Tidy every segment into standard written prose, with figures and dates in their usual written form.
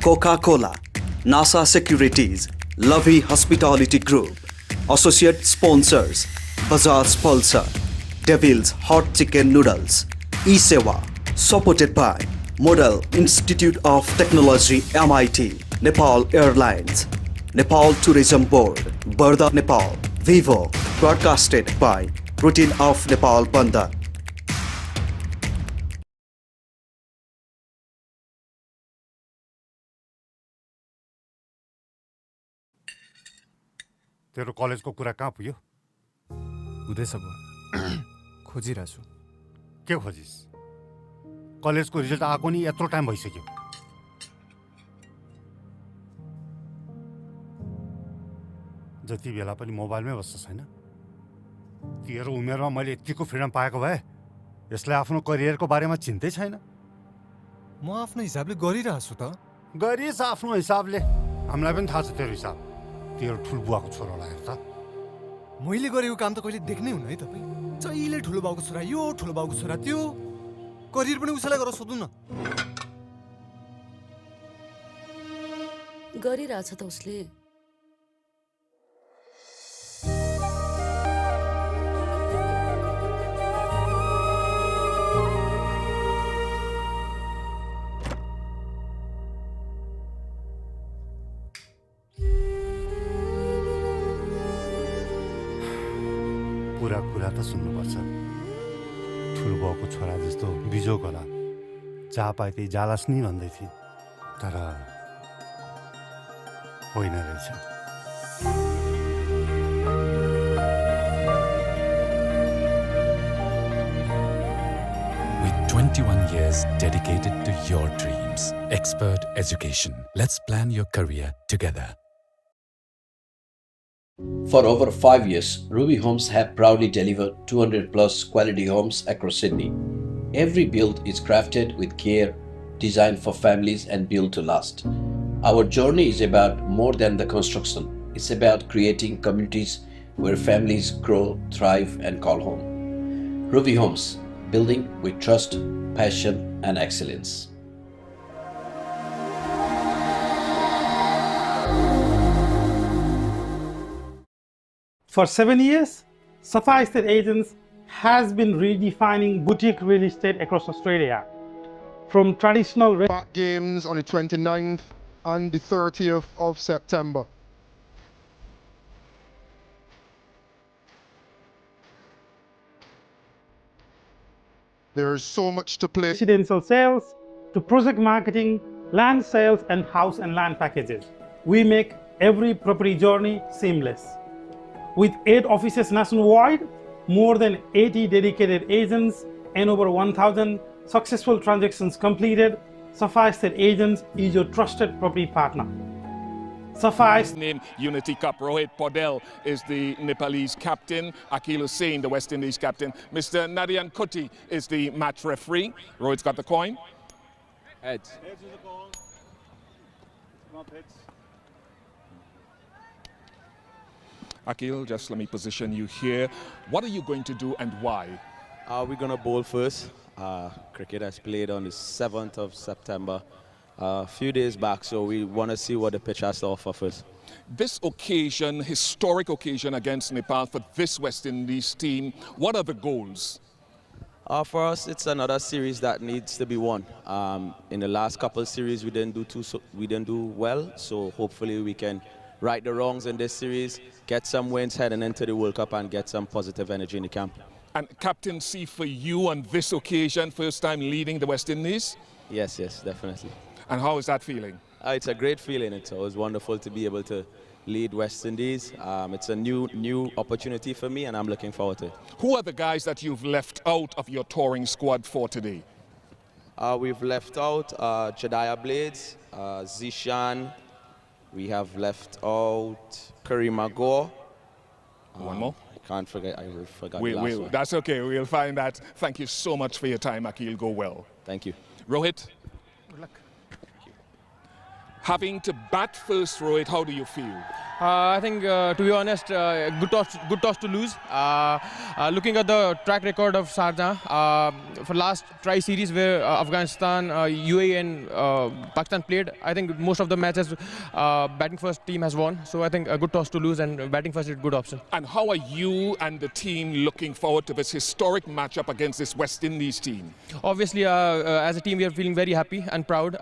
Coca-Cola, NASA Securities, Lovey Hospitality Group, Associate Sponsors, Bajaj Pulsar, Devil's Hot Chicken Noodles, E-Sewa, supported by Model Institute of Technology MIT, Nepal Airlines, Nepal Tourism Board, Barda Nepal, Vivo, broadcasted by Routine of Nepal Bandhan. तेरो कलेजको कुरा कहाँ पुग्यो? हुँदैछ बुवा, खोजिरहेको छु। के खोजिस? कलेजको रिजल्ट आएको नि यत्रो टाइम भइसक्यो। जति बेला पनि मोबाइलमै बस्छ छैन? तेरो उमेरमा मैले यतिको फ्रिडम पाएको भए यसलाई आफ्नो करियरको बारेमा चिन्तै छैन। म आफ्नो हिसाबले गरिरहेको छु त। गरिस् आफ्नो हिसाबले, हामीलाई पनि थाहा छ तेरो हिसाब। तेरो ठुलबुवाको छोरालाई हेर त। मैले गरेको काम त कहिले देख्नै हुन्न है तपाईँ। जहिले ठुलो बाउको छोरा यो, ठुलो बाउको छोरा त्यो। करियर पनि उसैलाई गरेर सोध्नु न। गरिरहेछ त उसले। पुरा कुरा त सुन्नुपर्छ। ठुलो बाउको छोरा जस्तो बिजोग होला, जहाँ पाए त्यही जालास नि भन्दै थिए, तर होइन रहेछ। With 21 years dedicated to your dreams, expert education, let's plan your career together. For over 5 years, Ruby Homes have proudly delivered 200 plus quality homes across Sydney. Every build is crafted with care, designed for families and built to last. Our journey is about more than the construction. It's about creating communities where families grow, thrive and call home. Ruby Homes, building with trust, passion and excellence. For 7 years, Safa Estate Agents has been redefining boutique real estate across Australia. From traditional back games on the 29th and the 30th of September. There is so much to play. Residential sales to project marketing, land sales and house and land packages. We make every property journey seamless. With 8 offices nationwide, more than 80 dedicated agents and over 1,000 successful transactions completed, Safa Estate Agents is your trusted property partner. Safa in Unity Cup, Rohit Podel is the Nepalese captain, Akil Hussain, the West Indies captain. Mr. Nadian Kuti is the match referee. Rohit's got the coin. Heads. Heads is the call. Come up, heads. Akil, just let me position you here. What are you going to do and why? We're going to bowl first. Cricket has played on the 7th of September, a few days back, so we want to see what the pitch has to offer first. This occasion, historic occasion against Nepal for this West Indies team, what are the goals? For us, it's another series that needs to be won. In the last couple of series, we didn't do well, so hopefully we can right the wrongs in this series, get some wins heading into the World Cup and get some positive energy in the camp. And captaincy for you on this occasion, first time leading the West Indies? Yes, definitely. And how is that feeling? It's a great feeling. It's always wonderful to be able to lead West Indies. It's a new opportunity for me and I'm looking forward to it. Who are the guys that you've left out of your touring squad for today? We've left out Jediah Blades, Zishan. We have left out Kareem Agor. One more? I can't forget. I forgot the last one. That's okay. We'll find that. Thank you so much for your time, Akil. Go well. Thank you. Rohit? Good luck. Having to bat first, Rohit, how do you feel? I think, to be honest, good toss to lose. Looking at the track record of Sharjah, for last tri-series where Afghanistan, UAE and Pakistan played, I think most of the matches batting first team has won. So I think a good toss to lose and batting first is a good option. And how are you and the team looking forward to this historic matchup against this West Indies team? Obviously, as a team, we are feeling very happy and proud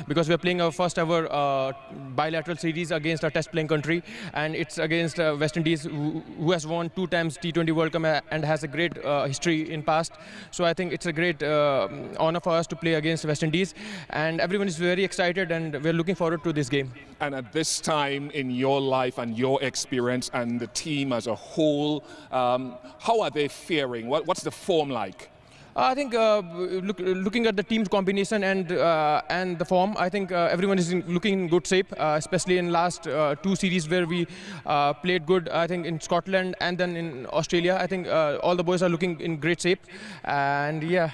because we are playing our first ever bilateral series against a test-playing country. And it's against West Indies, who has won 2 times T20 World Cup and has a great history in past. So I think it's a great honor for us to play against West Indies, and everyone is very excited and we're looking forward to this game. And at this time in your life and your experience and the team as a whole, how are they faring? What's the form like? I think looking at the team's combination and the form, I think everyone is looking in good shape, especially in last 2 series where we played good. I think in Scotland and then in Australia, I think all the boys are looking in great shape, and yeah.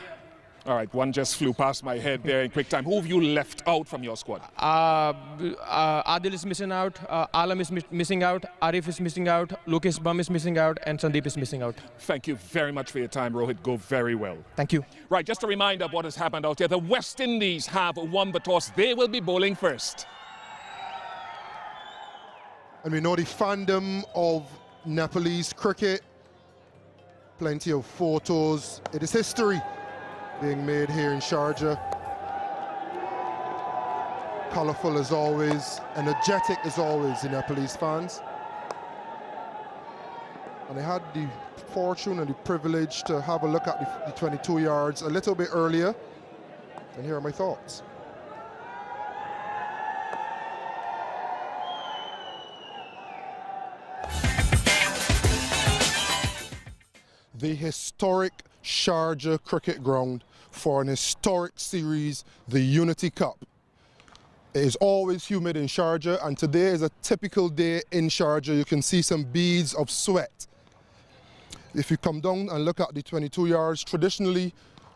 All right, one just flew past my head there in quick time. Who have you left out from your squad? Adil is missing out, Alam is missing out, Arif is missing out, Lokesh Bum is missing out, and Sandeep is missing out. Thank you very much for your time, Rohit. Go very well. Thank you. Right, just a reminder of what has happened out here. The West Indies have won the toss. They will be bowling first. And we know the fandom of Nepalese cricket. Plenty of photos. It is history being made here in Sharjah. Colourful as always, energetic as always, the Nepalese fans. And I had the fortune and the privilege to have a look at the 22 yards a little bit earlier. And here are my thoughts. The historic Sharjah cricket ground for an historic series, the Unity Cup. It is always humid in Sharjah, and today is a typical day in Sharjah. You can see some beads of sweat. If you come down and look at the 22 yards, traditionally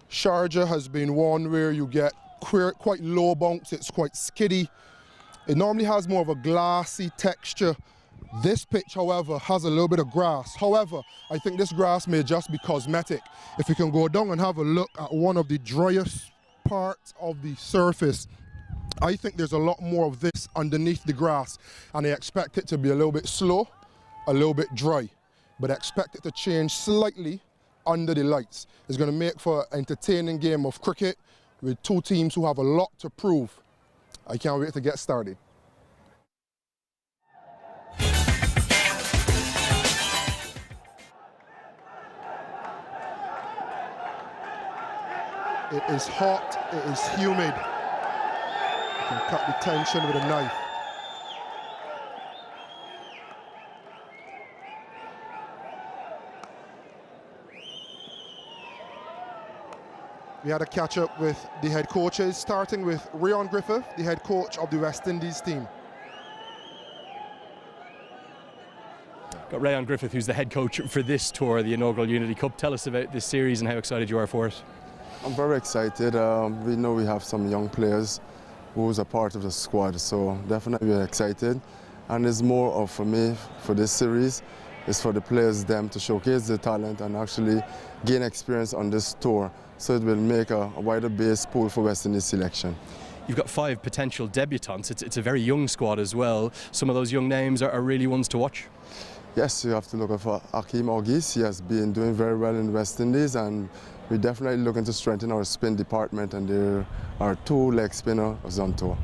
Sharjah has been one where you get quite low bounce, it's quite skiddy. It normally has more of a glassy texture. This pitch, however, has a little bit of grass. However, I think this grass may just be cosmetic. If you can go down and have a look at one of the driest parts of the surface, I think there's a lot more of this underneath the grass, and I expect it to be a little bit slow, a little bit dry, but I expect it to change slightly under the lights. It's going to make for an entertaining game of cricket with 2 teams who have a lot to prove. I can't wait to get started. It is hot, it is humid. You can cut the tension with a knife. We had a catch up with the head coaches, starting with Ryan Griffith, the head coach of the West Indies team. Got Ryan Griffith, who's the head coach for this tour, the inaugural Unity Cup. Tell us about this series and how excited you are for it. I'm very excited. We know we have some young players who's a part of the squad, so definitely we're excited. And it's more of, for me, for this series, it's for the players, them to showcase their talent and actually gain experience on this tour, so it will make a wider base pool for West Indies selection. You've got 5 potential debutants. It's a very young squad as well. Some of those young names are really ones to watch. Yes, you have to look at for Hakeem Ogis. He has been doing very well in West Indies, and we're definitely looking to strengthen our spin department, and there are 2 leg spinners on tour.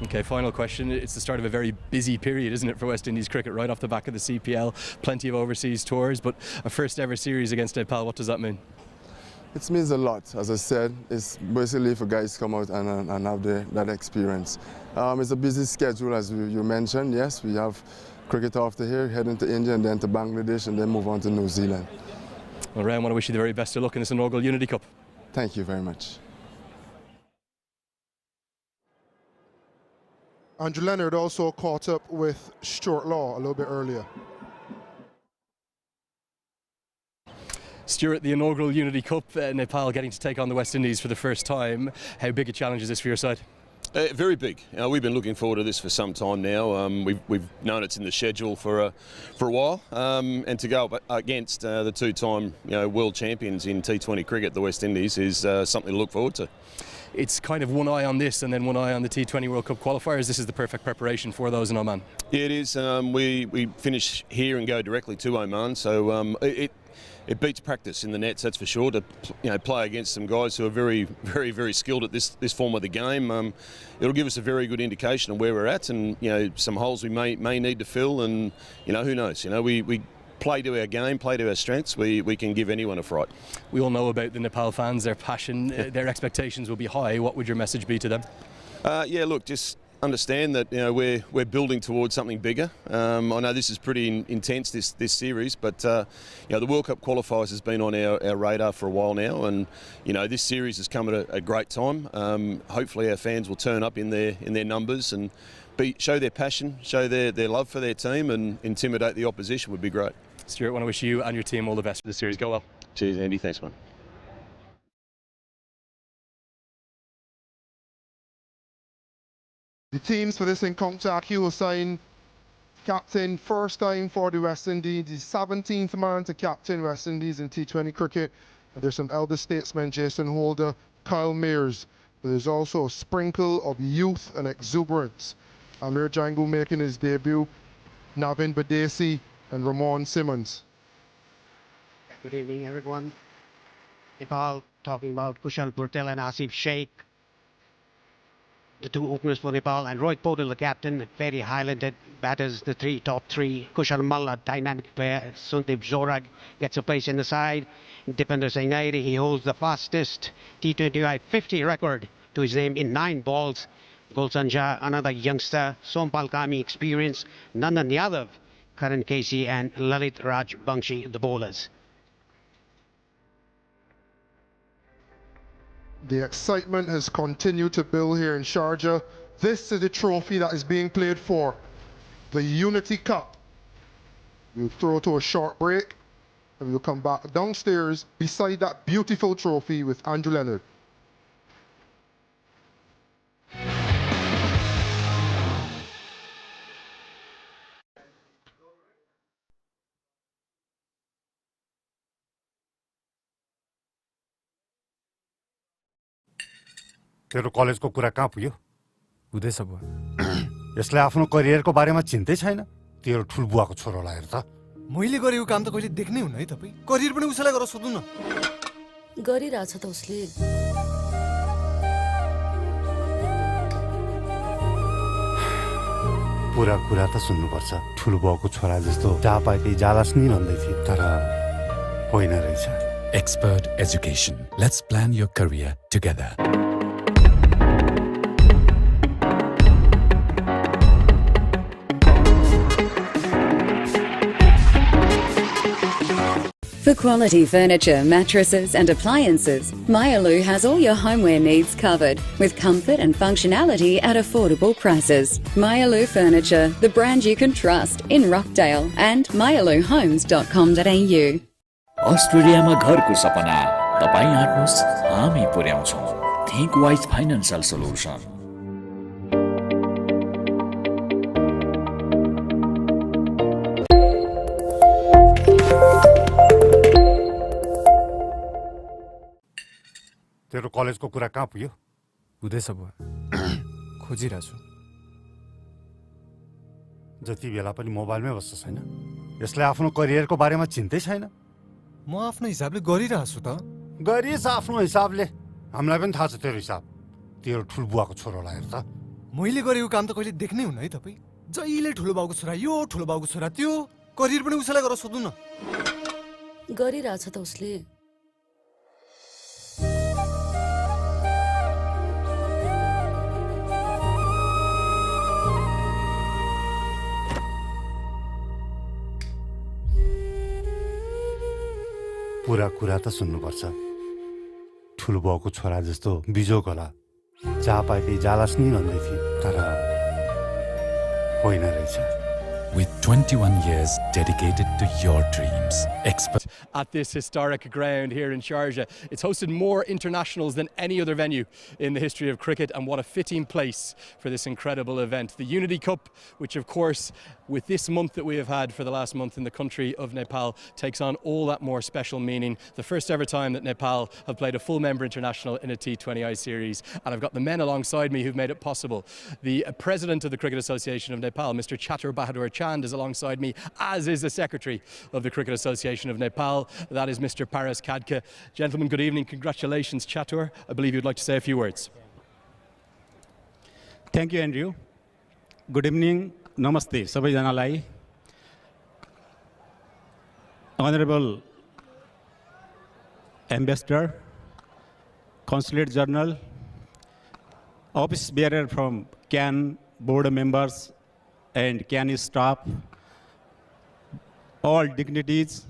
Okay, final question. It's the start of a very busy period, isn't it, for West Indies cricket, right off the back of the CPL, plenty of overseas tours, but a first ever series against Nepal, what does that mean? It means a lot. As I said, it's basically for guys to come out and have that experience. It's a busy schedule, as you mentioned. Yes, we have cricket after here, heading to India and then to Bangladesh and then move on to New Zealand. Well, Ryan, I want to wish you the very best of luck in this inaugural Unity Cup. Thank you very much. Andrew Leonard also caught up with Stuart Law a little bit earlier. Stuart, the inaugural Unity Cup, Nepal getting to take on the West Indies for the first time. How big a challenge is this for your side? Very big. We've been looking forward to this for some time now. We've known it's in the schedule for a while, and to go up against the two-time world champions in T20 cricket, the West Indies, is something to look forward to. It's kind of one eye on this and then one eye on the T20 World Cup qualifiers. This is the perfect preparation for those in Oman. Yeah, it is. We finish here and go directly to Oman, so it beats practice in the nets, that's for sure. To play against some guys who are very, very, very skilled at this form of the game, it'll give us a very good indication of where we're at, and some holes we may need to fill, and who knows? We play to our game, play to our strengths. We can give anyone a fright. We all know about the Nepal fans, their passion, their expectations will be high. What would your message be to them? Yeah, look, just understand that we're building towards something bigger. I know this is pretty intense, this series, but the World Cup qualifiers has been on our radar for a while now, and this series has come at a great time. Hopefully our fans will turn up in their numbers and show their passion, show their love for their team, and intimidate the opposition would be great. Stuart, I want to wish you and your team all the best for the series. Go well. Cheers, Andy. Thanks, man. The teams for this encounter: Akeal Hussain, captain, first time for the West Indies, the 17th man to captain West Indies in T20 cricket. And there's some elder statesmen: Jason Holder, Kyle Mayers. But there's also a sprinkle of youth and exuberance. Amir Jangu making his debut, Navin Badesi and Ramon Simmons. Good evening, everyone. Nepal talking about Kushal Purtel and Asif Sheikh, the two openers for Nepal, and Rohit Paudel, the captain, very highlighted batters, the top three. Kushal Malla, dynamic player. Sundeep Zorag gets a place in the side. Dipender Singh Nairi, he holds the fastest T20I 50 record to his name in 9 balls. Gulshan Jha, another youngster. Sompal Kami, experience. Nandan Yadav, Karan Casey, and Lalit Raj Bangshi, the bowlers. The excitement has continued to build here in Sharjah. This is the trophy that is being played for, the Unity Cup. We'll throw to a short break, and we'll come back downstairs beside that beautiful trophy with Andrew Leonard. तेरो कलेजको कुरा कहाँ पुग्यो? हुँदैछ बुवा। यसले आफ्नो करियरको बारेमा चिन्तै छैन। तेरो ठुलबुवाको छोरोलाई हेर त। मैले गरेको काम त कहिले देख्नै हुन्न है तपाई। करियर पनि उसैलाई गरेर सोध्नु न। गरिरहेछ त उसले। पुरा कुरा त सुन्नुपर्छ। ठुलबुवाको छोरा जस्तो जहाँ पाए त्यही जालास नि भन्दै थिए, तर होइन रहेछ। Expert education. Let's plan your career together. For quality furniture, mattresses and appliances, Myalu has all your homeware needs covered with comfort and functionality at affordable prices. Myalu Furniture, the brand you can trust in Rockdale and myaluhomes.com.au. अस्ट्रेलियामा घरको सपना तपाई आट्नुस्, हामी पुर्याउँछौं। Think Wise Financial Solution. तेरो कलेजको कुरा कहाँ पुग्यो? हुँदैछ बुवा। खोजिरहेको छु। जति बेला पनि मोबाइलमै बस्छ छैन? यसले आफ्नो करियरको बारेमा चिन्तै छैन? म आफ्नो हिसाबले गरिरहेको छु त। गरिस् आफ्नो हिसाबले। हामीलाई पनि थाहा छ तेरो हिसाब। तेरो ठुलबुवाको छोरोलाई हेर त। मैले गरेको काम त कहिले देख्नै हुन्न है तपाई। जहिले ठुलो बाउको छोरा यो, ठुलो बाउको छोरा त्यो, करियर पनि उसैलाई गरेर सोध्नु न। गरिरहेछ त उसले। पुरा कुरा त सुन्नुपर्छ। ठुलबुवाको छोरा जस्तो बिजोग होला। जहाँ पाए त्यही जालास नि भन्दै थिए, तर होइन रहेछ। With 21 years dedicated to your dreams, expert at this historic ground here in Sharjah. It's hosted more internationals than any other venue in the history of cricket, and what a fitting place for this incredible event. The Unity Cup, which of course with this month that we have had for the last month in the country of Nepal, takes on all that more special meaning. The first ever time that Nepal have played a full member international in a T20I series, and I've got the men alongside me who've made it possible. The President of the Cricket Association of Nepal, Mr. Chatur Bahadur Chand, is alongside me, as is the Secretary of the Cricket Association of Nepal, that is Mr. Paras Khadka. Gentlemen, good evening. Congratulations, Chatur. I believe you'd like to say a few words. Thank you, Andrew. Good evening. Namaste. Sabaijanalai. Honorable Ambassador, Consulate General, Office Bearer from CAN, board members and CAN staff, all dignitaries,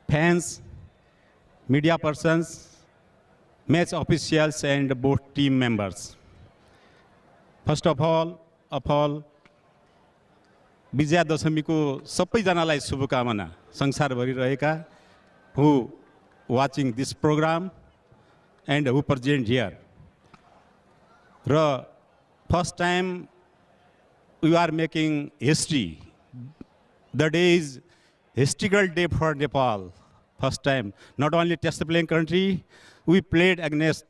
fans, media persons, match officials and board team members. First of all, Vijaya दशमीको सबैजनालाई शुभकामना संसारभरि रहेका who watching this program and who present here. Raw first time we are making history. The day is historical day for Nepal. First time, not only test playing country, we played against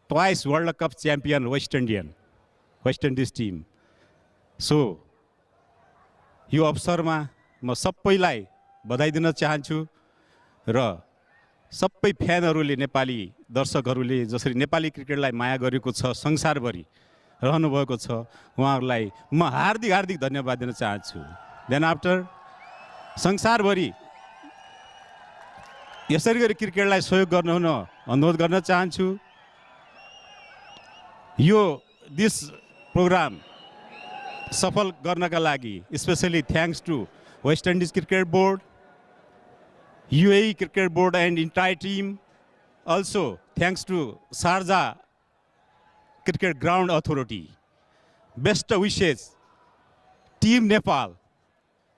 twice World Cup champion West Indies team. So यो अवसरमा म सबैलाई बधाई दिन चाहन्छु र सबै फ्यानहरूले नेपाली दर्शकहरूले जसरी नेपाली क्रिकेटलाई माया गरेको छ संसारभरि रहनु भएको छ उहाँहरूलाई म हार्दिक धन्यवाद दिन चाहन्छु। देन आफ्टर संसारभरि यसरी गरी क्रिकेटलाई सहयोग गर्नुहुन अनुरोध गर्न चाहन्छु। यो दिस प्रोग्राम सफल गर्नका लागि specially thanks to West Indies cricket board, UAE cricket board and entire team, also thanks to Sharjah cricket ground authority. Best wishes team Nepal,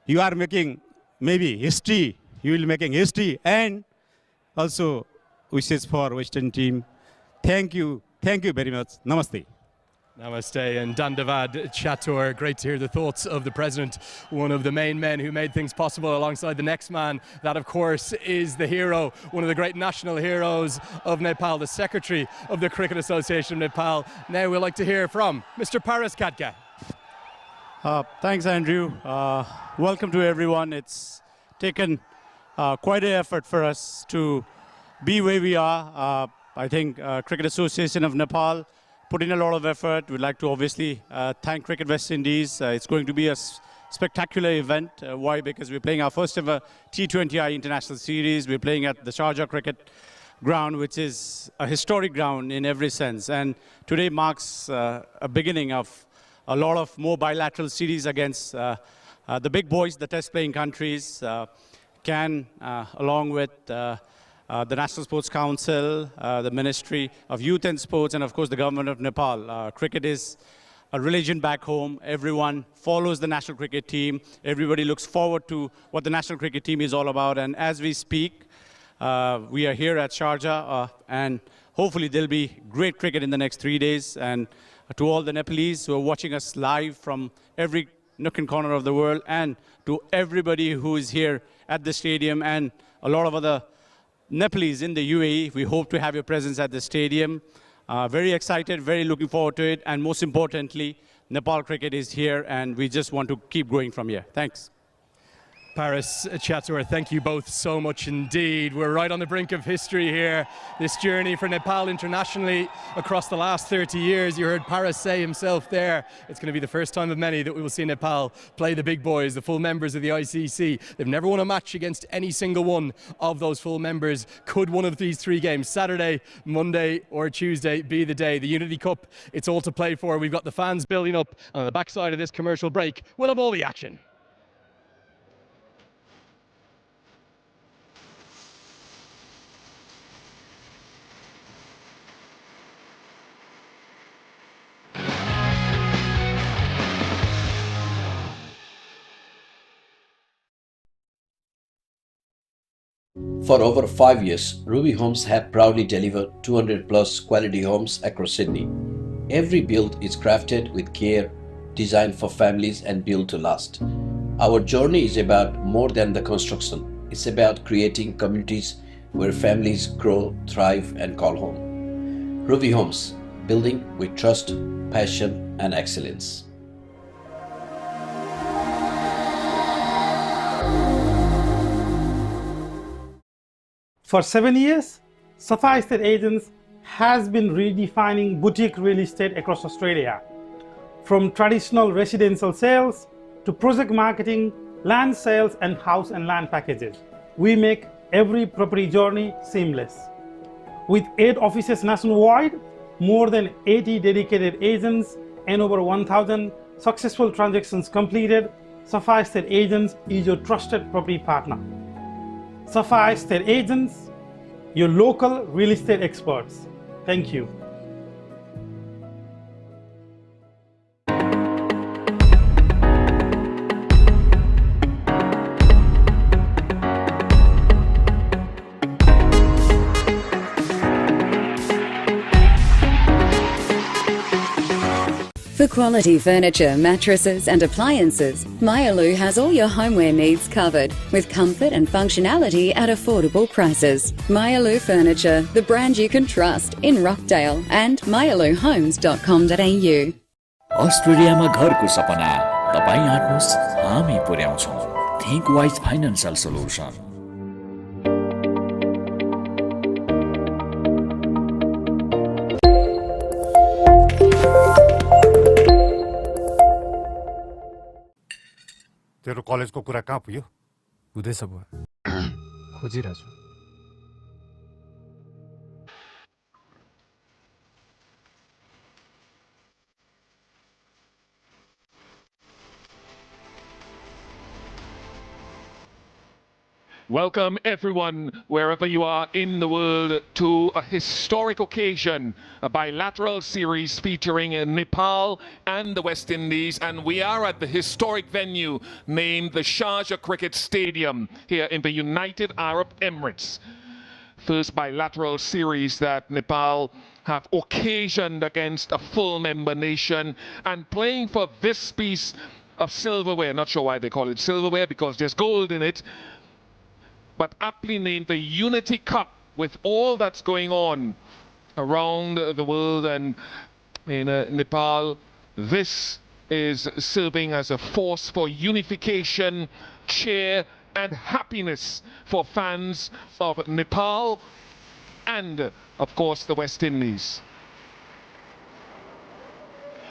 you are making maybe history, you will making history, and also wishes for Western team. Thank you very much. Namaste. Namaste and Dandavad Chatur. Great to hear the thoughts of the President, one of the main men who made things possible alongside the next man. That, of course, is the hero, one of the great national heroes of Nepal, the Secretary of the Cricket Association of Nepal. Now we'd like to hear from Mr. Paras Khadka. Thanks, Andrew. Welcome to everyone. It's taken quite an effort for us to be where we are. I think Cricket Association of Nepal put in a lot of effort. We'd like to obviously thank Cricket West Indies. It's going to be a spectacular event. Why? Because we're playing our first ever T20I International Series. We're playing at the Sharjah Cricket Ground, which is a historic ground in every sense. And today marks a beginning of a lot of more bilateral series against the big boys, the test playing countries, along with the National Sports Council, the Ministry of Youth and Sports, and of course the government of Nepal. Cricket is a religion back home. Everyone follows the national cricket team. Everybody looks forward to what the national cricket team is all about. And as we speak, we are here at Sharjah, and hopefully there'll be great cricket in the next 3 days. And to all the Nepalese who are watching us live from every nook and corner of the world, and to everybody who is here at the stadium, and a lot of other Nepalese in the UAE, we hope to have your presence at the stadium. Very excited, very looking forward to it, and most importantly, Nepal cricket is here, and we just want to keep growing from here. Thanks. Paras Chatur, thank you both so much indeed. We're right on the brink of history here. This journey for Nepal internationally across the last 30 years. You heard Paras say himself there, it's going to be the first time of many that we will see Nepal play the big boys, the full members of the ICC. They've never won a match against any single one of those full members. Could one of these three games, Saturday, Monday or Tuesday, be the day? The Unity Cup, it's all to play for. We've got the fans building up. On the backside of this commercial break, we'll have all the action. For over 5 years, Ruby Homes have proudly delivered 200 plus quality homes across Sydney. Every build is crafted with care, designed for families and built to last. Our journey is about more than the construction. It's about creating communities where families grow, thrive and call home. Ruby Homes, building with trust, passion and excellence. For 7 years, Safa Estate Agents has been redefining boutique real estate across Australia. From traditional residential sales to project marketing, land sales and house and land packages, we make every property journey seamless. With 8 offices nationwide, more than 80 dedicated agents and over 1,000 successful transactions completed, Safa Estate Agents is your trusted property partner. Safa Estate Agents, your local real estate experts. Thank you. For quality furniture, mattresses and appliances, Myalu has all your homeware needs covered with comfort and functionality at affordable prices. Myalu Furniture, the brand you can trust in Rockdale and myaluhomes.com.au. अस्ट्रेलियामा घरको सपना तपाईं आट्नुहोस् हामी पुर्याउँछौं think wise financial solution तेरो कलेजको कुरा कहाँ पुग्यो हुँदैछ बुवा खोजिरहेको छु Welcome everyone, wherever you are in the world, to a historic occasion, a bilateral series featuring Nepal and the West Indies, and we are at the historic venue named the Sharjah Cricket Stadium here in the United Arab Emirates. First bilateral series that Nepal have occasioned against a full member nation, and playing for this piece of silverware. Not sure why they call it silverware, because there's gold in it, but aptly named the Unity Cup, with all that's going on around the world and in Nepal. This is serving as a force for unification, cheer and happiness for fans of Nepal and, of course, the West Indies.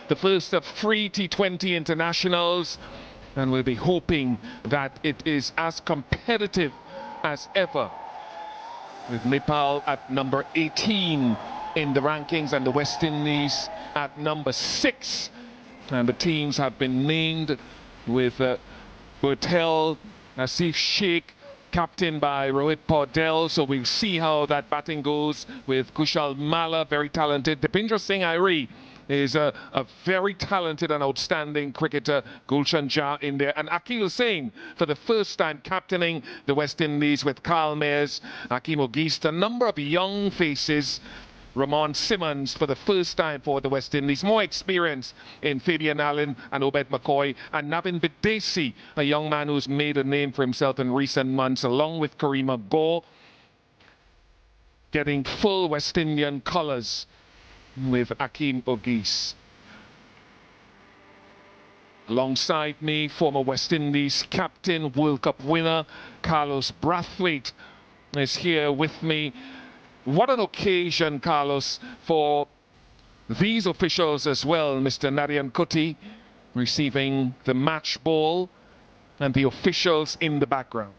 The first of 3 T20 internationals, and we'll be hoping that it is as competitive as ever, with Nepal at number 18 in the rankings and the West Indies at number 6, and the teams have been named with Patel, Asif Sheikh, captained by Rohit Paudel, so we'll see how that batting goes with Kushal Malla, very talented. Dipindra Singh Airi is a very talented and outstanding cricketer, Gulshan Jha in there, and Akil Singh for the first time captaining the West Indies with Carl Mayers, Akeem Ogist, a number of young faces. Ramon Simmons for the first time for the West Indies, more experience in Fabian Allen and Obed McCoy, and Navin Bidesi, a young man who's made a name for himself in recent months, along with Karima Gore, getting full West Indian colours with Akeem Ogis. Alongside me, former West Indies captain, World Cup winner, Carlos Brathwaite is here with me. What an occasion, Carlos, for these officials as well, Mr. Narayan Kuti receiving the match ball and the officials in the background.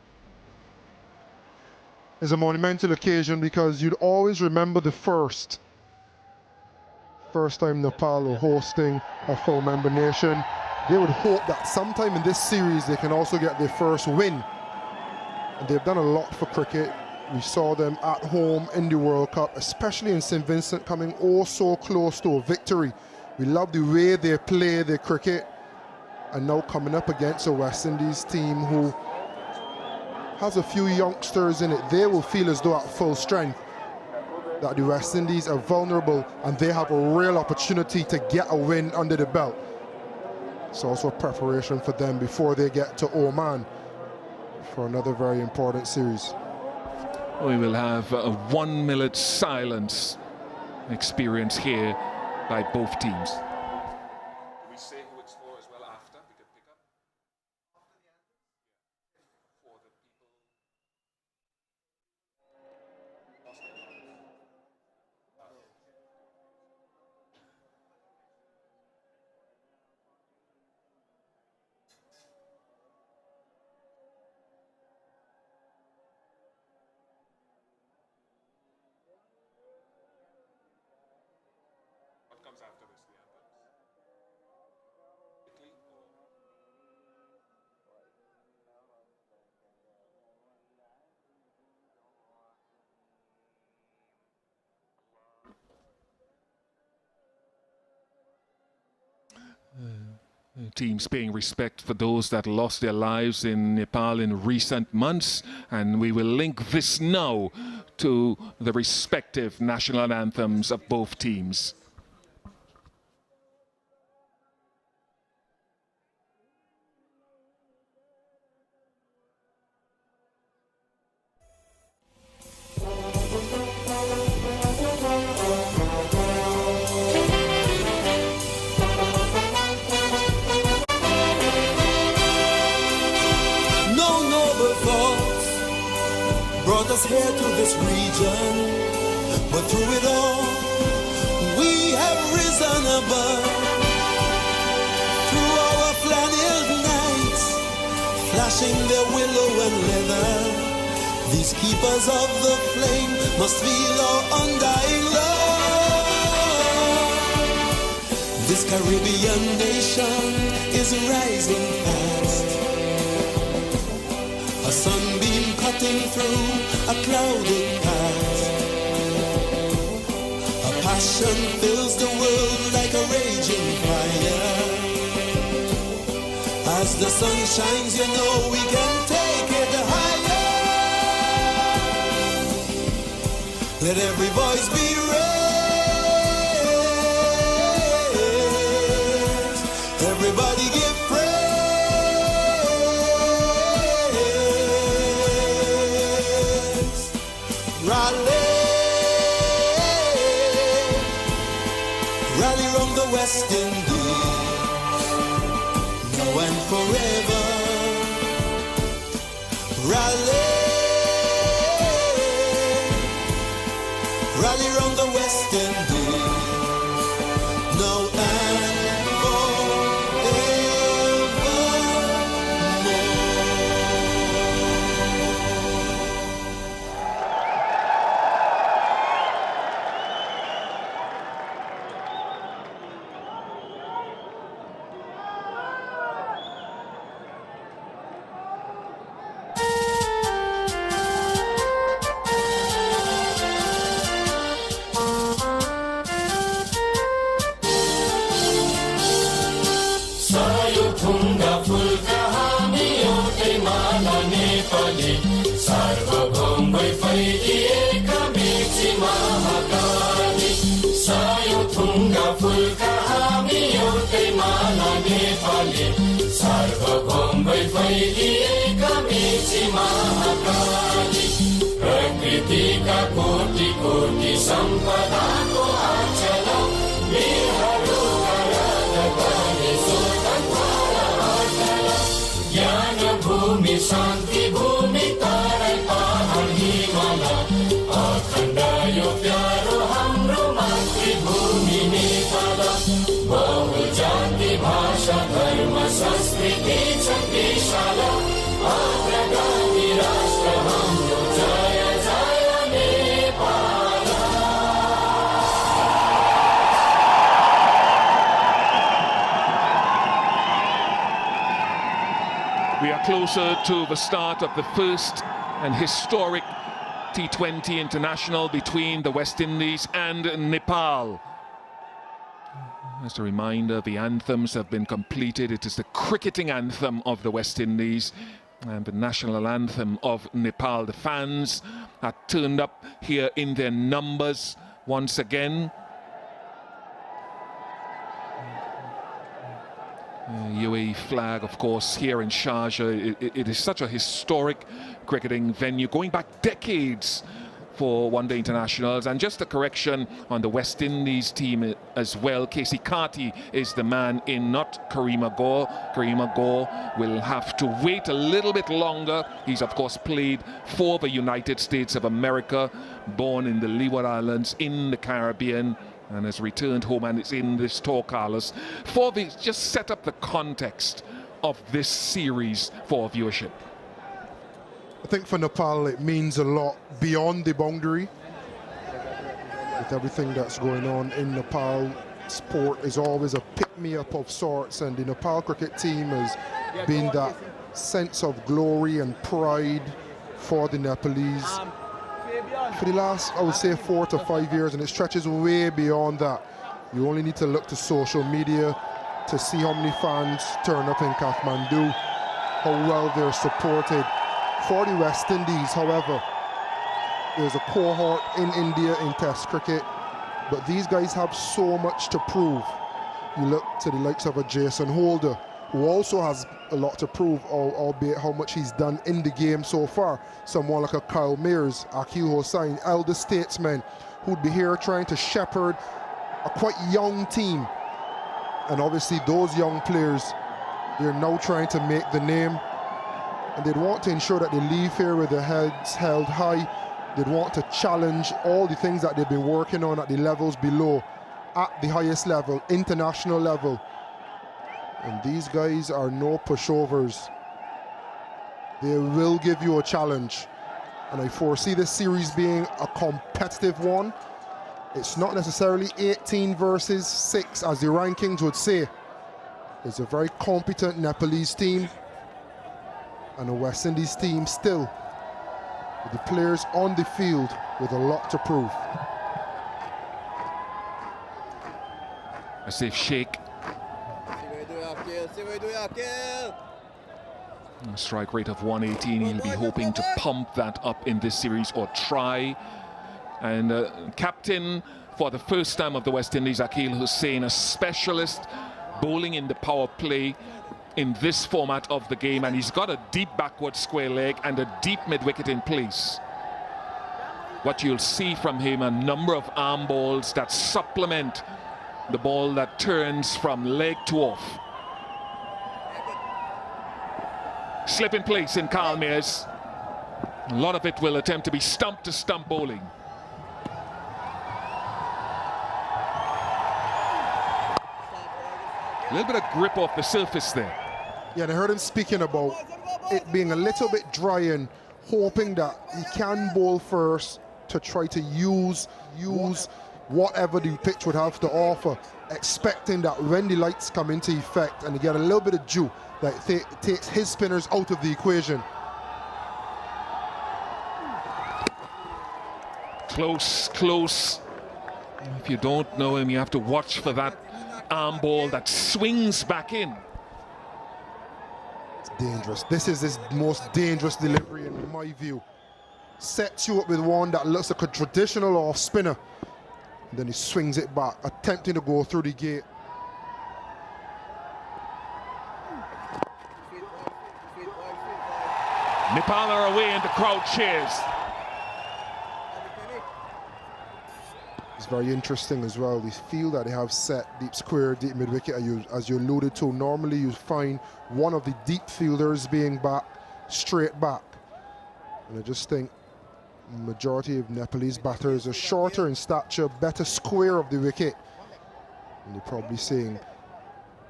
It's a monumental occasion because you'd always remember the first time Nepal were hosting a full member nation. They would hope that sometime in this series they can also get their first win. And they've done a lot for cricket. We saw them at home in the World Cup, especially in St. Vincent, coming oh so close to a victory. We love the way they play their cricket, and now coming up against a West Indies team who has a few youngsters in it, they will feel as though at full strength that the West Indies are vulnerable and they have a real opportunity to get a win under the belt. It's also a preparation for them before they get to Oman for another very important series. We will have a 1 minute silence experience here by both teams. We say who it's for as well after we can pick up. What comes after this? The anthems? Italy or? Teams paying respect for those that lost their lives in Nepal in recent months, and we will link this now to the respective national anthems of both teams. Brought us here to this region, but through it all, we have risen above. Through our flannel nights, flashing their willow and leather, these keepers of the flame must feel our undying love. This Caribbean nation is rising fast, a sunbeam cutting through a clouded past. A passion fills the world like a raging fire. As the sun shines, you know we can take it higher. Let every voice be raised. Everybody give praise. Rally round the West Indies, now and forever. Rally round the West Indies, now and प्रकृतिका कोटि कोटि सम्पदाको आचल वीरहरू करदने स्वतन्त्र अचल ज्ञान भूमि शान्ति भूमि तराई पहाड हिमाल अखण्ड यो प्यारो हाम्रो मातृभूमि नेपाल बहु जाति भाषा धर्म संस्कृति छ विशाल अग्रगामी राष्ट्र हाम्रो जय जय Nepal. We are closer to the start of the first and historic T20 international between the West Indies and Nepal. As a reminder, the anthems have been completed. It is the cricketing anthem of the West Indies. and the national anthem of Nepal. The fans are turned up here in their numbers once again. UAE flag, of course, here in Sharjah. It is such a historic cricketing venue, going back decades for one-day internationals. And just a correction on the West Indies team as well. Casey Carty is the man in, not Karima Gore. Karima Gore will have to wait a little bit longer. He's, of course, played for the United States of America, born in the Leeward Islands in the Caribbean, and has returned home and is in this tour, Carlos. For the, just set up the context of this series for viewership. I think for Nepal it means a lot beyond the boundary. With everything that's going on in Nepal, sport is always a pick-me-up of sorts, and the Nepal cricket team has been that sense of glory and pride for the Nepalese for the last, I would say, 4 to 5 years, and it stretches way beyond that. You only need to look to social media to see how many fans turn up in Kathmandu, how well they're supported. For the West Indies, however, there's a cohort in India in Test cricket, but these guys have so much to prove. You look to the likes of a Jason Holder, who also has a lot to prove, albeit how much he's done in the game so far. Someone like a Kyle Mears, Akil Hossain, elder statesmen who'd be here trying to shepherd a quite young team. And obviously those young players, they're now trying to make the name, and they'd want to ensure that they leave here with their heads held high. They'd want to challenge all the things that they've been working on at the levels below, at the highest level, international level. And these guys are no pushovers. They will give you a challenge. And I foresee this series being a competitive one. It's not necessarily 18 versus 6 as the rankings would say. It's a very competent Nepalese team and a West Indies team still, with the players on the field with a lot to prove. A safe shake. A strike rate of 118. He'll be hoping to pump that up in this series, or try. And captain for the first time of the West Indies, Akil Hossain, a specialist bowling in the power play in this format of the game, and he's got a deep backward square leg and a deep mid-wicket in place. What you'll see from him, a number of arm balls that supplement the ball that turns from leg to off. Slip in place in Kyle Mears. A lot of it will attempt to be stump-to-stump bowling. A little bit of grip off the surface there. Yeah, and I heard him speaking about it being a little bit dry and hoping that he can bowl first to try to use whatever the pitch would have to offer, expecting that when the lights come into effect and he get a little bit of dew, that takes his spinners out of the equation. Close, close. If you don't know him, you have to watch for that arm ball that swings back in. It's dangerous. This is his most dangerous delivery in my view. Sets you up with one that looks like a traditional off spinner. And then he swings it back, attempting to go through the gate. Nepal are away and the crowd cheers. It's very interesting as well. The field that they have set, deep square, deep mid-wicket, as you alluded to. Normally you find one of the deep fielders being back, straight back. And I just think the majority of Nepalese batters are shorter in stature, better square of the wicket. And you're probably saying,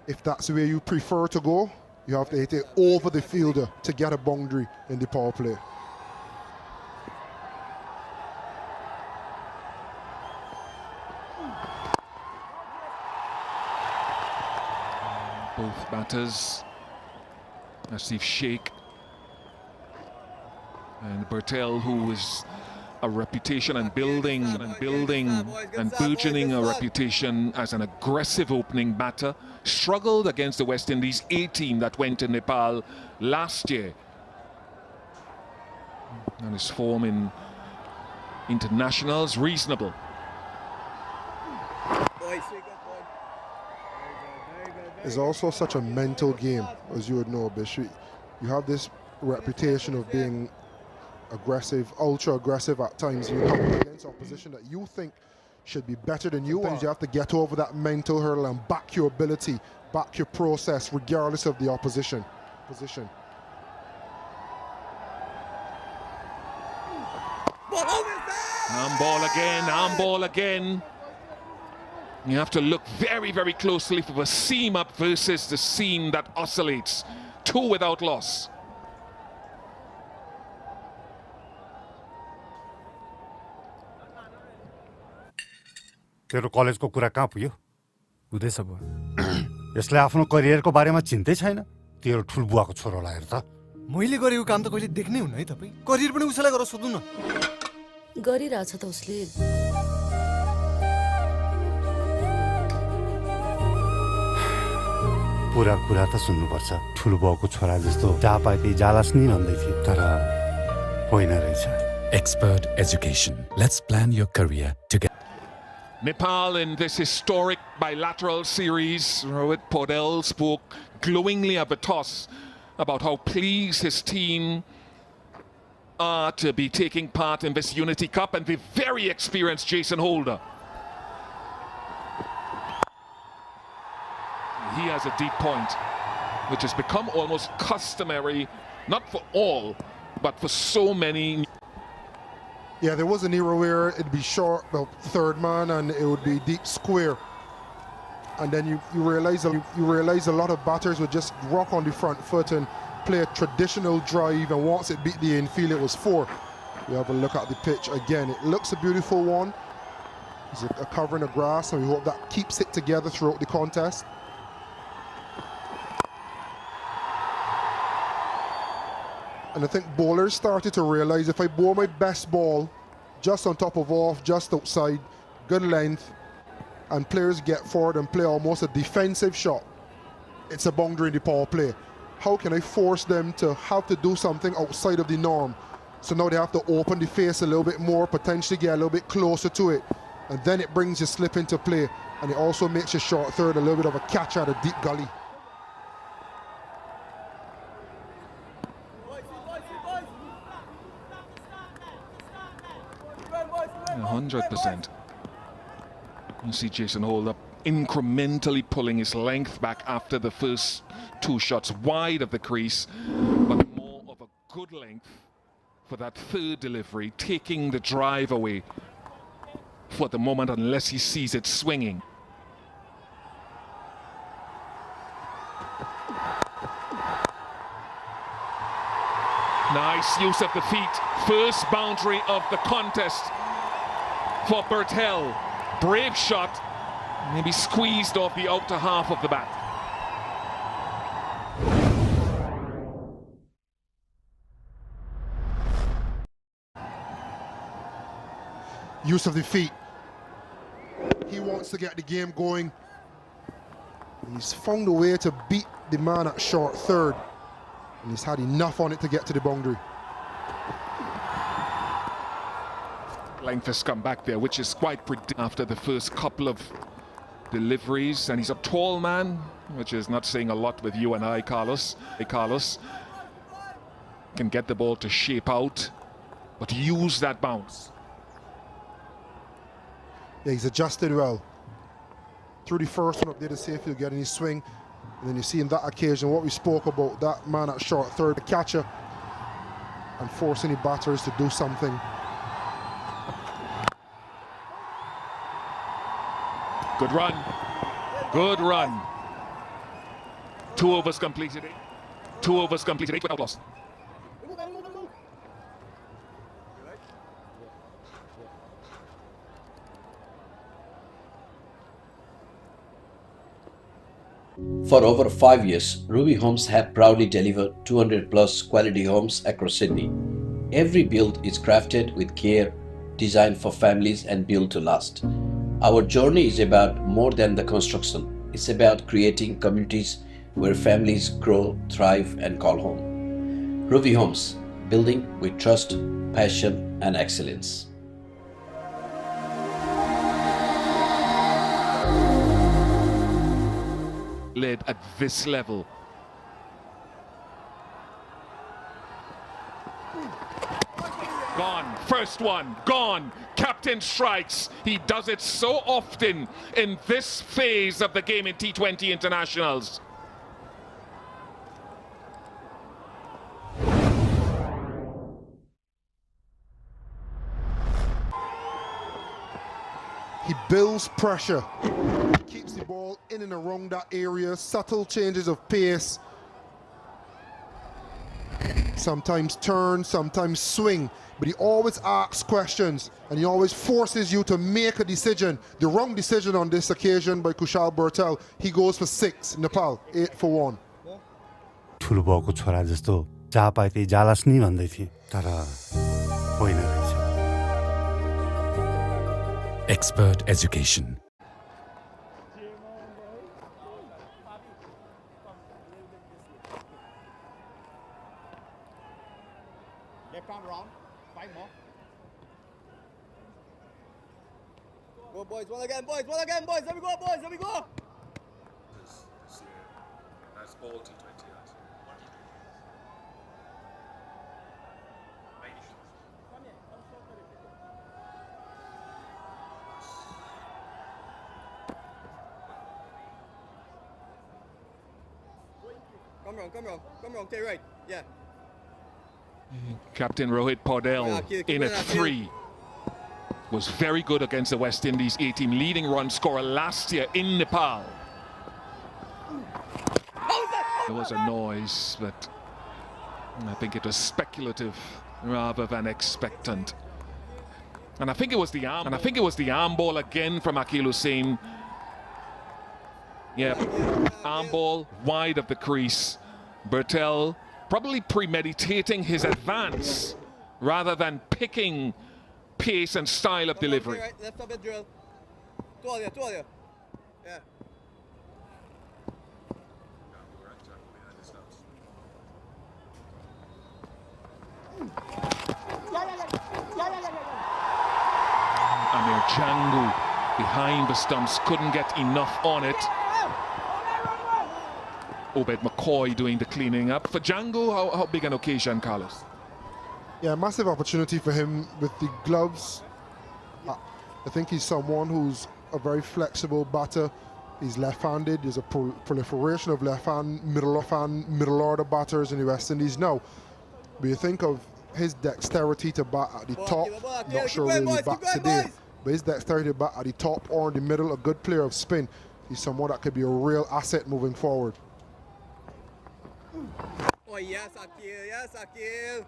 if that's the way you prefer to go, you have to hit it over the fielder to get a boundary in the power play. Both batters, Asif Sheikh and Bertel, who is a reputation and building and burgeoning a reputation as an aggressive opening batter, struggled against the West Indies A team that went to Nepal last year And his form in internationals, reasonable. It's also such a mental game, as you would know, Bishop. You have this reputation of being aggressive, ultra aggressive at times. You come against opposition that you think should be better than you. Sometimes you have to get over that mental hurdle and back your ability, back your process, regardless of the opposition. Arm ball again. You have to look very, very closely for the seam up versus the seam that oscillates. 2 without loss. तेरो कलेजको कुरा कहाँ पुग्यो? हुँदैछ बुवा। यसले आफ्नो करियरको बारेमा चिन्तै छैन? तेरो ठुलबुवाको छोरोलाई हेर त। मैले गरेको काम त कहिले देख्नै हुन्न है तपाई। करियर पनि उसैलाई गरेर सोध्नु न। गरिरहेछ त उसले। पुरा कुरा त सुन्नुपर्छ। ठुलबुवाको छोरा जस्तो जहाँ पाए त्यही जालास नि भन्दै थियो, तर होइन रहेछ। Expert education. Let's plan your career together. Nepal in this historic bilateral series. Rohit Podel spoke glowingly at the toss about how pleased his team are to be taking part in this Unity Cup, and the very experienced Jason Holder. He has a deep point, which has become almost customary, not for all, but for so many. Yeah, there was an era where it'd be short, well, third man, and it would be deep square. And then you realize a lot of batters would just rock on the front foot and play a traditional drive, and once it beat the infield, it was 4. We have a look at the pitch again. It looks a beautiful one. It's a cover in the grass, and we hope that keeps it together throughout the contest. And I think bowlers started to realize, if I bowl my best ball just on top of off, just outside, good length, and players get forward and play almost a defensive shot, it's a boundary in the power play. How can I force them to have to do something outside of the norm? So now they have to open the face a little bit more, potentially get a little bit closer to it, and then it brings your slip into play, and it also makes your short third a little bit of a catch out of deep gully. 100%. You see Jason Holder incrementally pulling his length back after the first 2 shots wide of the crease, but more of a good length for that third delivery, taking the drive away for the moment unless he sees it swinging. Nice use of the feet. First boundary of the contest for Bertel. Brave shot, maybe squeezed off the outer half of the bat. Use of the feet. He wants to get the game going. He's found a way to beat the man at short third, and he's had enough on it to get to the boundary. Length has come back there, which is quite predictable after the first couple of deliveries, and he's a tall man, which is not saying a lot with you and I, Carlos. Carlos can get the ball to shape out, but use that bounce. Yeah, he's adjusted well. Through the first one up there, the safety will get in his swing, and then you see in that occasion what we spoke about, that man at short third, the catcher, and forcing the batters to do something. Good run. Good run. 2 overs completed. 2 overs completed, 8 without loss. For over 5 years, Ruby Homes have proudly delivered 200 plus quality homes across Sydney. Every build is crafted with care, designed for families and built to last. Our journey is about more than the construction. It's about creating communities where families grow, thrive, and call home. Ruby Homes, building with trust, passion, and excellence. Led at this level. Gone. First one. Gone. Captain strikes. He does it so often in this phase of the game in T20 internationals. He builds pressure, keeps the ball in and around that area, subtle changes of pace, sometimes turn, sometimes swing, but he always asks questions and he always forces you to make a decision. The wrong decision on this occasion by Kushal Bertel. He goes for 6, Nepal 8 for 1. ठुलो बाउको छोरा जस्तो जहाँ पाए त्यही जालास् नि भन्दै थिए तर होइन रहेछ Expert education. Left arm round, 5 more. Go boys, one again boys, there we go boys, there we go. That's all T20. Come wrong, take right, yeah. Captain Rohit Paudel in at 3 was very good against the West Indies A team, leading run scorer last year in Nepal. There was a noise, but I think it was speculative rather than expectant. And I think it was the arm ball again from Akil Hussain. Yeah, arm ball wide of the crease. Bertel probably premeditating his advance rather than picking pace and style of delivery. Right, left up and drill. Two of you. Yeah. Amir Jangu behind the stumps, couldn't get enough on it. Obed McCoy doing the cleaning up. For Django, how big an occasion, Carlos? Yeah, massive opportunity for him with the gloves. I think he's someone who's a very flexible batter. He's left-handed. There's a proliferation of left-hand, middle order batters in the West Indies now. But you think of his dexterity to bat at the top, not sure where he bats today, but his dexterity to bat at the top or in the middle, a good player of spin. He's someone that could be a real asset moving forward. Oh yes, Akil.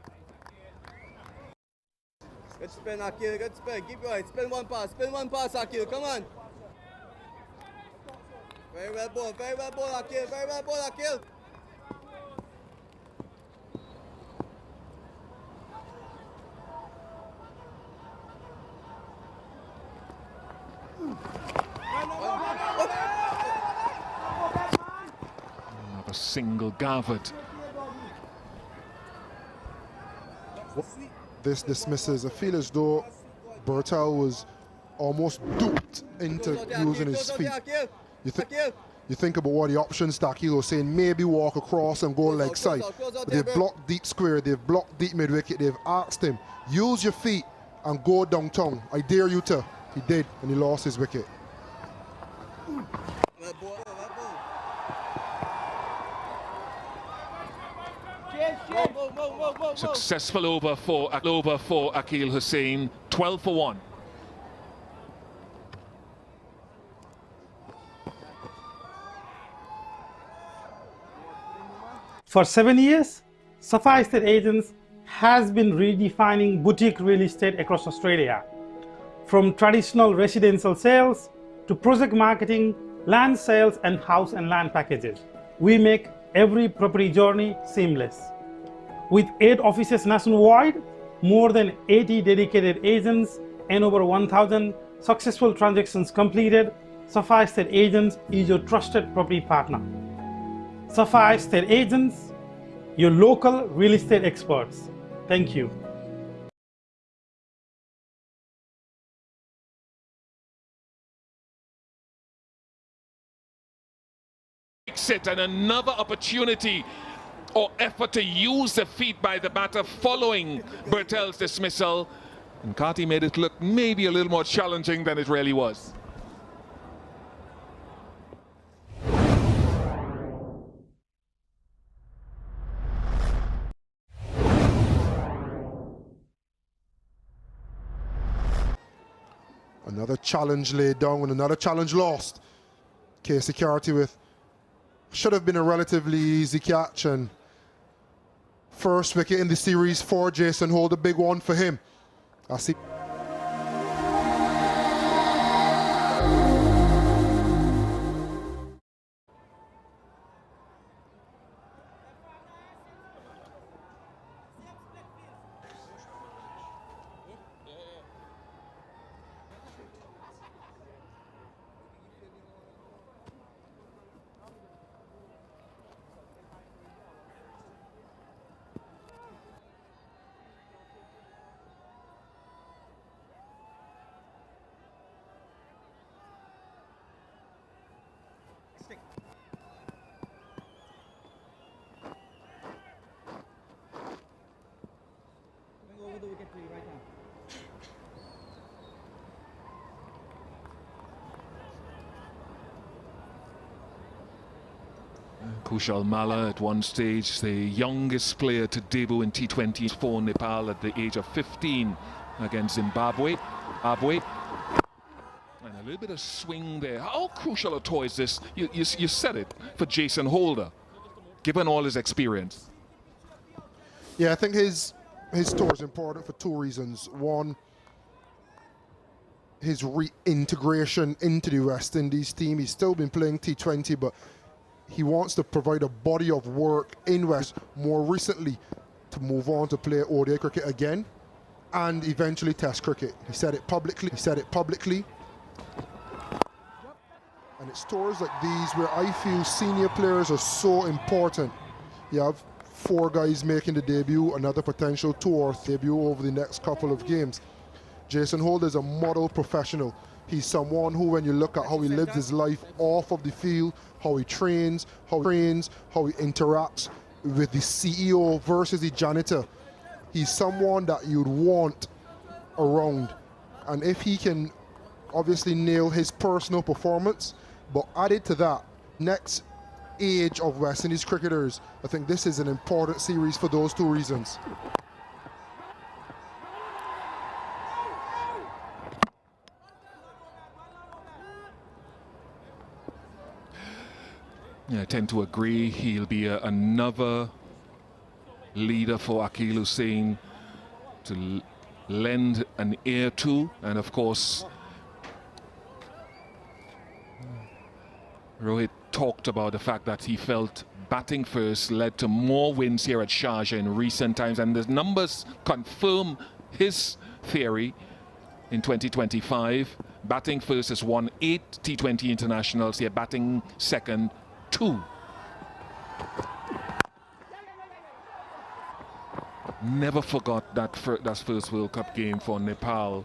Good spin, Akil, good spin. Keep going. Spin one pass, Akil. Come on. Very well ball, Akil. Very well ball, Akil. A single gathered. This dismisses. I feel as though Bertel was almost duped into using his feet. You think about what the options that Akil was saying, maybe walk across and go leg side. But they've blocked deep square, they've blocked deep mid-wicket, they've asked him, use your feet and go downtown. I dare you to. He did, and he lost his wicket. Successful over for Akil Hussain, 12 for 1. For 7 years, Sapphire Estate Agents has been redefining boutique real estate across Australia. From traditional residential sales to project marketing, land sales and house and land packages. We make every property journey seamless. With 8 offices nationwide, more than 80 dedicated agents and over 1,000 successful transactions completed, Sapphire Estate Agents is your trusted property partner. Sapphire Estate Agents, your local real estate experts. Thank you. It and another opportunity or effort to use the feet by the batter following Bertel's dismissal. And Carty made it look maybe a little more challenging than it really was. Another challenge laid down and another challenge lost. Casey Carty with should have been a relatively easy catch, and first wicket in the series for Jason Holt, a big one for him. I see. Kushal Malla at one stage, the youngest player to debut in T20 for Nepal at the age of 15 against Zimbabwe. And a little bit of swing there. How crucial a toy is this? You said it for Jason Holder, given all his experience. Yeah, I think his tour is important for two reasons. One, his reintegration into the West Indies team. He's still been playing T20, but he wants to provide a body of work in West more recently to move on to play ODI cricket again and eventually Test cricket. He said it publicly. And it's tours like these where I feel senior players are so important. You have 4 guys making the debut, another potential 2 or 3 debut over the next couple of games. Jason Holt is a model professional. He's someone who, when you look at how he lives his life off of the field, how he trains, how he interacts with the CEO versus the janitor, he's someone that you'd want around. And if he can obviously nail his personal performance, but added to that, next age of West Indies cricketers, I think this is an important series for those 2 reasons. Yeah, I tend to agree. He'll be another leader for Akil Hussain to lend an ear to. And of course, Rohit talked about the fact that he felt batting first led to more wins here at Sharjah in recent times. And the numbers confirm his theory in 2025. Batting first has won 8 T20 internationals here, batting second 2. Never forgot that first World Cup game for Nepal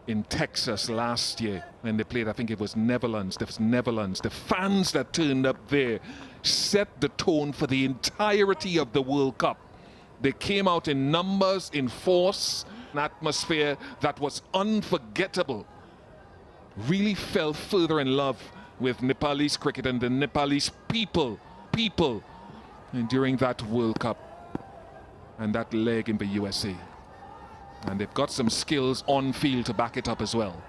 in Texas last year when they played, I think it was Netherlands. The fans that turned up there set the tone for the entirety of the World Cup. They came out in numbers, in force, an atmosphere that was unforgettable. Really fell further in love with Nepalese cricket and the Nepalese people and during that World Cup and that leg in the USA. And they've got some skills on field to back it up as well.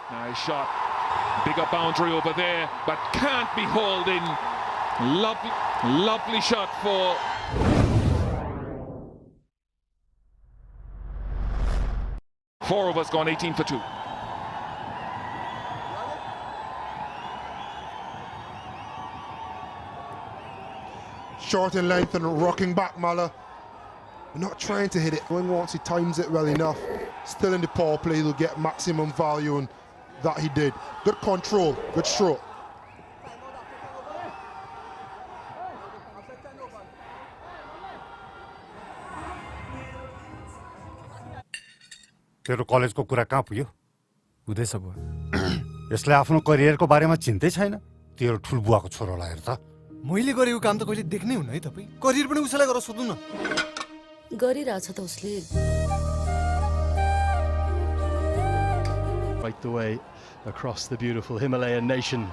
Nice shot. Bigger boundary over there, but can't be hauled in. Lovely shot for... Four of us gone 18 for 2. Short in length and rocking back, Malla. Not trying to hit it. Going once he times it well enough. Still in the power play, he'll get maximum value, and that he did. Good control, good stroke. तेरो कलेजको कुरा कहाँ पुग्यो? हुँदैछ बुवा। यसले आफ्नो करियरको बारेमा चिन्तै छैन। तेरो ठुलबुवाको छोरोलाई हेर त। मैले गरेको काम त कहिले देख्नै हुन्न है तपाईँ। करियर पनि उसैलाई गरेर सोध्नु न। गरिरहेछ त उसले। Right the way across the beautiful Himalayan nation.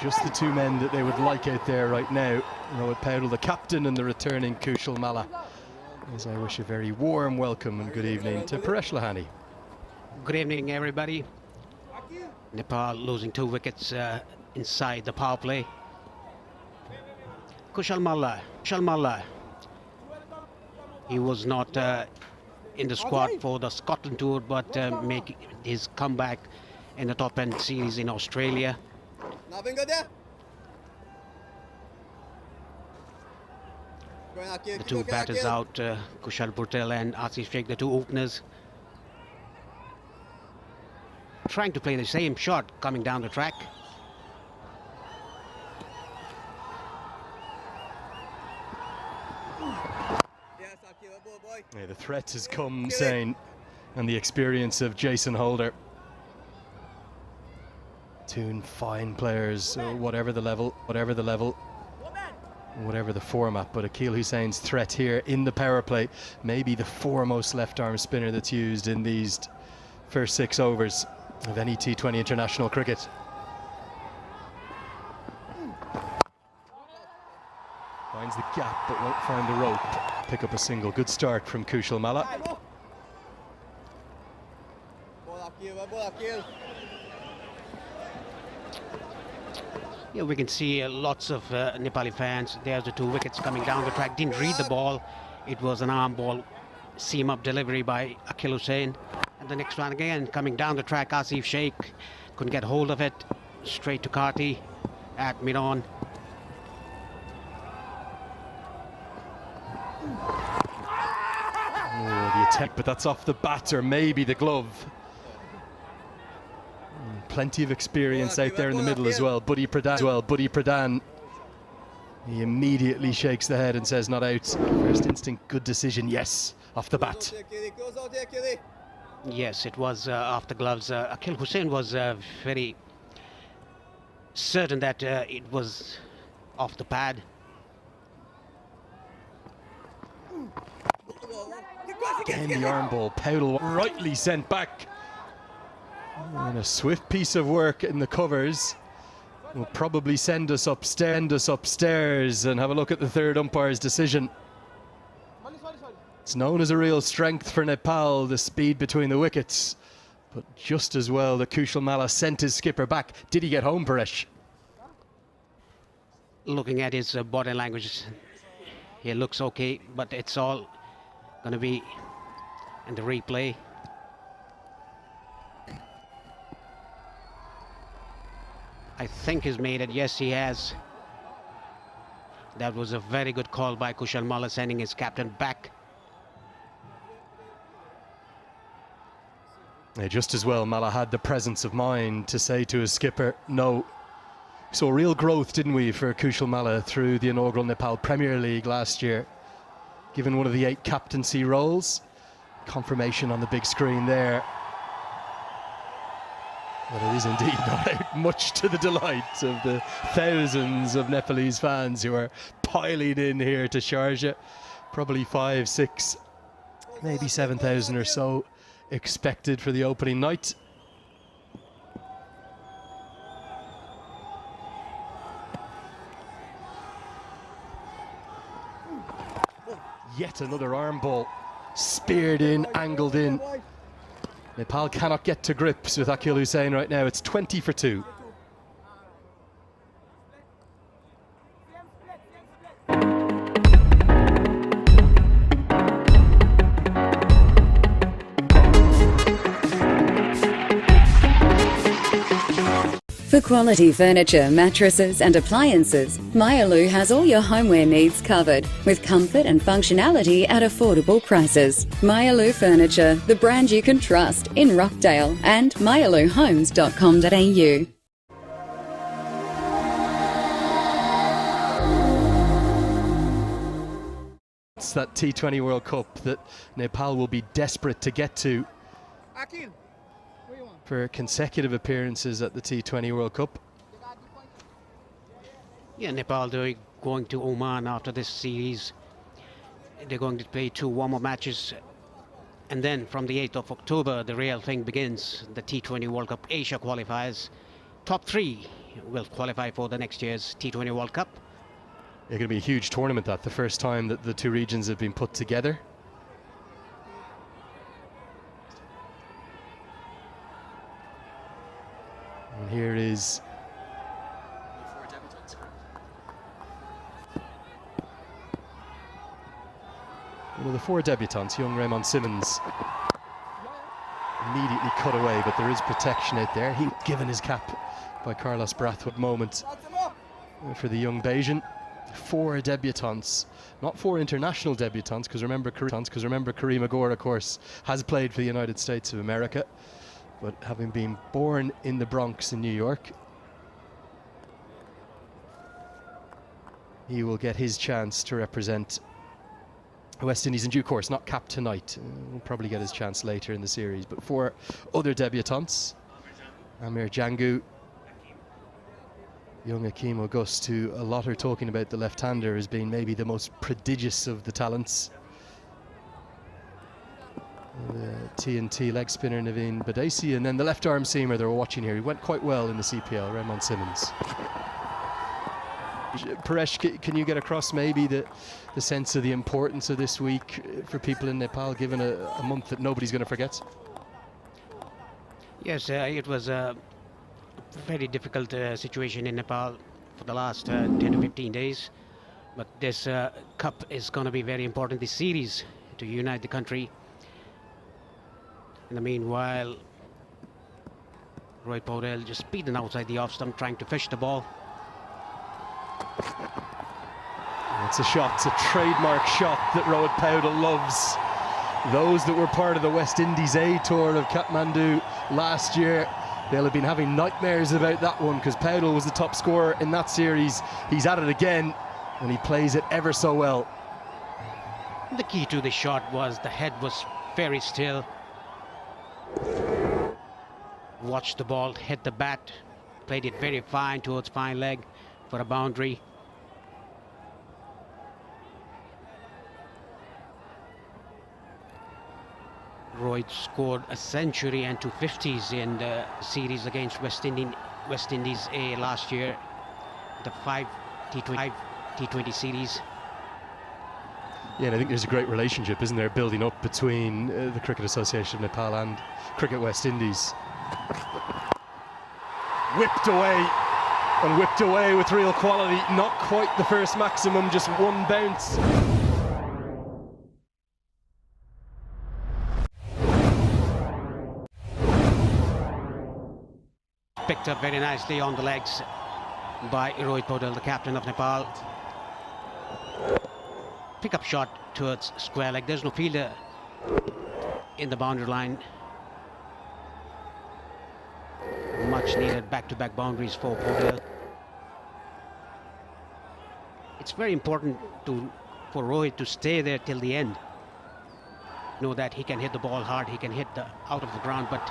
Just the two men that they would like out there right now. Rohit Powell, the captain, and the returning Kushal Malla. As I wish a very warm welcome and good evening to Paresh Lahani. Good evening, everybody. Nepal losing 2 wickets inside the power play. Kushal Malla. He was not in the squad for the Scotland tour, but making his comeback in the top end series in Australia. The two batters out, Kushal Purtel and Asif Sheikh, the two openers, trying to play the same shot coming down the track. Yeah, the threat has come, Sain, and the experience of Jason Holder. Two fine players, whatever the level, whatever the format, but Akeal Hussein's threat here in the power play, maybe the foremost left-arm spinner that's used in these first 6 overs of any T20 international cricket. Finds the gap but won't find the rope. Pick up a single. Good start from Kushal Malla. Yeah, we can see lots of Nepali fans. There's the 2 wickets coming down the track. Didn't read the ball. It was an arm ball, seam-up delivery by Akeal Hussain. And the next one again, coming down the track, Asif Sheikh couldn't get hold of it. Straight to Karti at mid-on. Oh, the attack, but that's off the bat or maybe the glove. Plenty of experience out there in the middle as well. Buddy Pradhan. He immediately shakes the head and says not out. First instinct, good decision, yes, off the bat. Yes, it was off the gloves. Akeal Hussain was very certain that it was off the pad. Again, the arm ball, Powell rightly sent back. And a swift piece of work in the covers will probably send us upstairs and have a look at the third umpire's decision. It's known as a real strength for Nepal, the speed between the wickets. But just as well, the Kushal Malla sent his skipper back. Did he get home, Paresh? Looking at his body language, he looks okay, but it's all going to be in the replay. I think he's made it. Yes, he has. That was a very good call by Kushal Malla, sending his captain back. Yeah, just as well, Malla had the presence of mind to say to his skipper, no. We saw real growth, didn't we, for Kushal Malla through the inaugural Nepal Premier League last year. Given one of the 8 captaincy roles. Confirmation on the big screen there. But it is indeed not out, much to the delight of the thousands of Nepalese fans who are piling in here to Sharjah. Probably 5, 6, maybe 7,000 or so expected for the opening night. Yet another arm ball, speared in, angled in. Nepal cannot get to grips with Akeal Hussain right now. It's 20 for 2. For quality furniture, mattresses and appliances, Myalu has all your homeware needs covered with comfort and functionality at affordable prices. Myalu Furniture, the brand you can trust in Rockdale and myaluhomes.com.au. That's that T20 World Cup that Nepal will be desperate to get to for consecutive appearances at the T20 World Cup. Yeah, Nepal, they're going to Oman after this series. They're going to play 2 warm-up matches. And then from the 8th of October, the real thing begins. The T20 World Cup Asia qualifiers. Top 3 will qualify for the next year's T20 World Cup. It's going to be a huge tournament, the first time that the two regions have been put together. And here is one of the 4 debutants, young Raymond Simmons. Immediately cut away, but there is protection out there. He's given his cap by Carlos Brathwaite. Moment for the young Bayesian. 4 debutants, not 4 international debutants, because remember Kareem Agor, of course, has played for the United States of America, but having been born in the Bronx in New York, he will get his chance to represent West Indies in due course, not capped tonight. Will probably get his chance later in the series. But 4 other debutants, Amir Jangu, young Akeem August, who a lot are talking about the left-hander as being maybe the most prodigious of the talents. The TNT leg spinner Naveen Badesi, and then the left-arm seamer that we're watching here. He went quite well in the CPL, Raymond Simmons. Paresh, can you get across maybe the sense of the importance of this week for people in Nepal, given a month that nobody's going to forget? Yes, it was a very difficult situation in Nepal for the last 10 to 15 days. But this cup is going to be very important, this series, to unite the country. In the meanwhile, Roy Podell just speeding outside the off stump, trying to fish the ball. It's a shot, it's a trademark shot that Rohit Powdell loves. Those that were part of the West Indies A tour of Kathmandu last year, they'll have been having nightmares about that one, because Powdell was the top scorer in that series. He's at it again, and he plays it ever so well. The key to the shot was the head was very still. Watched the ball hit the bat, played it very fine towards fine leg for a boundary. Rohit scored a century and 2 50s in the series against West Indies A last year, the 5 T20 series. Yeah, and I think there's a great relationship, isn't there, building up between the Cricket Association of Nepal and Cricket West Indies. Whipped away, and whipped away with real quality. Not quite the first maximum, just 1 bounce. Picked up very nicely on the legs by Rohit Podell, the captain of Nepal. Pick-up shot towards square leg. There's no fielder in the boundary line. Much needed back-to-back boundaries for Podell. It's very important for Rohit to stay there till the end. Know that he can hit the ball hard, he can hit out of the ground, but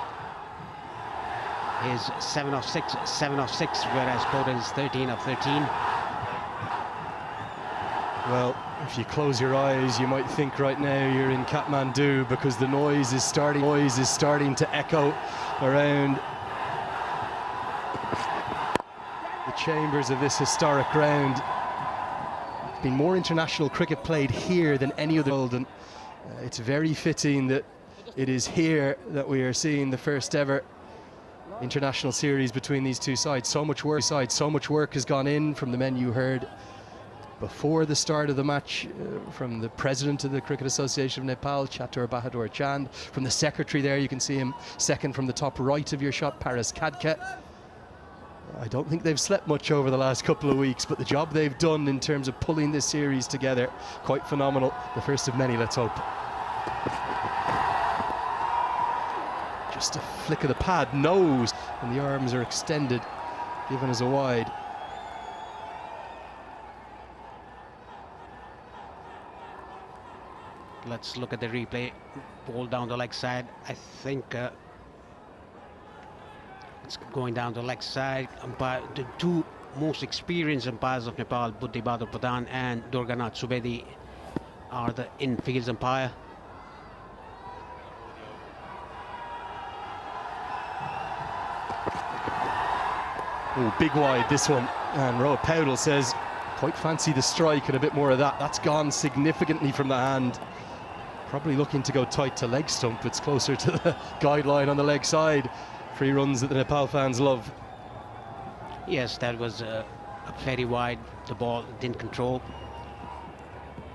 is 7 of 6, whereas Podell is 13 of 13. Well, if you close your eyes, you might think right now you're in Kathmandu, because the noise is starting to echo around the chambers of this historic ground. There's been more international cricket played here than any other world, and it's very fitting that it is here that we are seeing the first ever international series between these two sides. So much work has gone in from the men you heard before the start of the match, from the president of the Cricket Association of Nepal, Chatur Bahadur Chand, from the secretary there, you can see him second from the top right of your shot, Paras Khadka. I don't think they've slept much over the last couple of weeks, but the job they've done in terms of pulling this series together, quite phenomenal. The first of many, let's hope. Just a flick of the pad, nose, and the arms are extended, given as a wide. Let's look at the replay. Ball down the leg side. I think it's going down the leg side. The two most experienced umpires of Nepal, Buddhi Bahadur Pradhan and Durganath Subedi, are the infield umpire. Oh, big wide this one. And Rohit Powdell says, quite fancy the strike and a bit more of that. That's gone significantly from the hand. Probably looking to go tight to leg stump. It's closer to the guideline on the leg side. Free runs that the Nepal fans love. Yes, that was very wide. The ball didn't control.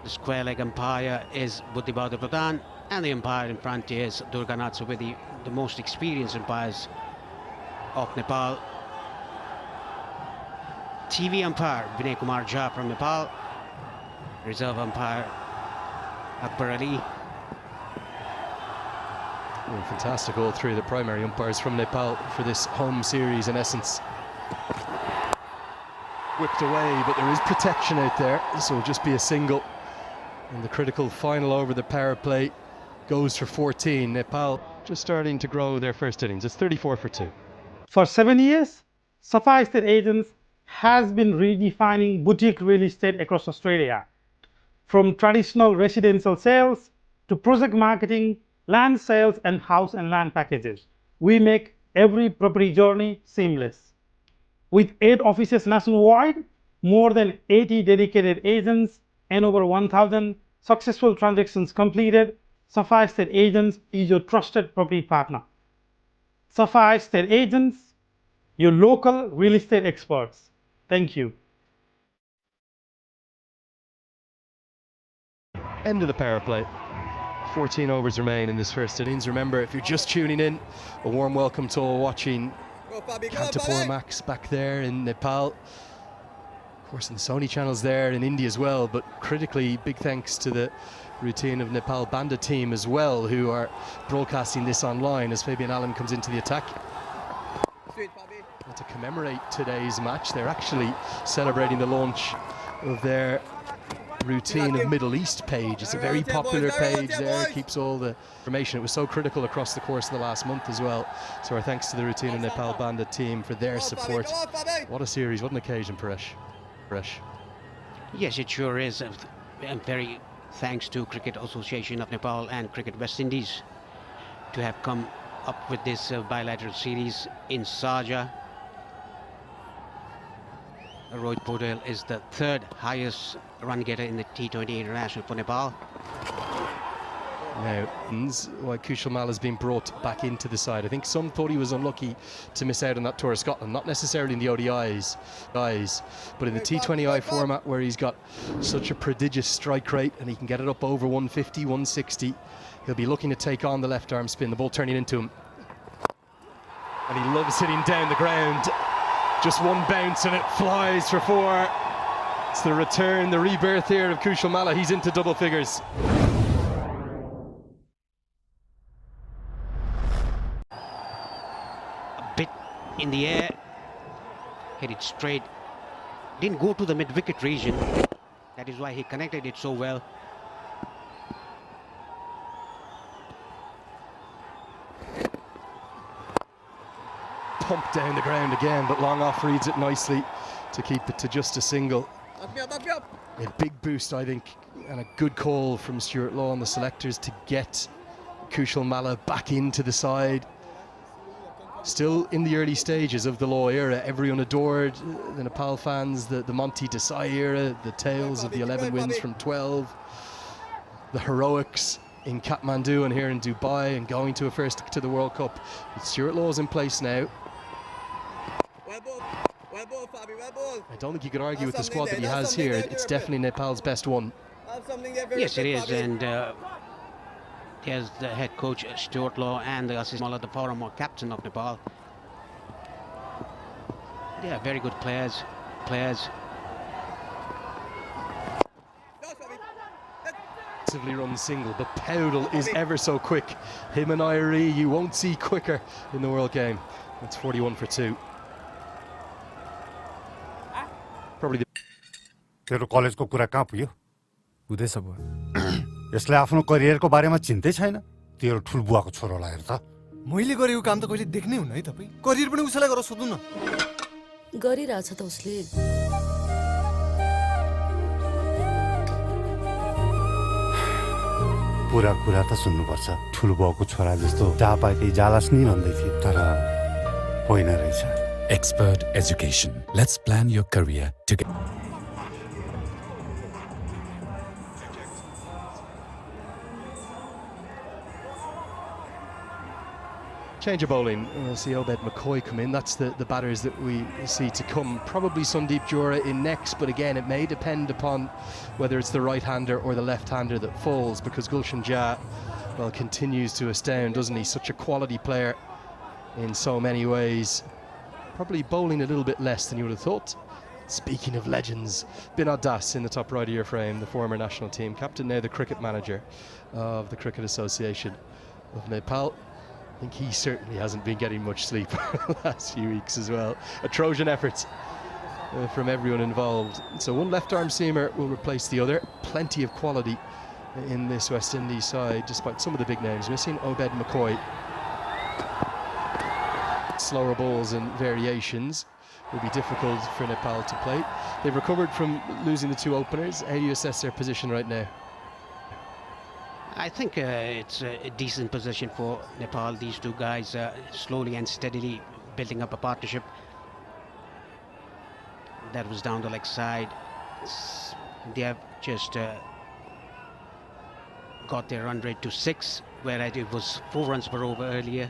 The square leg umpire is Buddhi Bahadur Pradhan, and the umpire in front is Durganath Subedi, the most experienced umpires of Nepal. TV umpire Vinay Kumar Jha from Nepal. Reserve umpire Akbar Ali. Oh, fantastic, all three of the primary umpires from Nepal for this home series in essence. Whipped away, but there is protection out there, so it'll just be a single. And the critical final over the power play goes for 14. Nepal just starting to grow their first innings. It's 34 for 2. For 7 years, Sapphire Estate Agents has been redefining boutique real estate across Australia. From traditional residential sales to project marketing, land sales and house and land packages, we make every property journey seamless. With 8 offices nationwide, more than 80 dedicated agents and over 1,000 successful transactions completed, Sapphire Estate Agents is your trusted property partner. Sapphire Estate Agents, your local real estate experts. Thank you. End of the power play. 14 overs remain in this first innings. Remember, if you're just tuning in, a warm welcome to all watching Kantapur Max back there in Nepal. Of course, in the Sony channels there in India as well, but critically, big thanks to the routine of Nepal Bandit team as well, who are broadcasting this online as Fabian Allen comes into the attack. And to commemorate today's match, they're actually celebrating the launch of their routine of Middle East page. It's a very popular page there, keeps all the information. It was so critical across the course of the last month as well. So our thanks to the routine of Nepal Bandit team for their support. What a series, what an occasion, Paresh. Yes, it sure is. And very thanks to Cricket Association of Nepal and Cricket West Indies to have come up with this bilateral series in Sharjah. Rohit Podel is the 3rd highest run getter in the T20 International for Nepal. Now, why Kushal Mal has been brought back into the side. I think some thought he was unlucky to miss out on that tour of Scotland, not necessarily in the ODIs, but in the T20I format where he's got such a prodigious strike rate and he can get it up over 150, 160. He'll be looking to take on the left arm spin, the ball turning into him. And he loves hitting down the ground. Just one bounce and it flies for 4. It's the return, the rebirth here of Kushal Malla. He's into double figures. A bit in the air, hit it straight. Didn't go to the mid-wicket region. That is why he connected it so well. Pumped down the ground again, but long off reads it nicely to keep it to just a single. A big boost, I think, and a good call from Stuart Law and the selectors to get Kushal Malla back into the side. Still in the early stages of the Law era, everyone adored the Nepal fans, the Monty Desai era, the tales of the 11 wins from 12, the heroics in Kathmandu and here in Dubai and going to a first to the World Cup. With Stuart Law's in place now. I don't think you could argue with the squad that he has here. It's definitely Nepal's best one. Yes, it is, and there's the head coach Stuart Law and the assistant the former captain of Nepal. They are very good players. Massively run single, but Powdell is ever so quick. Him and Irie, you won't see quicker in the world game. That's 41 for 2. Probably the... तेरो कलेजको कुरा कहाँ पुग्यो? हुँदैछ बुवा यसले आफ्नो करियरको बारेमा चिन्तै छैन। तेरो ठुलबुवाको छोरोलाई हेर त। मैले गरेको काम त कहिले देख्नै हुन्न है तपाईँ। करियर पनि उसैलाई गरेर सोध्नु न। गरिरहेछ त उसले। पुरा कुरा त सुन्नुपर्छ। ठुलबुवाको छोरा जस्तो जहाँ पाए त्यही जालास् नि भन्दै थिए, तर होइन रहेछ। Expert education. Let's plan your career together. Change of bowling. We'll see Obed McCoy come in. That's the batters that we see to come. Probably Sundeep Jura in next, but again, it may depend upon whether it's the right-hander or the left-hander that falls, because Gulshan Jah, well, continues to astound, doesn't he? Such a quality player in so many ways. Probably bowling a little bit less than you would have thought. Speaking of legends, Binod Das in the top right of your frame, the former national team captain, now the cricket manager of the Cricket Association of Nepal. I think he certainly hasn't been getting much sleep the last few weeks as well. A Trojan effort from everyone involved. So one left-arm seamer will replace the other. Plenty of quality in this West Indies side, despite some of the big names missing. Obed McCoy. Slower balls and variations will be difficult for Nepal to play. They've recovered from losing the two openers. How do you assess their position right now? I think it's a decent position for Nepal. These two guys slowly and steadily building up a partnership. That was down the leg side. They have just got their run rate to 6, whereas it was 4 runs per over earlier.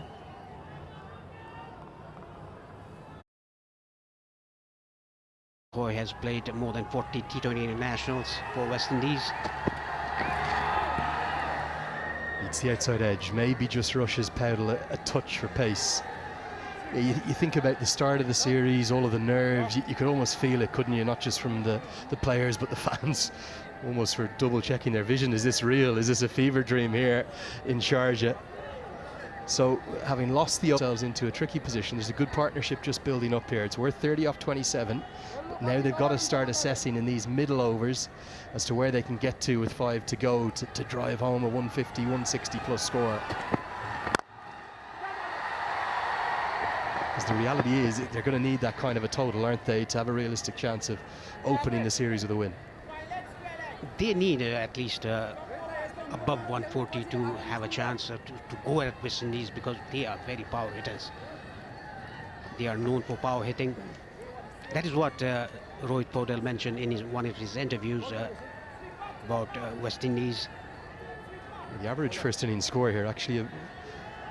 Boy has played more than 40 T20 internationals for West Indies. It's the outside edge, maybe just rushes Powell a touch for pace. You think about the start of the series, all of the nerves, you could almost feel it, couldn't you? Not just from the players, but the fans, almost for double checking their vision. Is this real? Is this a fever dream here in Sharjah? So having lost themselves into a tricky position, there's a good partnership just building up here. It's worth 30 off 27. But now they've got to start assessing in these middle overs as to where they can get to with 5 to go to drive home a 150, 160 plus score. Because the reality is they're going to need that kind of a total, aren't they, to have a realistic chance of opening the series with a win. They need at least above 140 to have a chance to go at West Indies, because they are very power hitters. They are known for power hitting. That is what Rohit Podel mentioned in one of his interviews about West Indies. The average first innings score here actually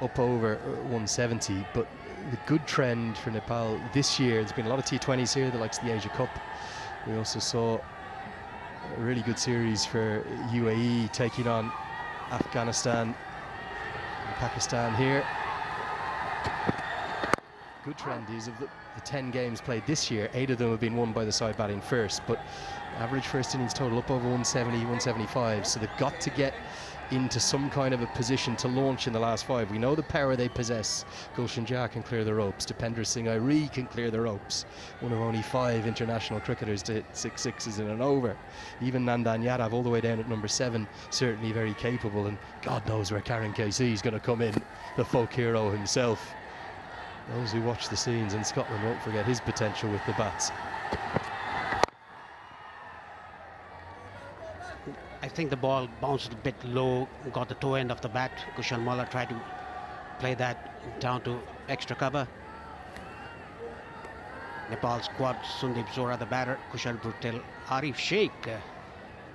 up over 170, but the good trend for Nepal this year, there's been a lot of T20s here, the likes of the Asia Cup. We also saw a really good series for UAE taking on Afghanistan and Pakistan here. Good trend is of the 10 games played this year, 8 of them have been won by the side batting first, but average first innings total up over 170, 175, so they've got to get into some kind of a position to launch in the last 5. We know the power they possess. Gulshan Jah can clear the ropes. Dipender Singh Airi can clear the ropes. One of only 5 international cricketers to hit 6 sixes in an over. Even Nandan Yadav, all the way down at number 7, certainly very capable, and God knows where Karen KC is going to come in, the folk hero himself. Those who watch the scenes in Scotland won't forget his potential with the bats. I think the ball bounced a bit low, got the toe end of the bat. Kushal Malla tried to play that down to extra cover. Nepal squad, Sundeep Zora the batter, Kushal Bhutel, Arif Sheikh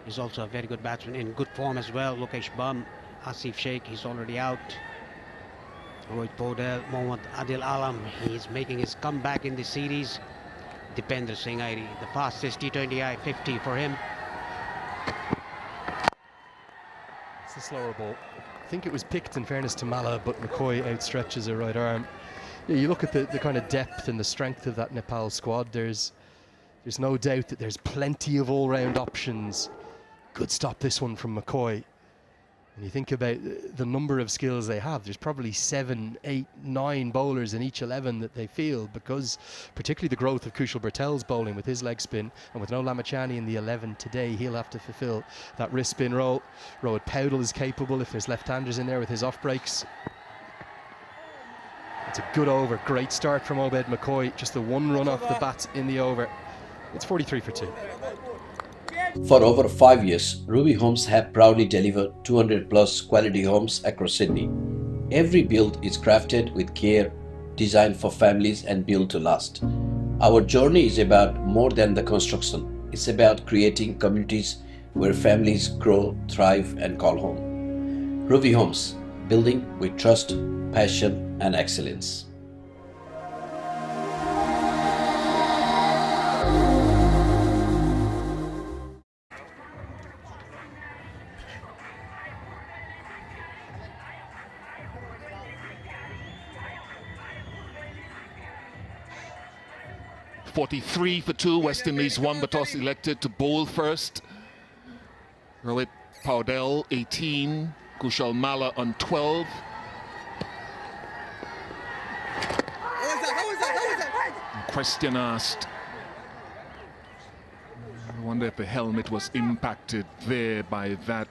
is also a very good batsman, in good form as well. Lokesh Bum, Asif Sheikh, he's already out. Rohit Podel, Mohammad Adil Alam, he's making his comeback in the series. Dipender Singh Airi, the fastest T20I 50 for him. It's the slower ball. I think it was picked in fairness to Malla, but McCoy outstretches a right arm. Yeah, you look at the kind of depth and the strength of that Nepal squad, there's no doubt that there's plenty of all-round options. Good stop this one from McCoy. And you think about the number of skills they have, there's probably 7, 8, 9 bowlers in each 11 that they field, because particularly the growth of Kushal Bertel's bowling with his leg spin, and with no Lamachani in the 11 today, he'll have to fulfill that wrist spin role. Rohit Powdell is capable if there's left-handers in there with his off breaks. It's a good over, great start from Obed McCoy, just the one run off the bat in the over. It's 43 for 2. For over 5 years, Ruby Homes have proudly delivered 200 plus quality homes across Sydney. Every build is crafted with care, designed for families and built to last. Our journey is about more than the construction. It's about creating communities where families grow, thrive and call home. Ruby Homes, building with trust, passion and excellence. .43 for 2. West Indies won the toss, elected to bowl first. Rohit Powdell 18, Kushal Malla on 12. Question asked. I wonder if the helmet was impacted there by that.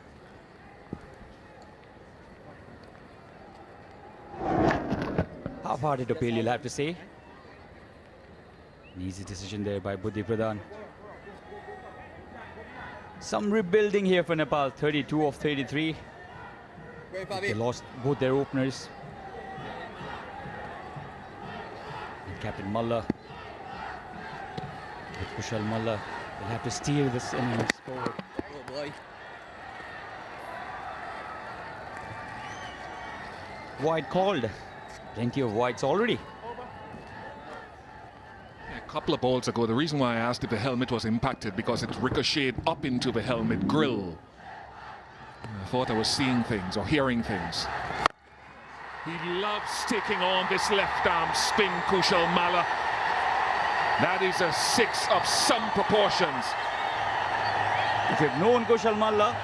Half-hearted appeal, you'll have to say. An easy decision there by Buddhi Pradhan. Some rebuilding here for Nepal, 32 of 33. They lost both their openers. And Captain Malla, with Kushal Malla, will have to steer this innings forward. Oh boy. Wide called. Plenty of wides already. A couple of balls ago, the reason why I asked if the helmet was impacted, because it ricocheted up into the helmet grill. I thought I was seeing things or hearing things. He loves taking on this left arm spin, Kushal Malla. That is a 6 of some proportions. If you've known Kushal Malla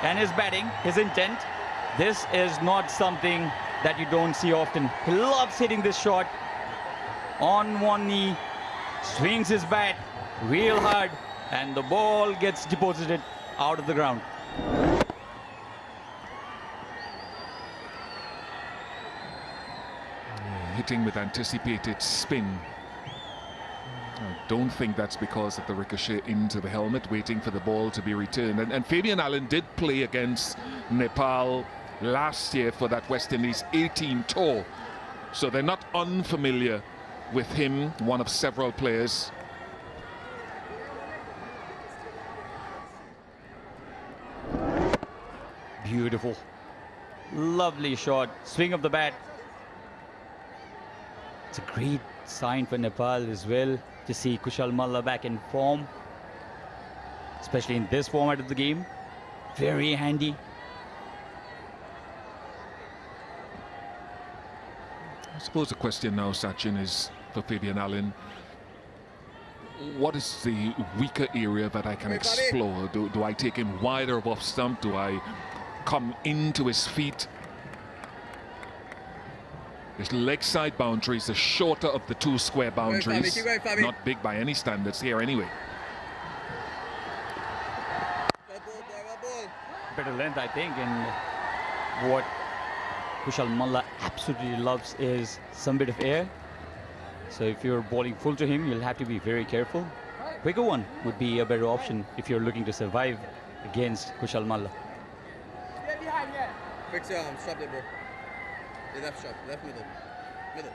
and his batting, his intent, this is not something that you don't see often. He loves hitting this shot on one knee, swings his bat real hard, and the ball gets deposited out of the ground. Hitting with anticipated spin. I don't think that's because of the ricochet into the helmet, waiting for the ball to be returned. And Fabian Allen did play against Nepal last year for that West Indies 18 tour. So they're not unfamiliar with him, one of several players. Beautiful. Lovely shot. Swing of the bat. It's a great sign for Nepal as well to see Kushal Malla back in form, especially in this format of the game. Very handy. I suppose the question now, Sachin, is for Fabian Allen. What is the weaker area that I can explore? Do I take him wider of off stump? Do I come into his feet? His leg side boundary is the shorter of the two square boundaries. Not big by any standards here anyway. Better length, I think, and what Kushal Malla absolutely loves is some bit of air. So if you're bowling full to him, you'll have to be very careful. Quicker one would be a better option if you're looking to survive against Kushal Malla. Fix your arm, stop there, bro. The left shot, left middle. Middle.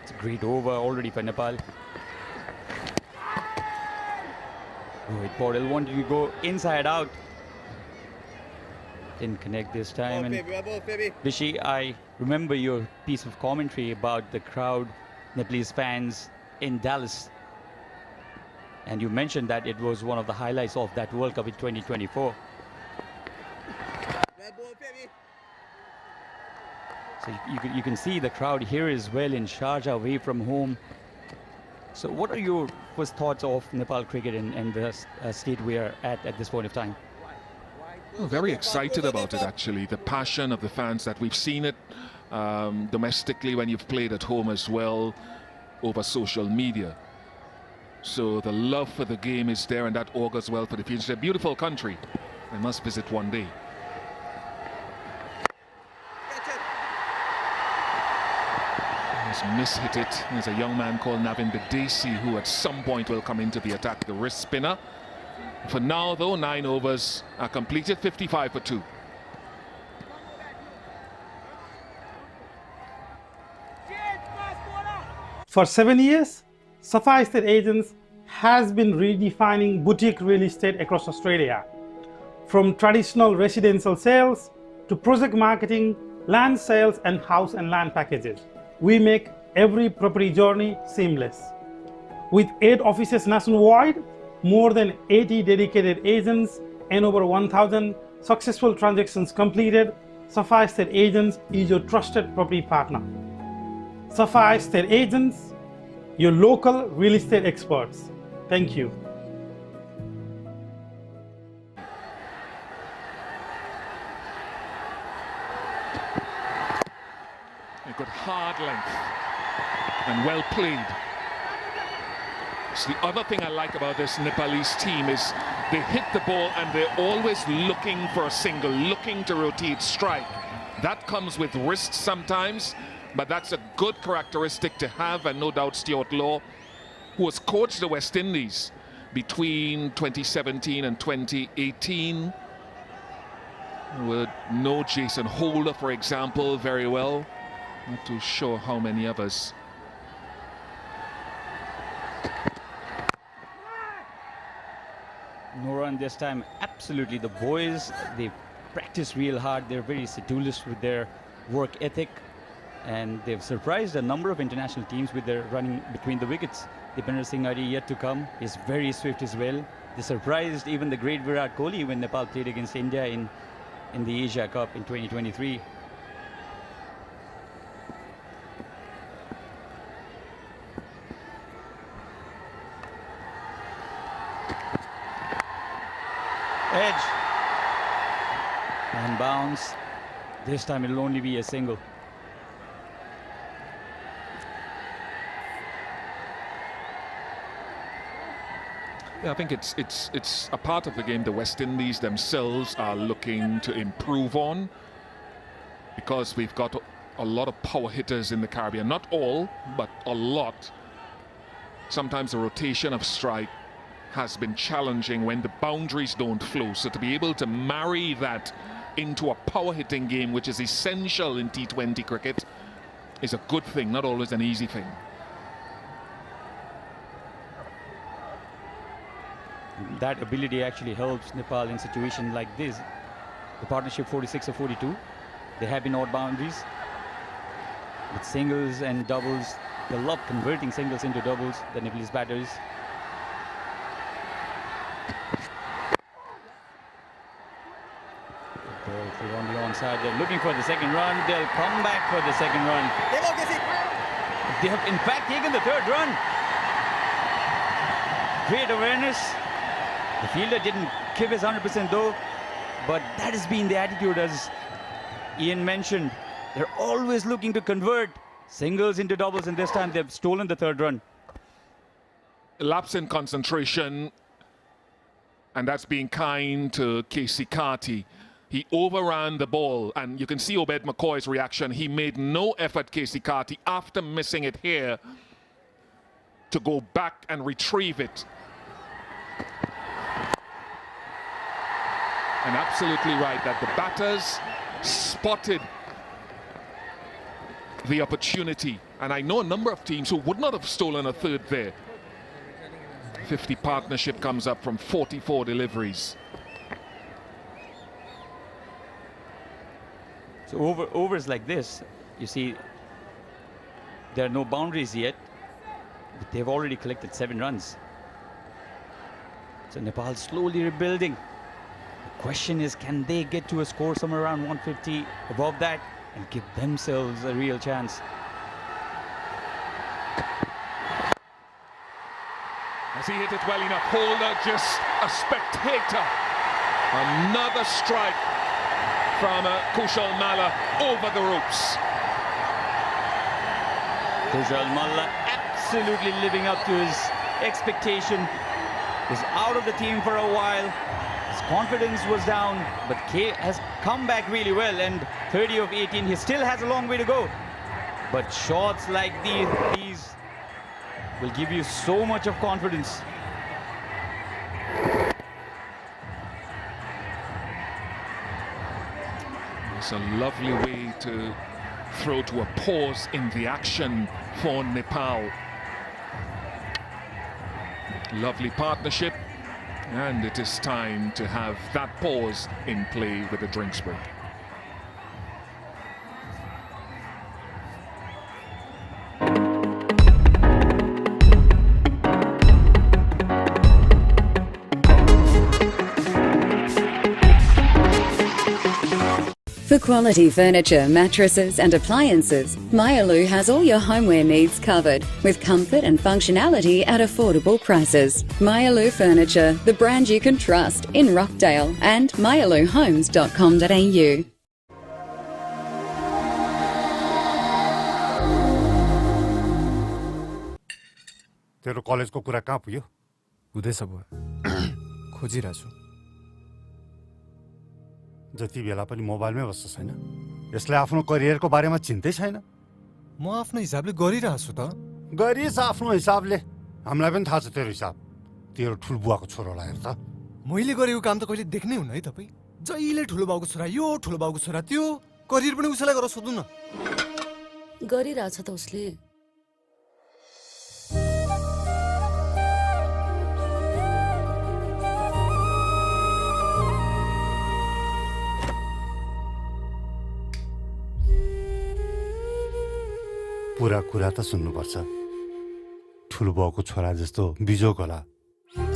It's a great over already for Nepal. Rohit Powdell wanted to go inside out. Didn't connect this time. And Rishi, I remember your piece of commentary about the crowd, Nepalese fans in Dallas. And you mentioned that it was one of the highlights of that World Cup in 2024. So you can see the crowd here as well in Sharjah, away from home. So what are your first thoughts of Nepal cricket and the state we are at this point of time? Well, very excited about it, actually. The passion of the fans that we've seen it domestically when you've played at home as well over social media. So the love for the game is there, and that augurs well for the future. It's a beautiful country. I must visit one day. He's mishit it. There's a young man called Navin Bidesi who at some point will come into the attack, the wrist spinner. For now, though, 9 overs are completed, 55 for 2. For 7 years, Sapphire Estate Agents has been redefining boutique real estate across Australia. From traditional residential sales to project marketing, land sales and house and land packages. We make every property journey seamless. With 8 offices nationwide, more than 80 dedicated agents and over 1,000 successful transactions completed, Sapphire Estate Agents is your trusted property partner. Sapphire Estate Agents, your local real estate experts. Thank you. A good hard length and well played. So the other thing I like about this Nepalese team is they hit the ball and they're always looking for a single, looking to rotate strike. That comes with risks sometimes, but that's a good characteristic to have, and no doubt Stuart Law, who has coached the West Indies between 2017 and 2018, would know Jason Holder, for example, very well. Not too sure how many others. No run this time. Absolutely, the boys, they practice real hard. They're very sedulous with their work ethic, and they've surprised a number of international teams with their running between the wickets. Dipender Singh Ari yet to come is very swift as well. They surprised even the great Virat Kohli when Nepal played against India in the Asia Cup in 2023. Edge and bounce. This time it'll only be a single. Yeah, I think it's a part of the game the West Indies themselves are looking to improve on, because we've got a lot of power hitters in the Caribbean. Not all, but a lot. Sometimes the rotation of strike has been challenging when the boundaries don't flow. So to be able to marry that into a power hitting game, which is essential in T20 cricket, is a good thing, not always an easy thing. That ability actually helps Nepal in situations like this. The partnership 46 or 42, they have been odd boundaries with singles and doubles. They love converting singles into doubles, the Nepalese batters. They're on the onside. They're looking for the second run. They'll come back for the second run. They have in fact taken the third run. Great awareness. The fielder didn't give his 100% though, but that has been the attitude, as Ian mentioned. They're always looking to convert singles into doubles, and this time they've stolen the third run. Lapse in concentration, and that's being kind to Casey Carty. He overran the ball, and you can see Obed McCoy's reaction. He made no effort, Casey Carty, after missing it here, to go back and retrieve it. And absolutely right that the batters spotted the opportunity. And I know a number of teams who would not have stolen a third there. 50 partnership comes up from 44 deliveries. So overs like this, you see, there are no boundaries yet, but they've already collected 7 runs. So Nepal slowly rebuilding. The question is, can they get to a score somewhere around 150, above that, and give themselves a real chance? Has he hit it well enough? Holder, just a spectator. Another strike from Kushal Malla over the ropes. Kushal Malla absolutely living up to his expectation. Was out of the team for a while. His confidence was down, but K has come back really well, and 30 of 18, he still has a long way to go. But shots like these will give you so much of confidence. It's a lovely way to throw to a pause in the action for Nepal. Lovely partnership, and it is time to have that pause in play with the drinks break. For quality furniture, mattresses and appliances, Myalu has all your homeware needs covered with comfort and functionality at affordable prices. Myalu Furniture, the brand you can trust in Rockdale and myaluhomes.com.au. तेरो कलेजको कुरा कहाँ पुग्यो? हुँदैछ बुवा, खोजिरहेछु। जति बेला पनि मोबाइलमै बस्छ छैन? यसले आफ्नो करियरको बारेमा चिन्तै छैन? म आफ्नो हिसाबले गरिरहेछु त। गरिस् आफ्नो हिसाबले। हामीलाई पनि थाहा छ तेरो हिसाब। तेरो ठुलो बुवाको छोरोलाई हेर त। मैले गरेको काम त कहिले देख्नै हुन्न है तपाईँ। जहिले ठुलो बाउको छोरा यो, ठुलो बाउको छोरा त्यो, करियर पनि उसैलाई गरेर सोध्नु न। गरिरहेछ त उसले। पुरा कुरा त सुन्नुपर्छ। ठुलो बाउको छोरा जस्तो बिजोक होला,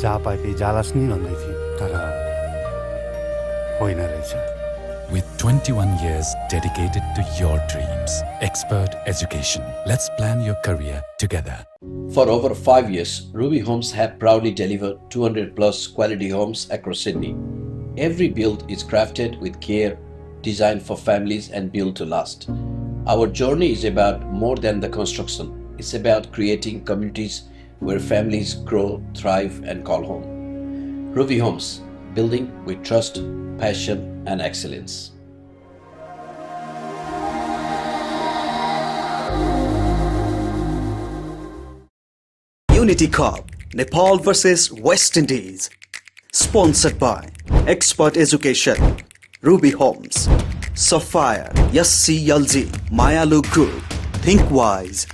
जहाँ पाए त्यही जालास् नि भन्दै थिए, तर होइन रहेछ। With 21 years dedicated to your dreams, expert education, let's plan your career together. For over 5 years, Ruby Homes have proudly delivered 200 plus quality homes across Sydney. Every build is crafted with care, designed for families and built to last. Our journey is about more than the construction. It's about creating communities where families grow, thrive and call home. Ruby Homes, building with trust, passion and excellence. Unity Cup, Nepal versus West Indies. Sponsored by Expert Education, Ruby Homes, Sapphire, Yassi Yalji, Myalu Group, Think Wise.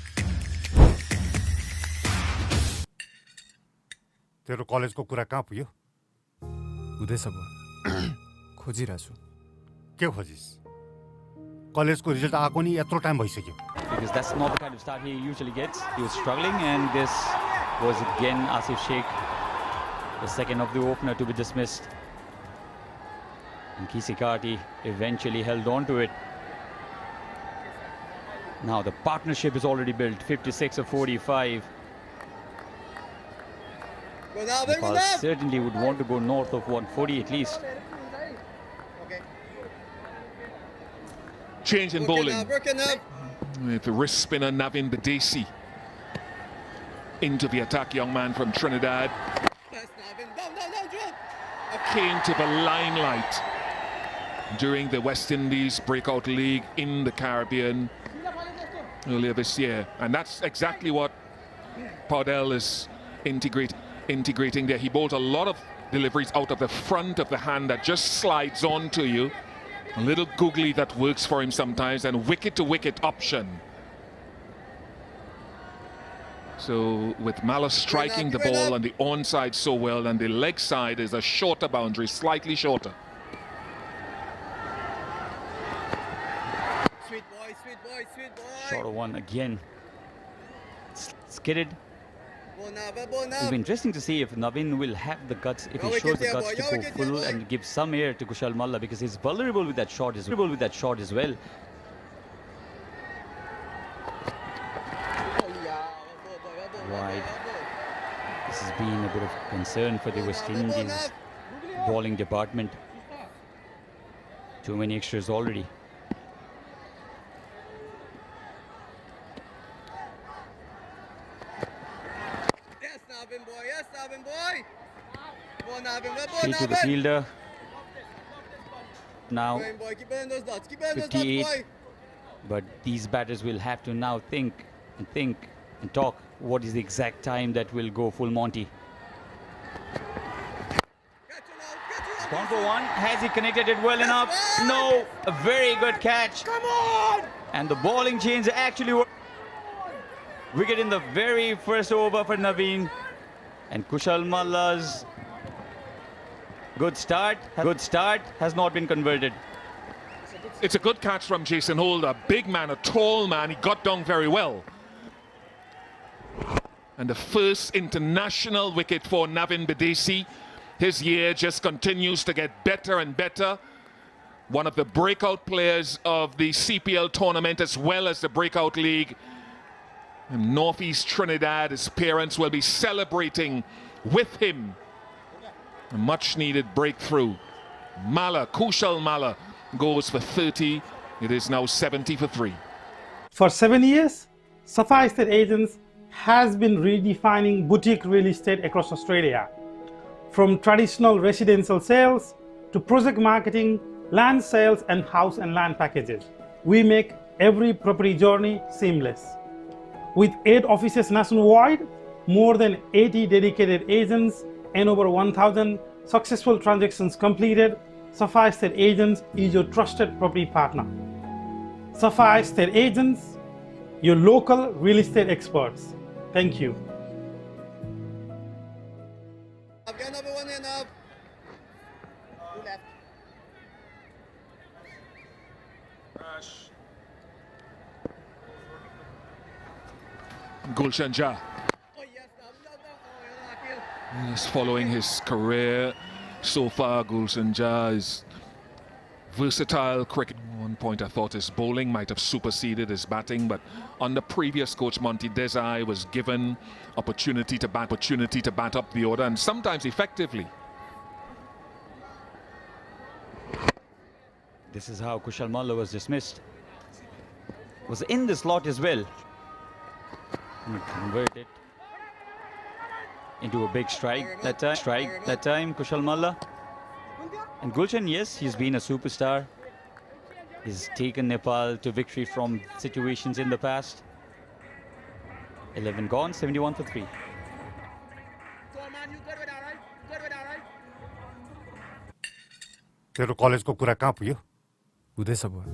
तेरो कलेजको कुरा कहाँ पुग्यो? हुँदैछ बुवा, खोजिरहेछु। के खोजिस्? कलेजको result आएको नि यत्रो टाइम भइसक्यो। Because that's not the kind of start he usually gets. He was struggling, and this was again Asif Sheikh, the second of the opener to be dismissed. And Kisikati eventually held on to it. Now the partnership is already built, 56 of 45. Nepal certainly would want to go north of 140 at least. Change in bowling. With the wrist spinner Navin Badesi into the attack, young man from Trinidad. Came to the limelight during the West Indies Breakout League in the Caribbean earlier this year. And that's exactly what Pardell is integrating there. He bowls a lot of deliveries out of the front of the hand that just slides on to you. A little googly that works for him sometimes, and wicket-to-wicket option. So with Malla striking the ball on the onside so well, and the leg side is a shorter boundary, slightly shorter. Sweet boy, sweet boy, sweet boy. Shorter one again. Skidded. It'll be interesting to see if Navin will have the guts, if he shows the guts to go full and give some air to Kushal Malla, because he's vulnerable with that shot as well. Wide. This is been a bit of concern for the West Indies bowling department. Too many extras already. Yes, Navin boy. Yes, Navin boy. Come on, Navin. Well, Straight to the fielder. Now boy, keep burning those dots. Keep burning those 58. dots, boy. But these batters will have to now think and talk. What is the exact time that will go full Monty? It's gone for one. Has he connected it well enough? No. A very good catch. Come on! And the bowling change actually worked. Wicket in the very first over for Naveen. And Kushal Malla's good start has not been converted. It's a good catch from Jason Holt, a big man, a tall man. He got down very well. And the first international wicket for Navin Bidesi. His year just continues to get better and better. One of the breakout players of the CPL tournament as well as the breakout league. In Northeast Trinidad, his parents will be celebrating with him. A much needed breakthrough. Kushal Malla goes for 30. It is now 70 for 3. For 7 years, Safa Estate Agents has been redefining boutique real estate across Australia. From traditional residential sales to project marketing, land sales and house and land packages. We make every property journey seamless. With 8 offices nationwide, more than 80 dedicated agents and over 1,000 successful transactions completed, Safa Estate Agents is your trusted property partner. Safa Estate Agents, your local real estate experts. Thank you. I've got another one in now. Two left. Gulshan Jah. He's following his career so far. Gulshan Jah is versatile cricket. At one point I thought his bowling might have superseded his batting, but under previous coach Monty Desai was given opportunity to bat up the order, and sometimes effectively. This is how Kushal Malla was dismissed. Was in the slot as well. And converted into a big strike that time. Kushal Malla. And Gulshan, yes, he's been a superstar. He's taken Nepal to victory from situations in the past. 11 gone, 71 for 3. तेरो कलेजको कुरा कहाँ पुग्यो? हुँदैछ बुवा।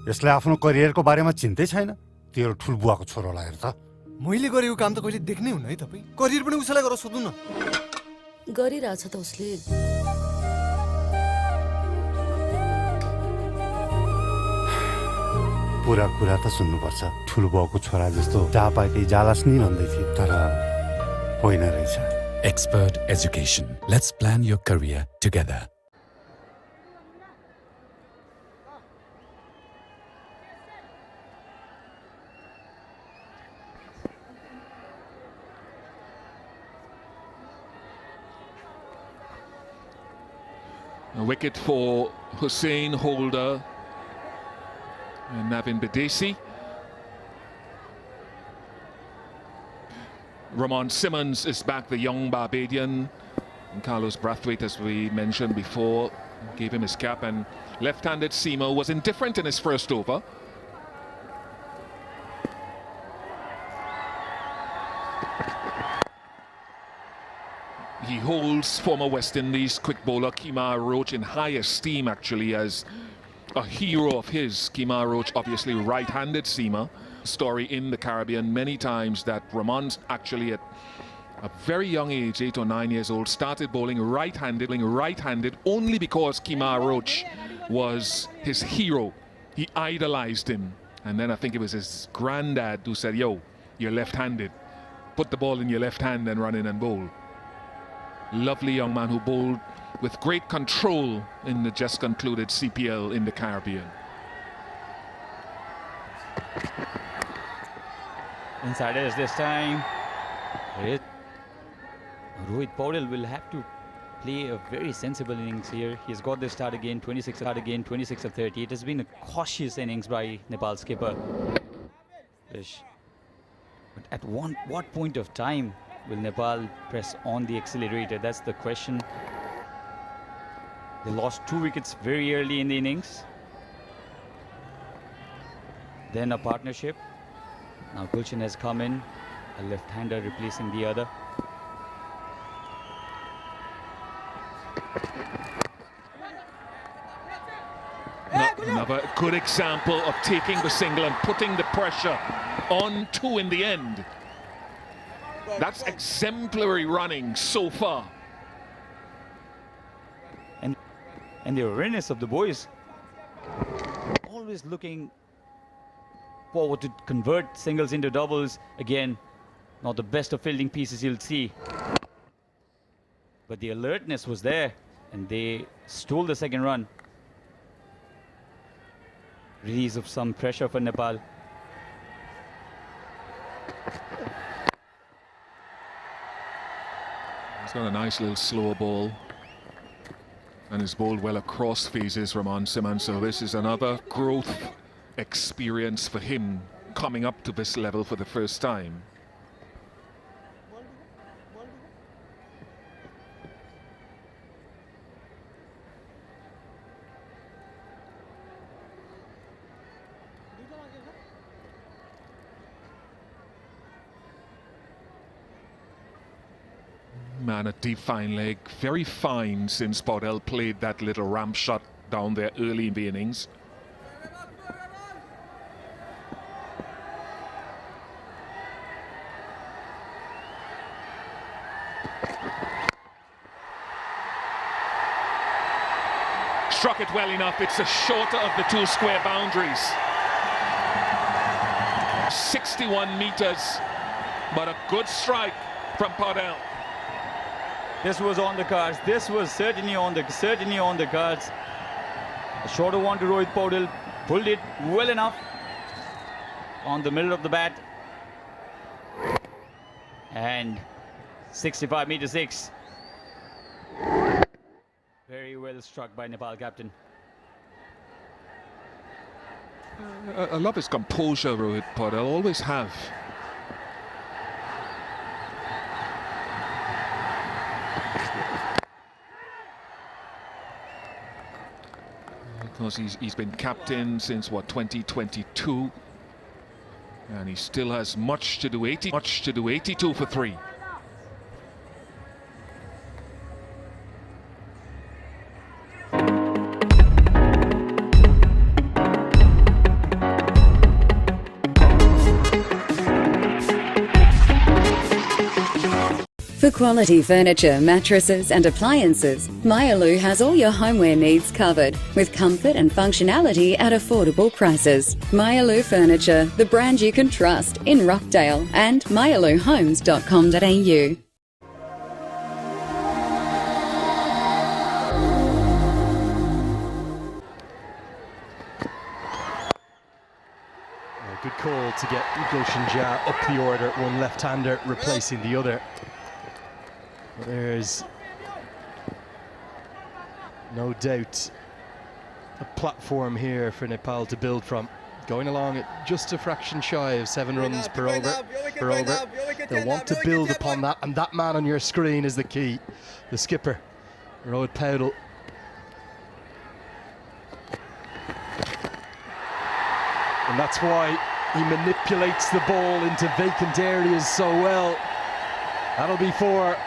यसले आफ्नो करियरको बारेमा चिन्तै छैन। तेरो ठुलबुवाको छोरोलाई हेर त। मैले गरेको काम त कहिले देख्नै हुन्न है तपाई। करियर पनि उसैलाई गरेर सोध्नु न। गरिरहेछ त उसले। पुरा कुरा त सुन्नुपर्छ। ठुलबुवाको छोरा जस्तो जहाँ पाए त्यही जालास नि भन्दै थिए, तर होइन रहेछ। Expert education. Let's plan your career together. A wicket for Hussein Holder and Navin Bidesi. Ramon Simmons is back, the young Barbadian. And Carlos Brathwaite, as we mentioned before, gave him his cap, and left-handed seamer was indifferent in his first over. He holds former West Indies quick bowler Kemar Roach in high esteem, actually, as a hero of his. Kemar Roach, obviously right-handed seamer. Story in the Caribbean many times that Ramon's actually at a very young age, 8 or 9 years old, started bowling right-handed only because Kemar Roach was his hero. He idolized him. And then I think it was his granddad who said, yo, you're left-handed. Put the ball in your left hand and run in and bowl. Lovely young man who bowled with great control in the just concluded CPL in the Caribbean. Inside edge this time. Rohit Paudel will have to play a very sensible innings here. He's got this start again, 26 of 30. It has been a cautious innings by Nepal skipper. But at what point of time will Nepal press on the accelerator? That's the question. They lost 2 wickets very early in the innings. Then a partnership. Now Gulshan has come in, a left-hander replacing the other. Another good example of taking the single and putting the pressure on 2 in the end. That's exemplary running so far. And the awareness of the boys, always looking forward to convert singles into doubles. Again, not the best of fielding pieces you'll see. But the alertness was there, and they stole the second run. Release of some pressure for Nepal. He's got a nice little slow ball. And is bowled well across phases, Raman Siman. So this is another growth experience for him, coming up to this level for the first time. Man, a deep fine leg, very fine since Paudel played that little ramp shot down there early in the innings. Struck it well enough. It's the shorter of the 2 square boundaries. 61 meters, but a good strike from Paudel. This was on the cards. This was certainly on the cards. A shorter one to Rohit Paudel, pulled it well enough on the middle of the bat, and 65 meter 6. Very well struck by Nepal captain. I love his composure, Rohit Paudel, always have. Because he's been captain since, what, 2022, and he still has much to do. 82 for 3. For quality furniture, mattresses and appliances, Myalu has all your homeware needs covered with comfort and functionality at affordable prices. Myalu Furniture, the brand you can trust in Rockdale and myaluhomes.com.au. Good call to get Gulshan Jha up the order, one left-hander replacing the other. There's no doubt a platform here for Nepal to build from. Going along at just a fraction shy of 7 runs per over. They'll want to build upon that, and that man on your screen is the key. The skipper, Rohit Paudel. And that's why he manipulates the ball into vacant areas so well. That'll be 4.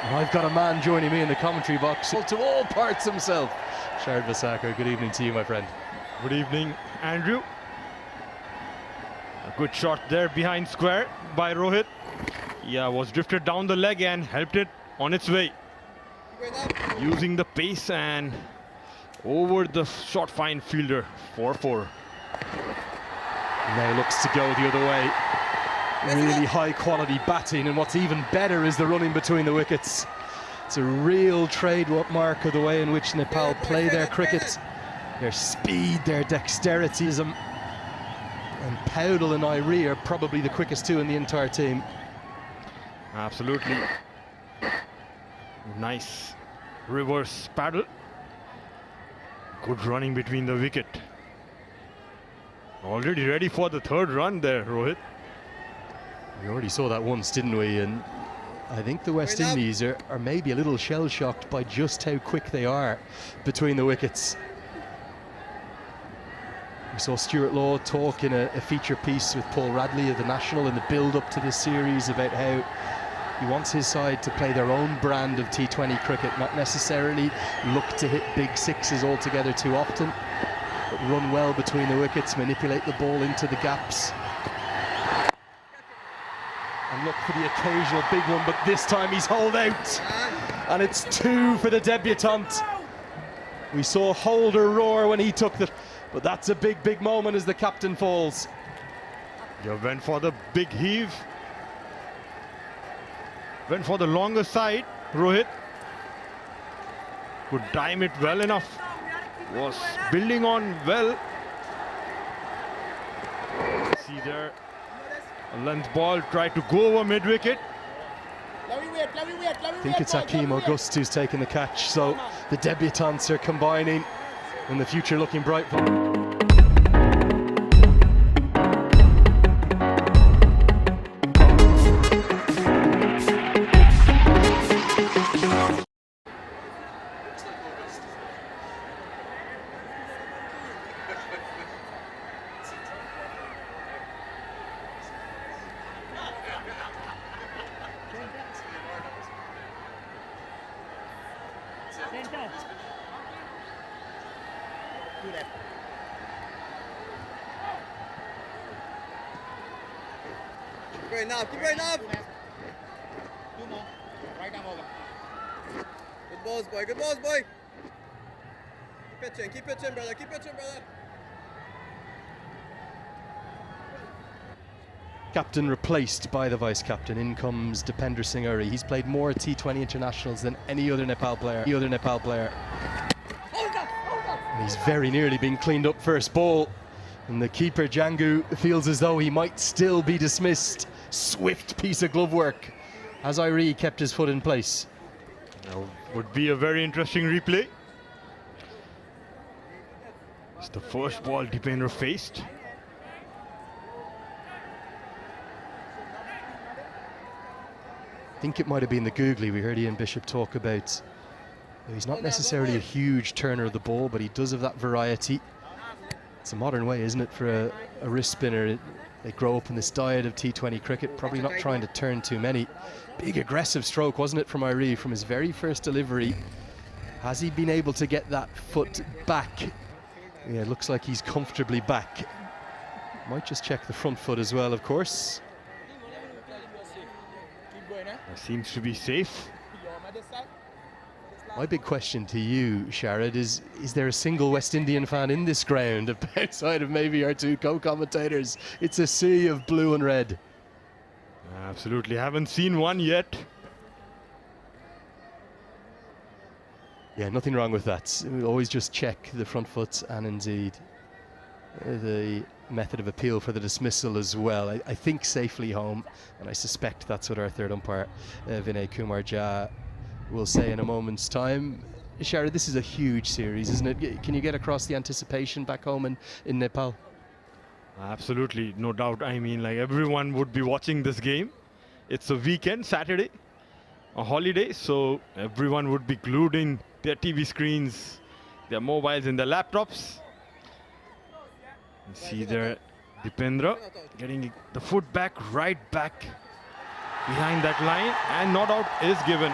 And I've got a man joining me in the commentary box to all parts himself. Shard Vasako, good evening to you, my friend. Good evening, Andrew. A good shot there behind square by Rohit. Yeah, was drifted down the leg and helped it on its way. Using the pace and over the short fine fielder, 4-4. Now looks to go the other way. Really high quality batting, and what's even better is the running between the wickets. It's a real trademark of the way in which Nepal play their cricket. Their speed, their dexterity. And Paudel and Irie are probably the quickest 2 in the entire team. Absolutely. Nice reverse paddle. Good running between the wicket. Already ready for the third run there, Rohit. We already saw that once, didn't we? And I think the West Indies are maybe a little shell-shocked by just how quick they are between the wickets. We saw Stuart Law talk in a feature piece with Paul Radley of the National in the build-up to this series about how he wants his side to play their own brand of T20 cricket, not necessarily look to hit big sixes altogether too often, but run well between the wickets, manipulate the ball into the gaps, and look for the occasional big one, but this time he's holed out, and it's 2 for the debutant. We saw Holder roar when he took the, but that's a big, big moment as the captain falls. You went for the big heave. Went for the longer side, Rohit. Could time it well enough. Was building on well. See there, a length ball tried to go over mid-wicket. I think it's Hakeem August who's taken the catch, so the debutants are combining and the future looking bright for them. Keep going up. 2 more. Right arm over. Good balls, boy. Good balls, boy. Keep pitching, brother. Keep pitching, brother. Captain replaced by the vice captain. In comes Dipender Singh Uri. He's played more T20 internationals than any other Nepal player. And he's very nearly been cleaned up first ball. And the keeper Jangu feels as though he might still be dismissed. Swift piece of glove work as Iri kept his foot in place. That would be a very interesting replay. It's the first ball Dipender faced. I think it might have been the googly we heard Ian Bishop talk about. He's not necessarily a huge turner of the ball, but he does have that variety. It's a modern way, isn't it, for a wrist spinner? They grow up in this diet of T20 cricket, probably not trying to turn too many. Big aggressive stroke, wasn't it, from Iri from his very first delivery? Has he been able to get that foot back? Yeah, it looks like he's comfortably back. Might just check the front foot as well, of course. That seems to be safe. My big question to you, Sharad, is there a single West Indian fan in this ground outside of maybe our 2 co-commentators? It's a sea of blue and red. Absolutely, haven't seen one yet. Yeah, nothing wrong with that. We always just check the front foot and indeed the method of appeal for the dismissal as well. I think safely home, and I suspect that's what our third umpire, Vinay Kumar Jha, will say in a moment's time. Sharad, this is a huge series, isn't it? Can you get across the anticipation back home in Nepal? Absolutely, no doubt. I mean, like, everyone would be watching this game. It's a weekend, Saturday, a holiday, so everyone would be glued in their TV screens, their mobiles and their laptops. You see there, Dipendra getting the foot back, right back behind that line, and not out is given.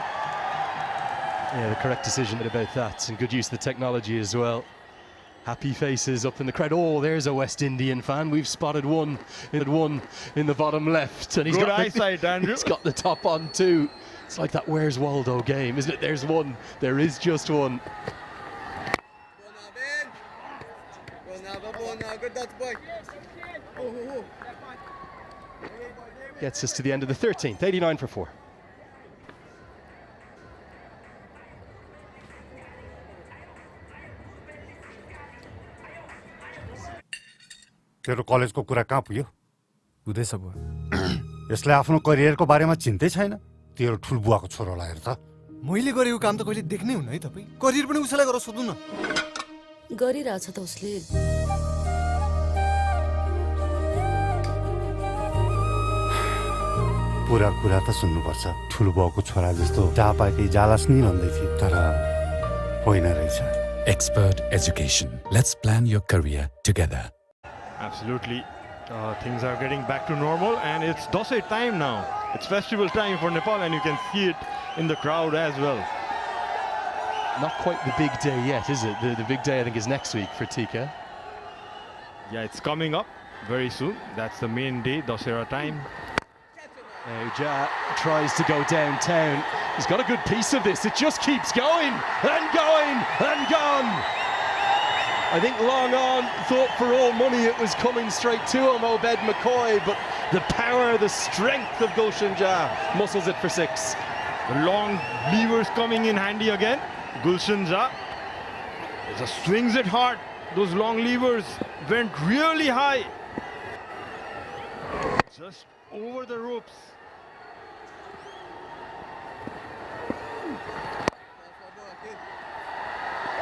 Yeah, the correct decision about that, and good use of the technology as well. Happy faces up in the crowd. Oh, there's a West Indian fan. We've spotted one in the bottom left, and he's Good got eyesight, Andrew. He's got the top on too. It's like that Where's Waldo game, isn't it? There's one. There is just one. Gets us to the end of the 13th. 89 for 4. तेरो कलेजको कुरा कहाँ पुग्यो? हुँदैछ बुवा। यसले आफ्नो करियरको बारेमा चिन्तै छैन। तेरो ठुलबुवाको छोरोलाई हेर त। मैले गरेको काम त कहिले देख्नै हुन्न है तपाईँ करियर पनि उसैलाई गरेर सोध्नु न गरिरहेछ त उसले पुरा कुरा त सुन्नुपर्छ ठुलो बाउको छोरा जस्तो जहाँ पाए त्यही जालास् नि भन्दै थिए तर होइन रहेछ Expert education. Let's plan your career together. Absolutely. Things are getting back to normal and it's Decisive time now. It's festival time for Nepal and you can see it in the crowd as well. Not quite the big day yet, is it? The big day I think is next week for Tika. Yeah, it's coming up very soon. That's the main day, Decisive time. Now Ja tries to go downtown. He's got a good piece of this. It just keeps going and going and gone. I think long on, thought for all money it was coming straight to him, Obed McCoy, but the power, the strength of Gulshan Ja muscles it for 6. The long levers coming in handy again. Gulshan Ja just swings it hard. Those long levers went really high. Just over the ropes.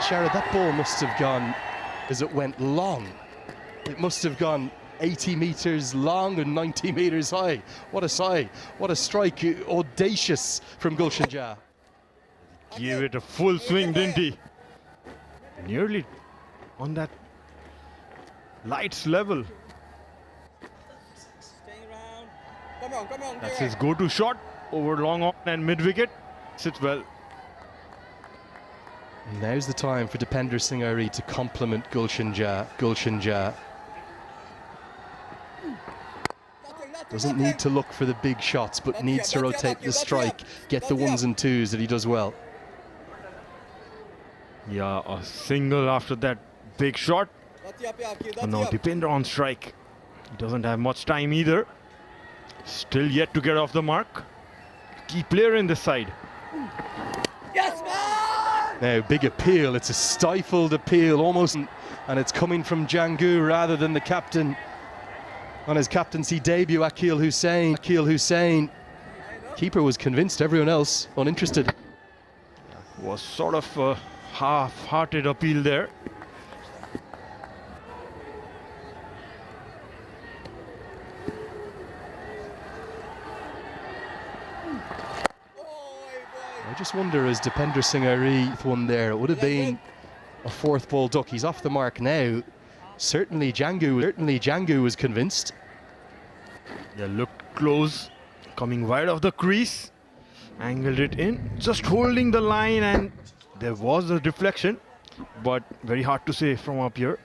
Shara, that ball must have gone as it went long. It must have gone 80 metres long and 90 metres high. What a sight, what a strike, audacious from Gulshan Ja. Gave it a full swing, didn't he? Nearly on that lights level. Come on. That's his go-to shot over long on and mid-wicket. Sits well. Now's the time for Dipender Singh Ari to compliment Gulshan Ja. Gulshan Ja doesn't need to look for the big shots, but needs to rotate the strike, get the ones and twos that he does well. Yeah, a single after that big shot. And now Dipender on strike. He doesn't have much time either. Still yet to get off the mark. Key player in this side. Yes, man! Now, big appeal. It's a stifled appeal almost. And it's coming from Jangu rather than the captain. On his captaincy debut, Akil Hussain. Keeper was convinced, everyone else uninterested. Was sort of a half-hearted appeal there. I just wonder, as Dipender Singh Ari won there, it would have been a fourth ball duck. He's off the mark now. Certainly Jangu was convinced. Yeah, looked close, coming wide of the crease, angled it in, just holding the line, and there was a deflection, but very hard to say from up here.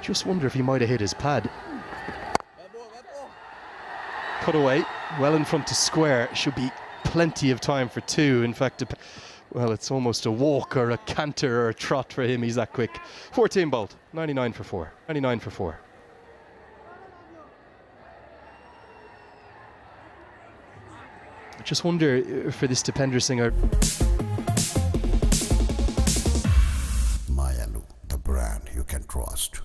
Just wonder if he might have hit his pad. Cut away, well in front to square. Should be plenty of time for 2. In fact, well, it's almost a walk or a canter or a trot for him. He's that quick. 14 bowled, 99 for 4. 99 for 4. I just wonder for this Dipender Singh. Mayalu, the brand you can trust.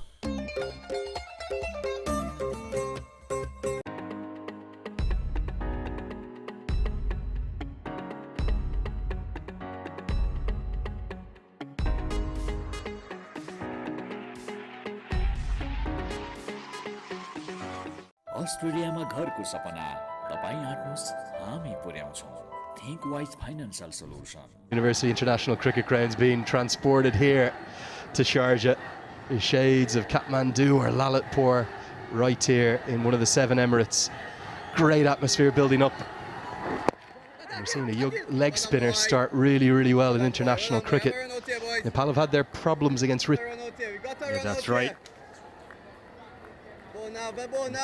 अस्ट्रेलियामा घरको सपना तपाईं आट्नुस् हामी पुर्याउँछौं Think Wise Financial Solution. University International Cricket Ground's been transported here to Sharjah. The shades of Kathmandu or Lalitpur right here in one of the 7 Emirates. Great atmosphere building up. We're seeing a young leg spinner start really well in international cricket. Nepal have had their problems against Yeah, that's right.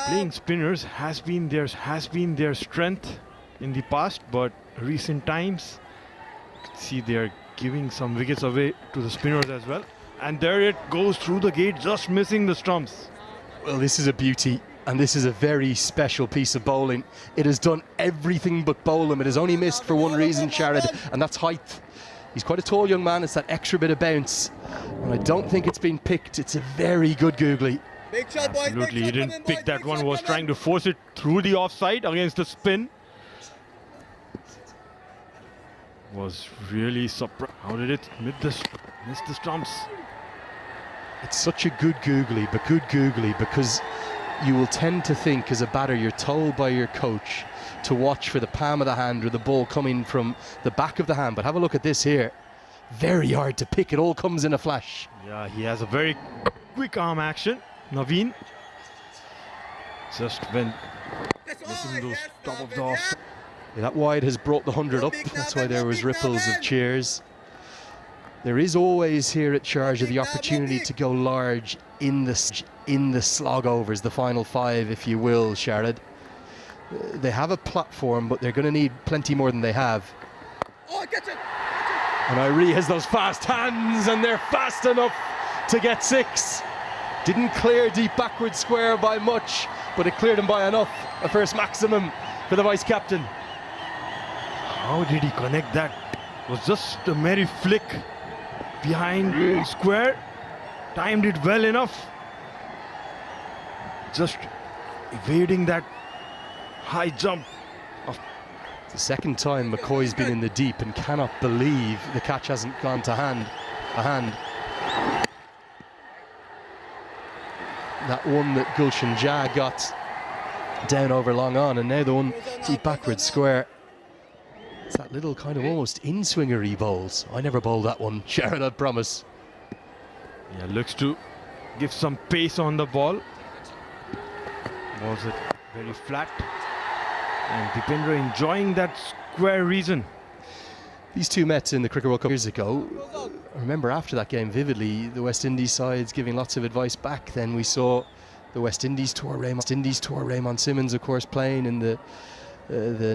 Playing spinners has been their strength in the past, but recent times you can see they're giving some wickets away to the spinners as well. And there it goes through the gate, just missing the stumps. Well, this is a beauty, and this is a very special piece of bowling. It has done everything but bowl him. It has only missed for one reason, Sharad, and that's height. He's quite a tall young man. It's that extra bit of bounce, and I don't think it's been picked. It's a very good googly. Big shot, boys. Absolutely, Big he shot didn't coming, pick boys. that Big one, shot was coming. trying to force it through the offside against the spin. Was really surprised. How did it miss the stumps? It's such a good googly, because you will tend to think as a batter, you're told by your coach to watch for the palm of the hand or the ball coming from the back of the hand. But have a look at this here. Very hard to pick. It all comes in a flash. Yeah, he has a very quick arm action. Naveen just when missing those top of the off. Yeah, that wide has brought the 100 up. That's why there was ripples of cheers. There is always here at Sharjah the opportunity to go large in the slog overs, the final 5, if you will, Sharad. They have a platform, but they're going to need plenty more than they have. Oh, catch it! And Irie has those fast hands, and they're fast enough to get 6. Didn't clear deep backward square by much, but it cleared him by enough. A first maximum for the vice captain. How did he connect that? It was just a merry flick behind square. Timed it well enough. Just evading that high jump. It's the second time McCoy's been in the deep and cannot believe the catch hasn't gone to hand. That one that Gulshan Jah got down over long on, and now the one deep backward square. It's that little kind of almost in-swingery bowls. I never bowled that one, Sharon, I promise. Yeah, looks to give some pace on the ball. Was it very flat? And Dipendra enjoying that square region. These two met in the Cricket World Cup years ago. I remember after that game vividly, the West Indies sides giving lots of advice back. Then we saw the West Indies tour, Raymond Simmons, of course, playing in the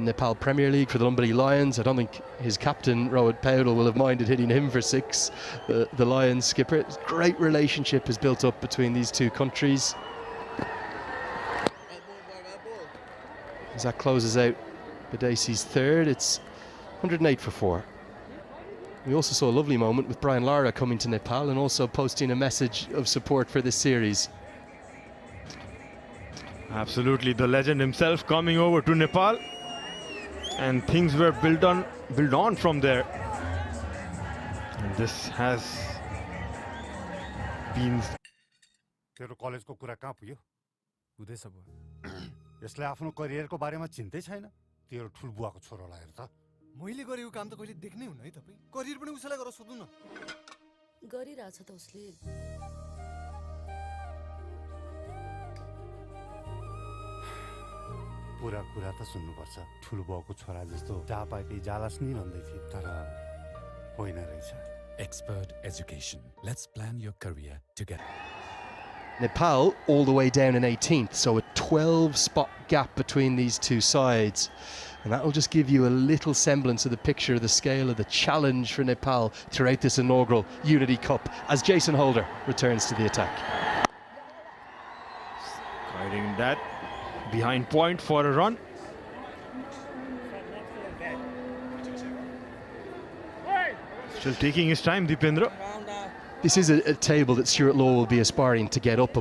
Nepal Premier League for the Lumbini Lions. I don't think his captain, Rohit Paudel, will have minded hitting him for 6. The Lions skipper. Great relationship is built up between these two countries. As that closes out Badesi's 3rd, it's 108 for 4. We also saw a lovely moment with Brian Lara coming to Nepal and also posting a message of support for this series. Absolutely, the legend himself coming over to Nepal, and things were built on from there. And this has been. तेरो कलेजको कुरा कहाँ पुग्यो? हुँदैछ बुवा. यसले आफ्नो करियरको बारेमा चिन्तै छैन. तेरो ठुलबुवाको छोरोलाई हेर त. मैले गरेको काम त कहिले देख्नै हुन्न है तपाई. करियर पनि उसैलाई गरेर सोध्नु न. गरिरहेछ त उसले. पुरा कुरा त सुन्नुपर्छ. ठुलबुवाको छोरा जस्तो जहाँ पाए त्यही जालास नि भन्दै थिए, तर होइन रहेछ. Expert education. Let's plan your career together. Nepal all the way down in 18th, so a 12-spot gap between these two sides. And that will just give you a little semblance of the picture of the scale of the challenge for Nepal throughout this inaugural Unity Cup as Jason Holder returns to the attack. Guiding that behind point for a run. Still taking his time, Dipendra. This is a table that Stuart Law will be aspiring to get up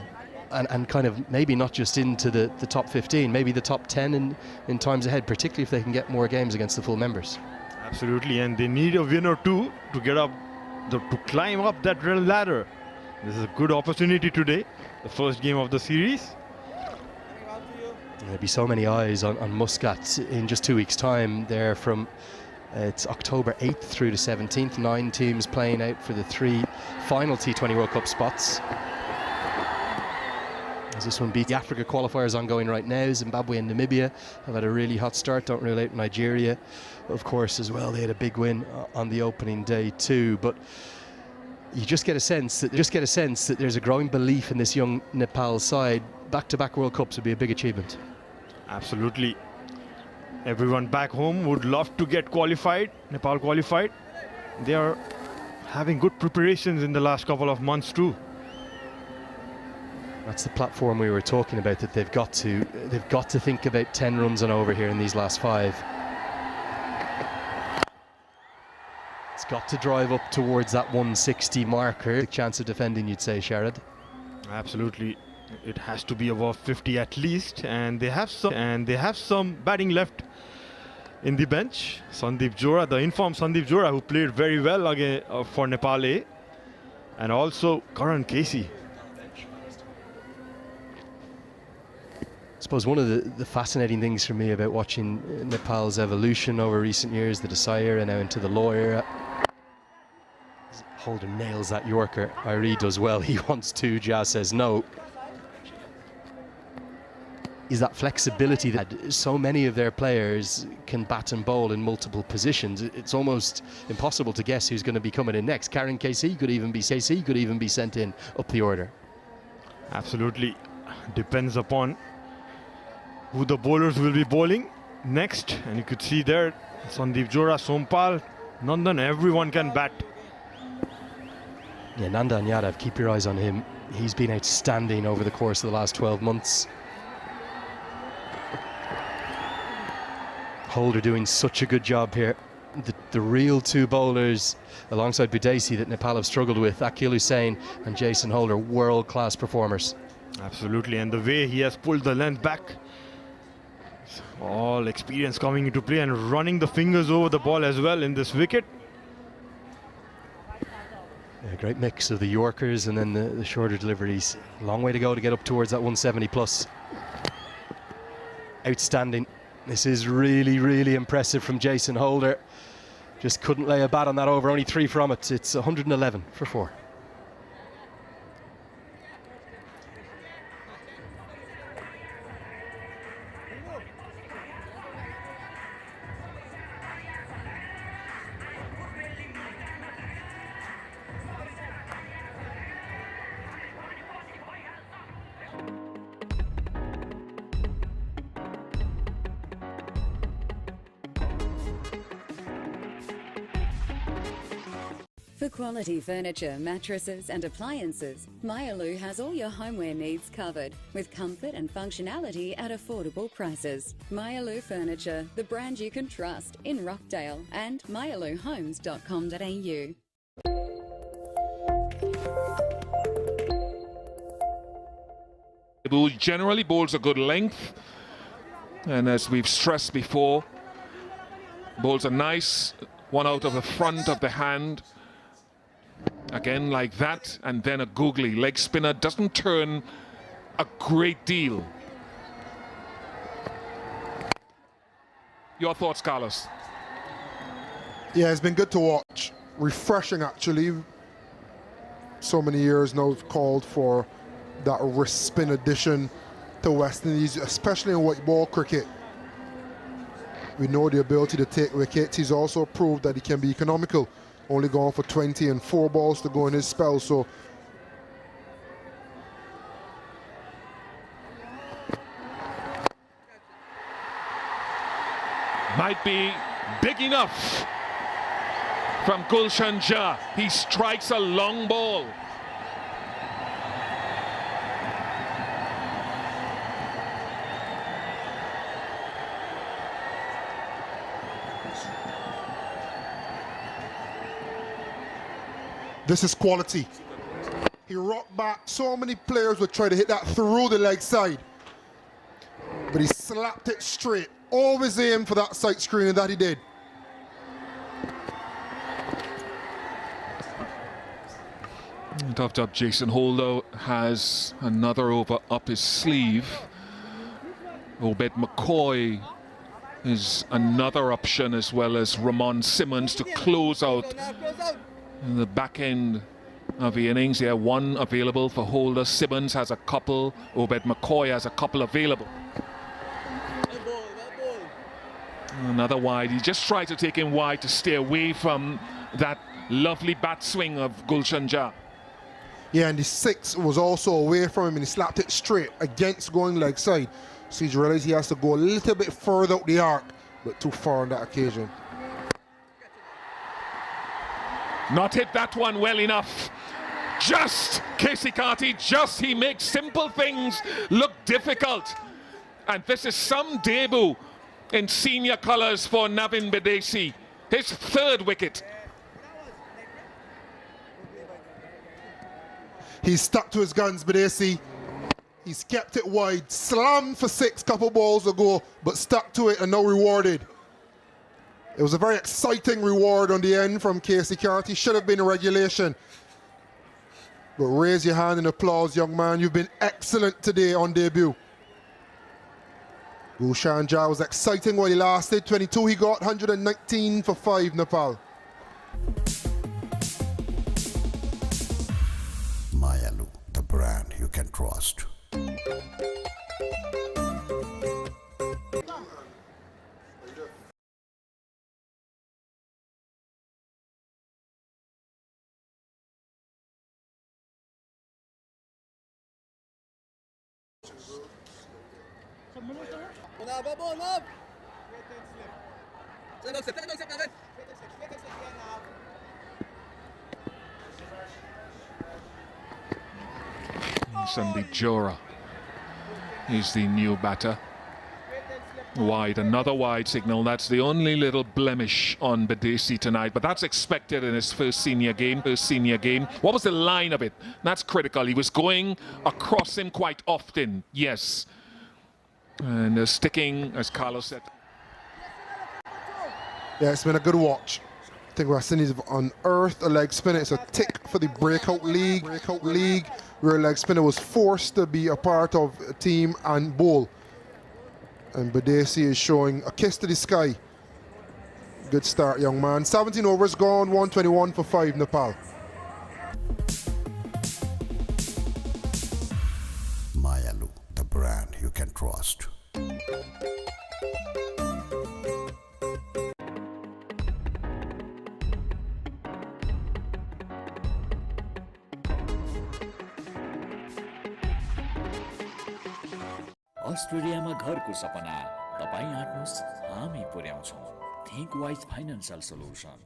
and kind of maybe not just into the top 15, maybe the top 10 in times ahead, particularly if they can get more games against the full members. Absolutely, and they need a win or two to get up, to climb up that ladder. This is a good opportunity today, the first game of the series. There'll be so many eyes on Muscat in just 2 weeks' time. They're from it's October 8th through to 17th. 9 teams playing out for the 3 final T20 World Cup spots. As this one beats the Africa qualifiers ongoing right now, Zimbabwe and Namibia have had a really hot start. Don't rule out Nigeria, of course, as well. They had a big win on the opening day too. But you just get a sense that there's a growing belief in this young Nepal side. Back-to-back World Cups would be a big achievement. Absolutely. Everyone back home would love to get qualified, Nepal qualified. They are having good preparations in the last couple of months too. That's the platform we were talking about, that they've got to think about 10 runs and over here in these last 5. It's got to drive up towards that 160 marker. Big chance of defending, you'd say, Sharad. Absolutely. It has to be above 50 at least, and they have some batting left in the bench. Sandeep Johra, the informed Sandeep Johra, who played very well again for Nepal A, and also Karan Casey. I suppose one of the fascinating things for me about watching Nepal's evolution over recent years, the Decisive era, now into the Law era. Holder nails that Yorker. Irie does well. He wants to. Jazz says no. Is that flexibility that so many of their players can bat and bowl in multiple positions. It's almost impossible to guess who's going to be coming in next. Karen KC could even be sent in up the order. Absolutely. Depends upon who the bowlers will be bowling next. And you could see there, Sandeep Johra, Sompal, Nandan, everyone can bat. Yeah, Nandan Yadav, keep your eyes on him. He's been outstanding over the course of the last 12 months. Holder doing such a good job here. The real two bowlers alongside Budesi that Nepal have struggled with, Akil Hussain and Jason Holder, world-class performers. Absolutely, and the way he has pulled the length back, all experience coming into play and running the fingers over the ball as well in this wicket. A great mix of the Yorkers and then the shorter deliveries. Long way to go to get up towards that 170 plus. Outstanding. This is really, really impressive from Jason Holder. Just couldn't lay a bat on that over, only 3 from it. It's 111 for 4. For quality furniture, mattresses and appliances, Myalu has all your homeware needs covered with comfort and functionality at affordable prices. Myalu Furniture, the brand you can trust, in Rockdale and myaluhomes.com.au. Who generally bowls a good length, and as we've stressed before, bowls a nice one out of the front of the hand. Again like that, and then a googly leg spinner. Doesn't turn a great deal. Your thoughts, Carlos? Yeah, it's been good to watch. Refreshing, actually. So many years now we've called for that wrist spin addition to West Indies, especially in white ball cricket. We know the ability to take wickets. He's also proved that he can be economical. Only going for 20 and 4 balls to go in his spell, so might be big enough from Gulshan Jha. He strikes a long ball. this is quality. He rocked back. So many players would try to hit that through the leg side, but he slapped it straight. Always aim for that sight screen, and that he did. Tough job. Jason Holder has another over up his sleeve. Obed McCoy is another option, as well as Ramon Simmons to close out in the back end of the innings. Yeah, one available for Holder. Simmons has a couple. Obed McCoy has a couple available. Another wide. He just tried to take him wide to stay away from that lovely bat swing of Gulshan Jha. Yeah, and the 6 was also away from him, and he slapped it straight against going leg side. So he's realized he has to go a little bit further out the arc, but too far on that occasion. Not hit that one well enough. Just Casey Carty, just he makes simple things look difficult. And this is some debut in senior colours for Navin Budesi. His 3rd wicket. He's stuck to his guns, Budesi. He's kept it wide, slammed for 6 couple balls ago, but stuck to it and now rewarded. It was a very exciting reward on the end from Casey Carty. Should have been a regulation. But raise your hand in applause, young man. You've been excellent today on debut. Gulshan Jha was exciting while he lasted. 22 he got, 119 for 5 Nepal. Mayalu, the brand you can trust. Sandeep Johra is the new batter. Wide, another wide signal. That's the only little blemish on Badesi tonight, but that's expected in his first senior game. What was the line of it? That's critical. He was going across him quite often, yes. And sticking, as Carlos said. Yeah, it's been a good watch. I think West Indies have unearthed a leg spinner. It's a tick for the breakout league, where a leg spinner was forced to be a part of a team and bowl. And Badesi is showing a kiss to the sky. Good start, young man. 17 overs gone, 121 for 5 Nepal. Mayalu, the brand you can trust. अस्ट्रेलियामा घरको सपना तपाईं आँट्नुस् हामी पुर्याउँछौं think wise financial solution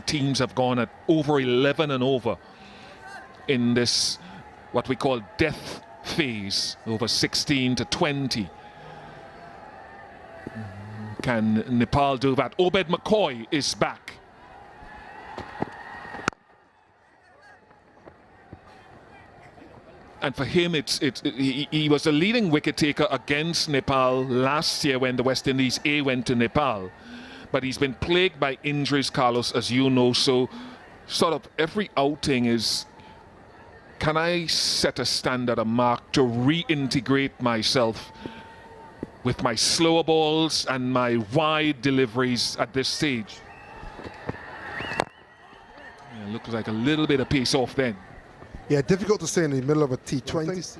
Teams have gone at over 11 and over in this what we call death phase, over 16 to 20. Can Nepal do that? Obed McCoy is back. And for him, he was a leading wicket taker against Nepal last year when the West Indies A went to Nepal. But he's been plagued by injuries, Carlos, as you know, so sort of every outing is, can I set a standard, a mark to reintegrate myself with my slower balls and my wide deliveries at this stage? Yeah, looks like a little bit of pace off then. Yeah, difficult to say in the middle of a T20.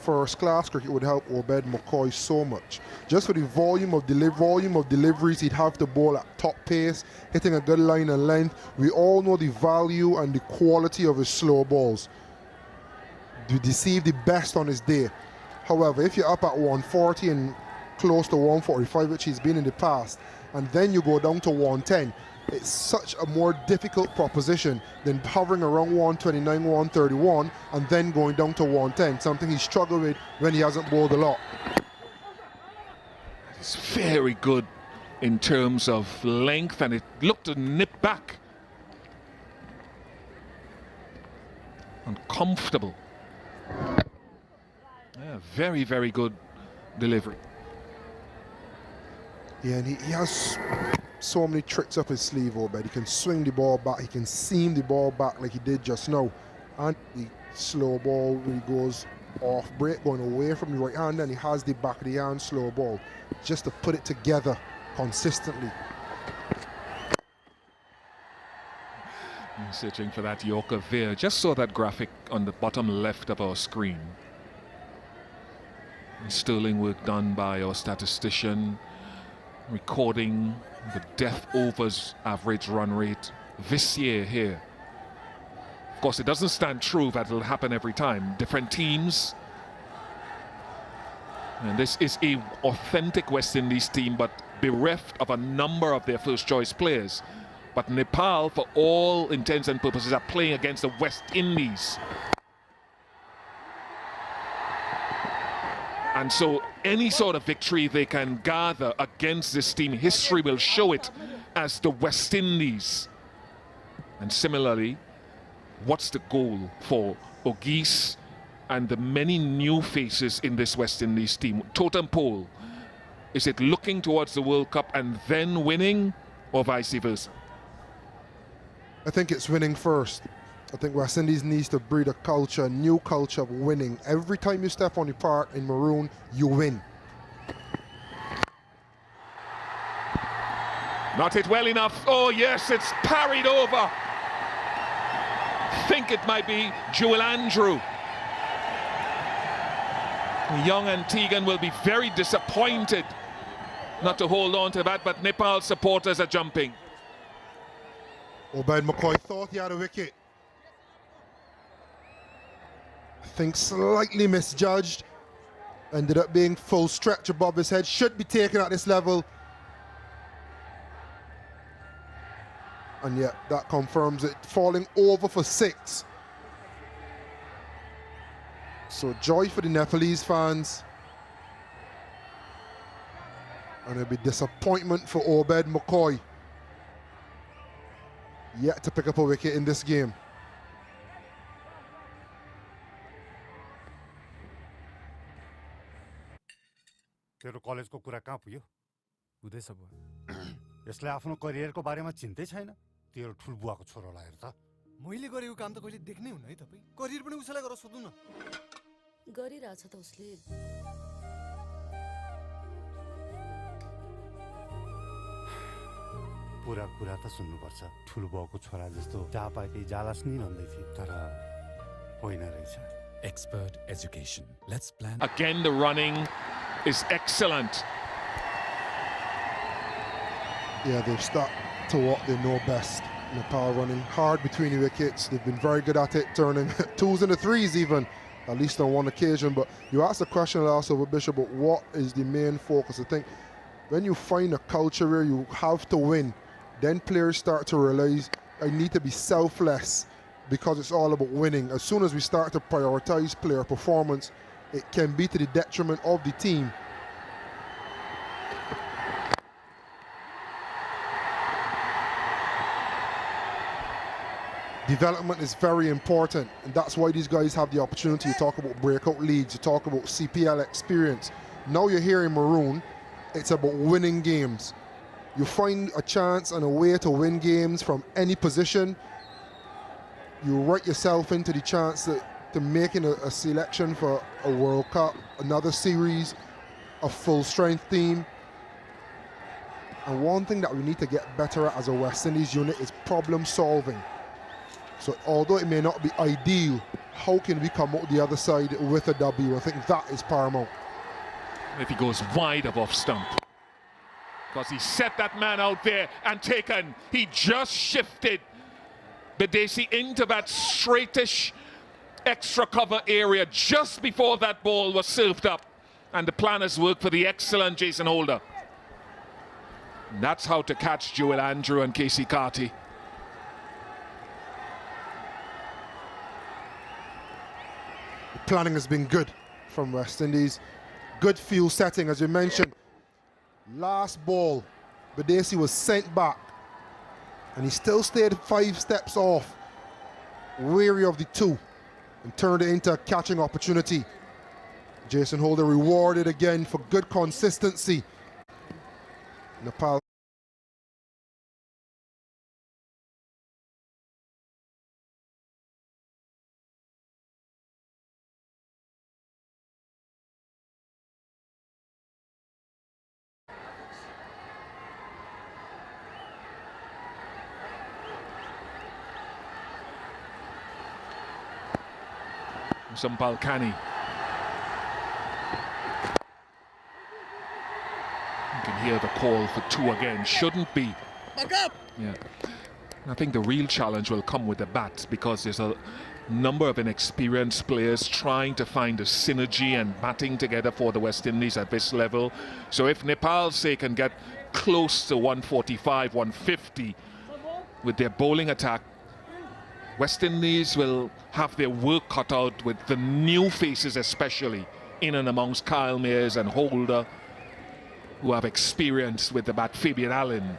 First class cricket would help Obed McCoy so much. Just for the volume of deliveries he'd have to bowl at top pace, hitting a good line and length. We all know the value and the quality of his slow balls. To deceive the best on his day. However, if you're up at 140 and close to 145, which he's been in the past, and then you go down to 110, it's such a more difficult proposition than hovering around 129, 131, and then going down to 110, something he struggled with when he hasn't bowled a lot. It's very good in terms of length, and it looked to nip back. Uncomfortable. Yeah, very, very good delivery. Yeah, and he has so many tricks up his sleeve, Obed. He can swing the ball back, he can seam the ball back like he did just now. And the slow ball when he goes off break, going away from the right hand, and he has the back of the hand slow ball, just to put it together consistently. I'm searching for that Yorker veer. Just saw that graphic on the bottom left of our screen. Sterling work done by our statistician, recording the death overs average run rate this year here. Of course, it doesn't stand true that it'll happen every time. Different teams. And this is a authentic West Indies team, but bereft of a number of their first choice players. But Nepal, for all intents and purposes, are playing against the West Indies. And so any sort of victory they can gather against this team, history will show it as the West Indies. And similarly, what's the goal for Ogis and the many new faces in this West Indies team? Totem pole, is it looking towards the World Cup and then winning, or vice versa? I think it's winning first. I think West Indies needs to breed a culture, a new culture of winning. Every time you step on the park in maroon, you win. Not hit well enough. Oh yes, it's parried over. Think it might be Jewel Andrew. Young Antiguan will be very disappointed not to hold on to that, but Nepal supporters are jumping. Obed McCoy thought he had a wicket. I think slightly misjudged. Ended up being full stretch above his head. Should be taken at this level. And yet that confirms it. Falling over for 6. So joy for the Nepalese fans. And it'll be disappointment for Obed McCoy. Yet to pick up a wicket in this game. तेरो कलेजको कुरा कहाँ पुग्यो? हुँदैछ बुवा। यसले आफ्नो करियरको बारेमा चिन्तै छैन। तेरो ठुलबुवाको छोरोलाई हेर त। मैले गरेको काम त कहिले देख्नै हुन्न है तपाई। करियर पनि उसैलाई गरेर सोध्नु न। गरिरहेछ त उसले। पुरा कुरा त सुन्नुपर्छ। ठुलबुवाको छोरा जस्तो जहाँ पाए त्यही जालास नि भन्दै थिए, तर होइन रहेछ। Expert education. Let's plan. Again, the running is excellent. Yeah, they've stuck to what they know best. Nepal running hard between the wickets. They've been very good at it, turning 2s into 3s even, at least on one occasion. But you asked a question also with Bishop about what is the main focus. I think when you find a culture where you have to win, then players start to realize I need to be selfless because it's all about winning. As soon as we start to prioritize player performance, it can be to the detriment of the team. Development is very important, and that's why these guys have the opportunity to talk about breakout leagues, to talk about CPL experience. Now you're here in Maroon, it's about winning games. You find a chance and a way to win games from any position. You write yourself into the chance to making a selection for a World Cup, another series, a full strength team. And one thing that we need to get better at as a West Indies unit is problem solving. So although it may not be ideal, how can we come out the other side with a W? I think that is paramount. If he goes wide of off stump, because he set that man out there and taken, he just shifted Bidesi into that straightish extra cover area just before that ball was served up, and the plan has worked for the excellent Jason Holder. And that's how to catch Jewel Andrew and Casey Carty. The planning has been good from West Indies. Good field setting, as you mentioned. Last ball, Bidesi was sent back, and he still stayed 5 steps off, wary of the 2, and turned it into a catching opportunity. Jason Holder rewarded again for good consistency. Nepal. Some Balkani. You can hear the call for 2 again. Shouldn't be. Back up! Yeah. I think the real challenge will come with the bat, because there's a number of inexperienced players trying to find a synergy and batting together for the West Indies at this level. So if Nepal, say, can get close to 145, 150 with their bowling attack, West Indies will have their work cut out with the new faces especially in and amongst Kyle Mayers and Holder, who have experience with the bat. Fabian Allen.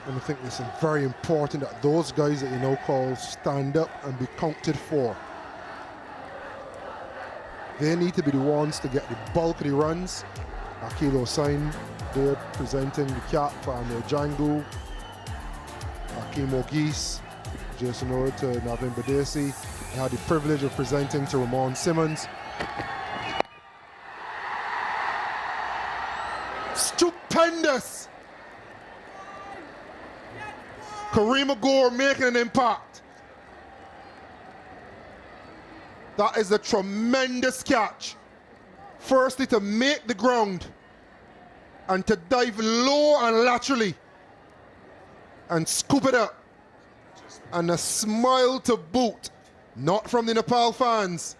And I think it's very important that those guys that you know call stand up and be counted for. They need to be the ones to get the bulk of the runs. Akil Hossain, they're presenting the cap for Amir Jangu, Akeem Ogis, Jason Ord to Navin Badesi. I had the privilege of presenting to Ramon Simmons. Stupendous! Kareem Agor making an impact. That is a tremendous catch. Firstly, to make the ground and to dive low and laterally and scoop it up. And a smile to boot, not from the Nepal fans.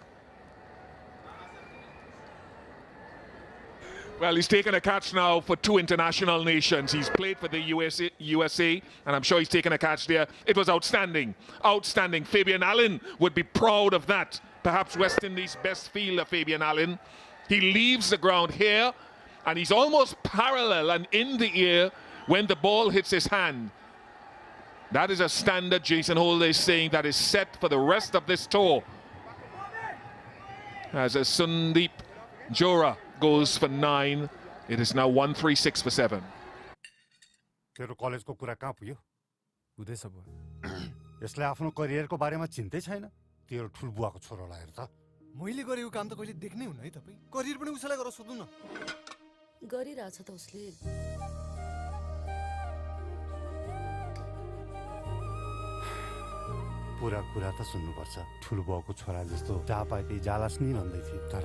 Well, he's taken a catch now for 2 international nations. He's played for the USA, and I'm sure he's taken a catch there. It was outstanding, outstanding. Fabian Allen would be proud of that. Perhaps West Indies' best fielder, Fabian Allen. He leaves the ground here, and he's almost parallel and in the air when the ball hits his hand. That is a standard Jason Holder is saying that is set for the rest of this tour. As a Sundeep Jora goes for 9, it is now 136 for 7. तेरो कलेजको कुरा कहाँ पुग्यो? हुँदैछ बुवा। यसले आफ्नो करियरको बारेमा चिन्तै छैन। तेरो ठुलबुवाको छोरोलाई हेर त। मैले गरेको काम त कहिले देख्नै हुन्न है तपाई। करियर पनि उसैलाई गरेर सोध्नु न। गरिरहेछ त उसले। पुरा कुरा त सुन्नुपर्छ। ठुलबुवाको छोरा जस्तो जहाँ पाए त्यही जालास नि भन्दै थिए, तर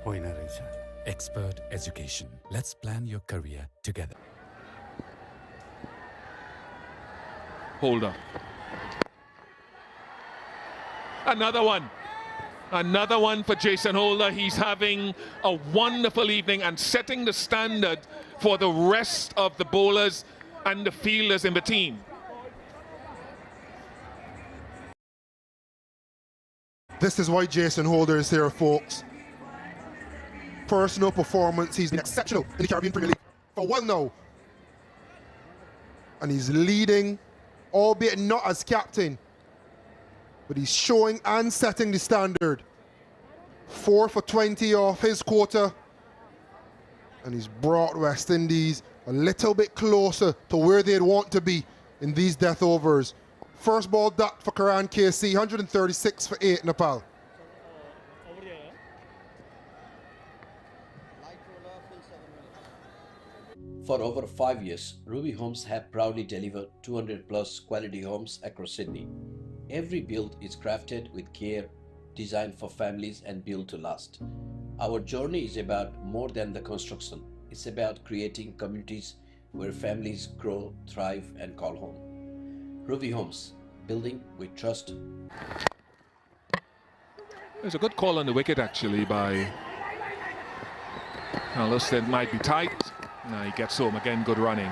होइन रहेछ। Expert education. Let's plan your career together. Holder. Another one. Another one for Jason Holder. He's having a wonderful evening and setting the standard for the rest of the bowlers and the fielders in the team. This is why Jason Holder is here, folks. Personal performance, he's been exceptional in the Caribbean Premier League for a while now. And he's leading, albeit not as captain, but he's showing and setting the standard. 4 for 20 off his quota, and he's brought West Indies a little bit closer to where they'd want to be in these death overs. First ball ducked for Karan KC, 136 for 8 Nepal. For over 5 years, Ruby Homes have proudly delivered 200 plus quality homes across Sydney. Every build is crafted with care, designed for families and built to last. Our journey is about more than the construction. It's about creating communities where families grow, thrive and call home. Ruby Homes, building with trust. There's a good call on the wicket actually by Alice. That might be tight. No, he gets home again, good running.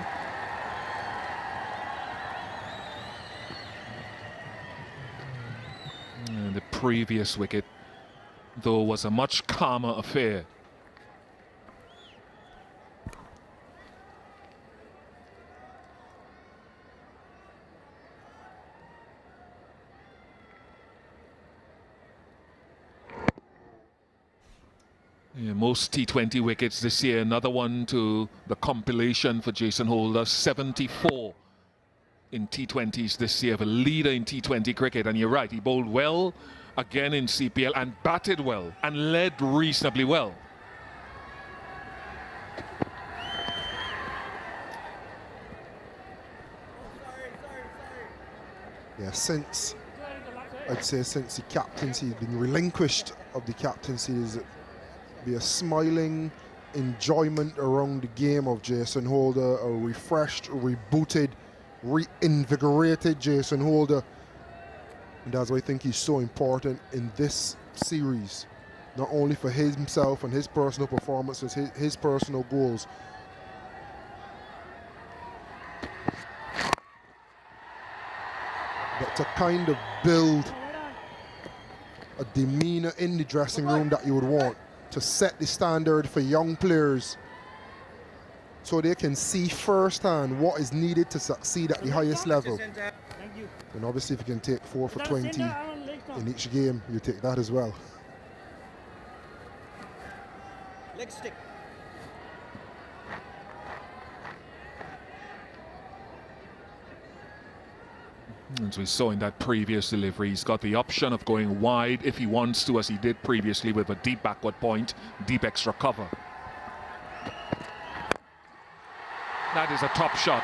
And the previous wicket, though, was a much calmer affair. Yeah, most T20 wickets this year. Another one to the compilation for Jason Holder. 74 in T20s this year. The leader in T20 cricket. And you're right, he bowled well again in CPL and batted well and led reasonably well. Yeah, I'd say since the captaincy has been relinquished of the captaincy, is be a smiling enjoyment around the game of Jason Holder, a refreshed, rebooted, reinvigorated Jason Holder. And that's why I think he's so important in this series, not only for himself and his personal performances, his personal goals. But to kind of build a demeanor in the dressing room that you would want to set the standard for young players so they can see firsthand what is needed to succeed at the highest level. And obviously if you can take 4 for 20 in each game, you take that as well. Leg stick. As we saw in that previous delivery, he's got the option of going wide if he wants to, as he did previously with a deep backward point, deep extra cover. That is a top shot.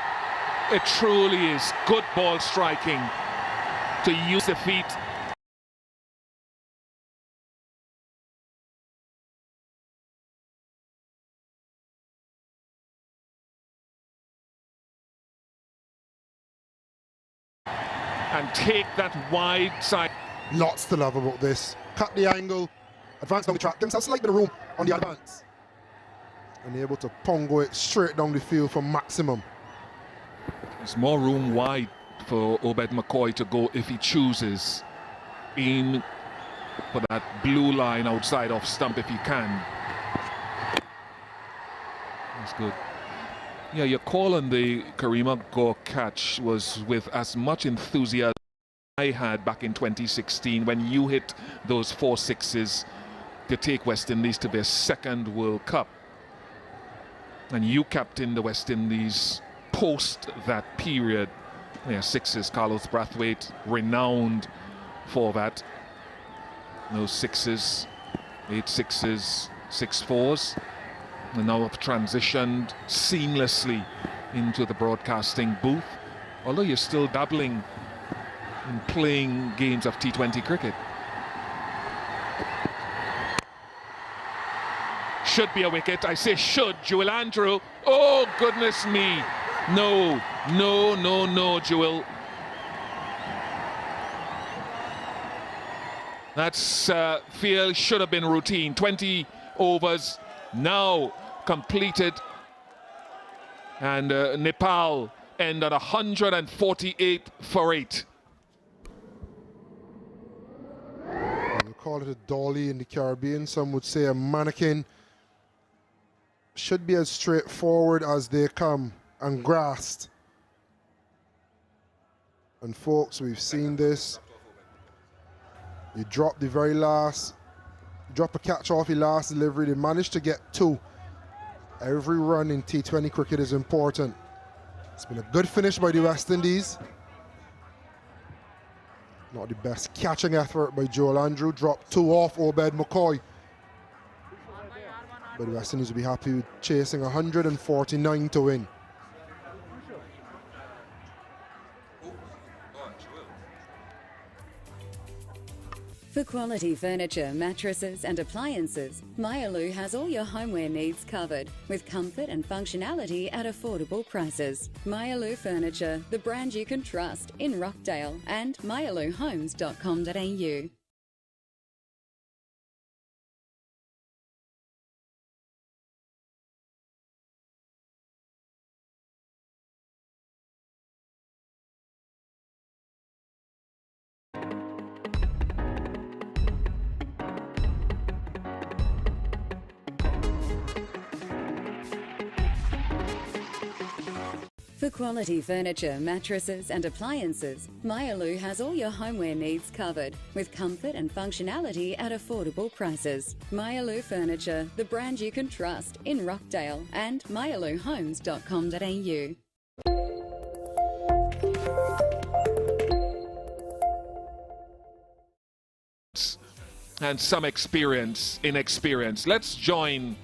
It truly is good ball striking to use the feet. And take that wide side. Lots to love about this. Cut the angle, advance down the track, gives himself a slight bit of room on the advance. And able to pongo it straight down the field for maximum. There's more room wide for Obed McCoy to go if he chooses. Aim for that blue line outside off stump if he can. That's good. Yeah, your call on the Karima Gore catch was with as much enthusiasm I had back in 2016 when you hit those 4 sixes to take West Indies to their 2nd World Cup. And you captained the West Indies post that period. Yeah, 6s, Carlos Brathwaite, renowned for that. Those 6s, 8 6s, 6 4s. And now have transitioned seamlessly into the broadcasting booth, although you're still dabbling in playing games of T20 cricket. Should be a wicket. I say should. Jewel Andrew. Oh, goodness me. No, no, no, no, Jewel. That's feel should have been routine. 20 overs now completed, and Nepal end at 148 for 8. We call it a dolly in the Caribbean. Some would say a mannequin. Should be as straightforward as they come and grasped. And folks, we've seen this. You drop the very last, drop a catch off your last delivery. They managed to get 2. Every run in T20 cricket is important. It's been a good finish by the West Indies. Not the best catching effort by Joel Andrew. Dropped 2 off Obed McCoy. But the West Indies will be happy with chasing 149 to win. For quality furniture, mattresses and appliances, Myalu has all your homeware needs covered with comfort and functionality at affordable prices. Myalu Furniture, the brand you can trust in Rockdale and myaluhomes.com.au. For quality furniture, mattresses and appliances, Myalu has all your homeware needs covered with comfort and functionality at affordable prices. Myalu Furniture, the brand you can trust in Rockdale and myaluhomes.com.au. And some inexperience. Let's join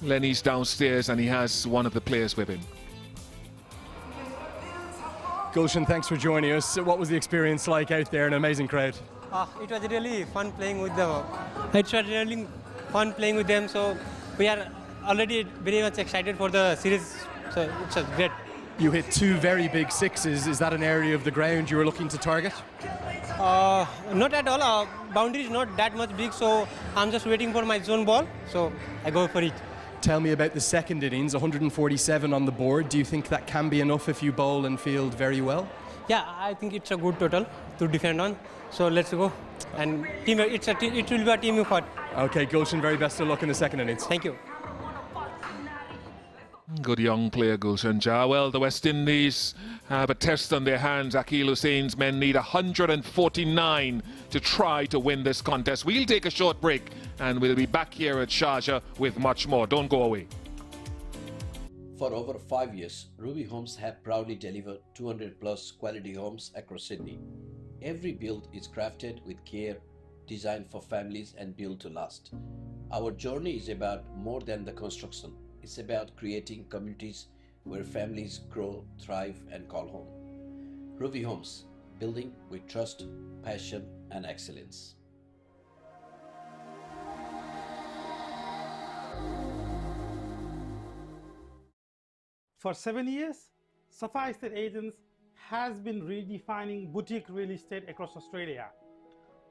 Lenny's downstairs, and he has one of the players with him. Gulshan, thanks for joining us. What was the experience like out there? An amazing crowd. It was really fun playing with them. It was really fun playing with them. So we are already very much excited for the series. So it's just great. You hit 2 very big 6s. Is that an area of the ground you were looking to target? Not at all. Boundary is not that much big, so I'm just waiting for my zone ball. So I go for it. Tell me about the second innings, 147 on the board. Do you think that can be enough if you bowl and field very well? Yeah, I think it's a good total to defend on. So let's go. And it will be a team effort. Okay, Gulshan, very best of luck in the second innings. Thank you. Good young player, Gulshan Jah. Well, the West Indies have a test on their hands. Akil Hussein's men need 149 to try to win this contest. We'll take a short break and we'll be back here at Sharjah with much more. Don't go away. For over 5 years, Ruby Homes have proudly delivered 200 plus quality homes across Sydney. Every build is crafted with care, designed for families and built to last. Our journey is about more than the construction. It's about creating communities where families grow, thrive and call home. Ruby Homes, building with trust, passion and excellence. For 7 years, Safa Estate Agents has been redefining boutique real estate across Australia.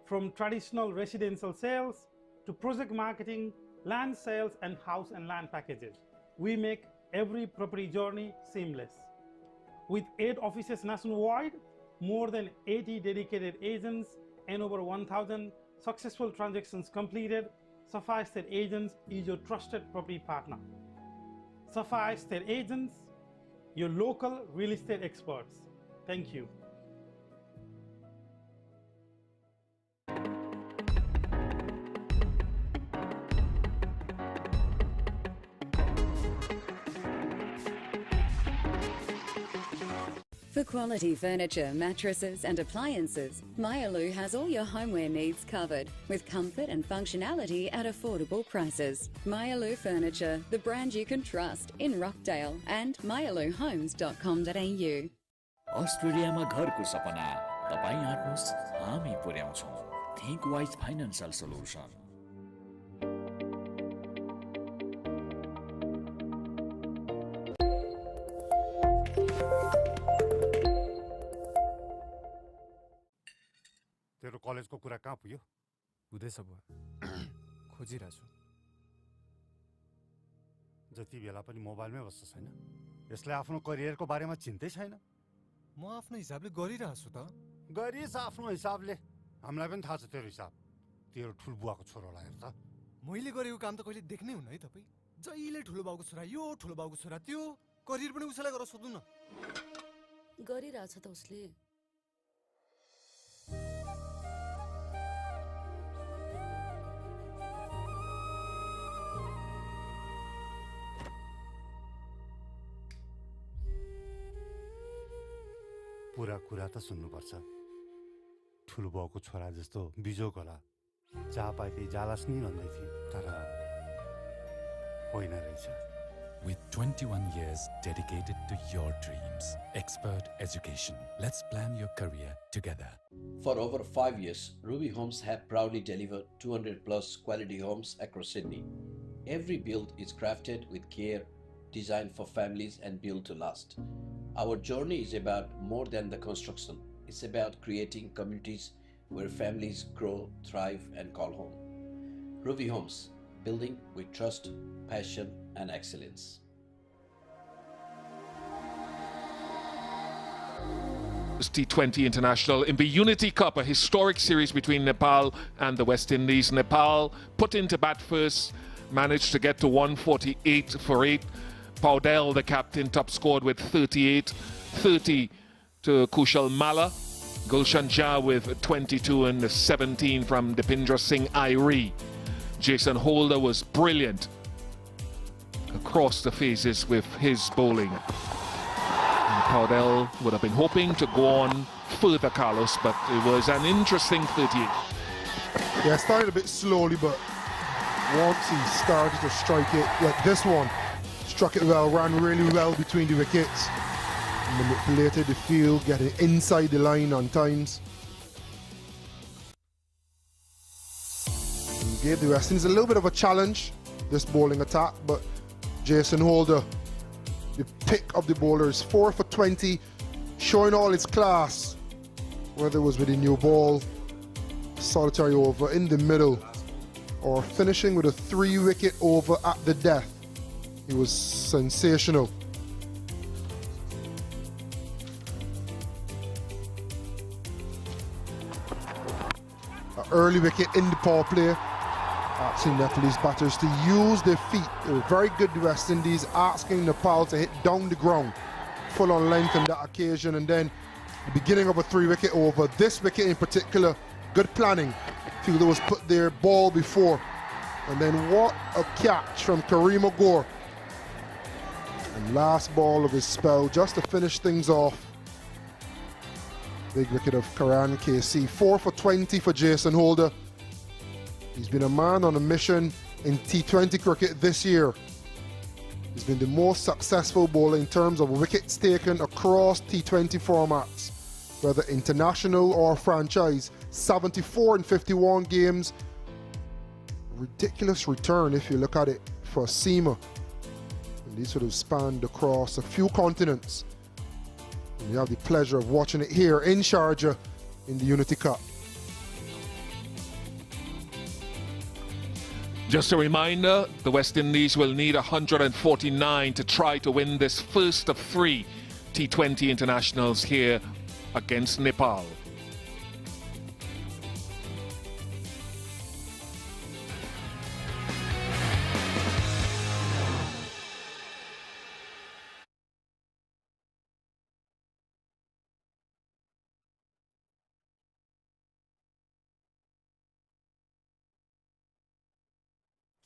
From traditional residential sales to project marketing, land sales and house and land packages, we make every property journey seamless. With 8 offices nationwide, more than 80 dedicated agents and over 1,000 successful transactions completed, Safa Estate Agents is your trusted property partner. Safa Estate Agents, your local real estate experts. Thank you. For quality furniture, mattresses and appliances, Myalu has all your homeware needs covered with comfort and functionality at affordable prices. Myalu Furniture, the brand you can trust in Rockdale and myaluhomes.com.au. अस्ट्रेलियामा घरको सपना तपाईं आट्नुस् हामी पुर्याउँछौं think wise financial solution तेरो कलेजको कुरा कहाँ पुग्यो हुँदैछ बुवा खोजिरहेको छु जति बेला पनि मोबाइलमै बस्छ छैन यसलाई आफ्नो करियरको बारेमा चिन्तै छैन म आफ्नो हिसाबले गरिरहेको छु त गरिस् आफ्नो हिसाबले हामीलाई पनि थाहा छ तेरो हिसाब तेरो ठुलबुवाको छोरालाई हेर त मैले गरेको काम त कहिले देख्नै हुन्न है तपाईँ जहिले ठुलो बाउको छोरा यो ठुलो बाउको छोरा त्यो करियर पनि उसैलाई गरेर सोध्नु न गरिरहेछ त उसले पुरा कुरा त सुन्नुपर्छ ठुलो बाउको छोरा जस्तो बिजोग होला जहाँ पाए त्यही जालास् नि भन्दै थियो तर होइन रहेछ With 21 years dedicated to your dreams, expert education, let's plan your career together. For over 5 years, Ruby Homes have proudly delivered 200 plus quality homes across Sydney. Every build is crafted with care, designed for families and built to last. Our journey is about more than the construction. It's about creating communities where families grow, thrive and call home. Ruby Homes, building with trust, passion and excellence. T20 International in the Unity Cup, a historic series between Nepal and the West Indies. Nepal put into bat first, managed to get to 148 for 8. Paudel, the captain, top scored with 38. 30 to Kushal Malla. Gulshan Jah with 22 and 17 from Dipindra Singh Airi. Jason Holder was brilliant across the phases with his bowling. And Paudel would have been hoping to go on further, Carlos, but it was an interesting 38. Yeah, started a bit slowly, but once he started to strike it, like this one, struck it well, ran really well between the wickets, manipulated the field, getting inside the line on times. And gave the West Indies a little bit of a challenge, this bowling attack, but Jason Holder, the pick of the bowlers, 4 for 20, showing all its class, whether it was with a new ball, solitary over in the middle, or finishing with a 3-wicket over at the death. He was sensational. An early wicket in the power play, asking Nepalese batters to use their feet. They were very good, the West Indies, asking Nepal to hit down the ground, full on length on that occasion, and then the beginning of a 3-wicket over. This wicket in particular, good planning. Fielder was put their ball before, and then what a catch from Kareem Agor. And last ball of his spell, just to finish things off. Big wicket of Karan KC. 4 for 20 for Jason Holder. He's been a man on a mission in T20 cricket this year. He's been the most successful bowler in terms of wickets taken across T20 formats, whether international or franchise. 74 in 51 games. Ridiculous return if you look at it for a seamer. And these sort of spanned across a few continents. And you have the pleasure of watching it here in Sharjah in the Unity Cup. Just a reminder, the West Indies will need 149 to try to win this first of 3 T20 internationals here against Nepal.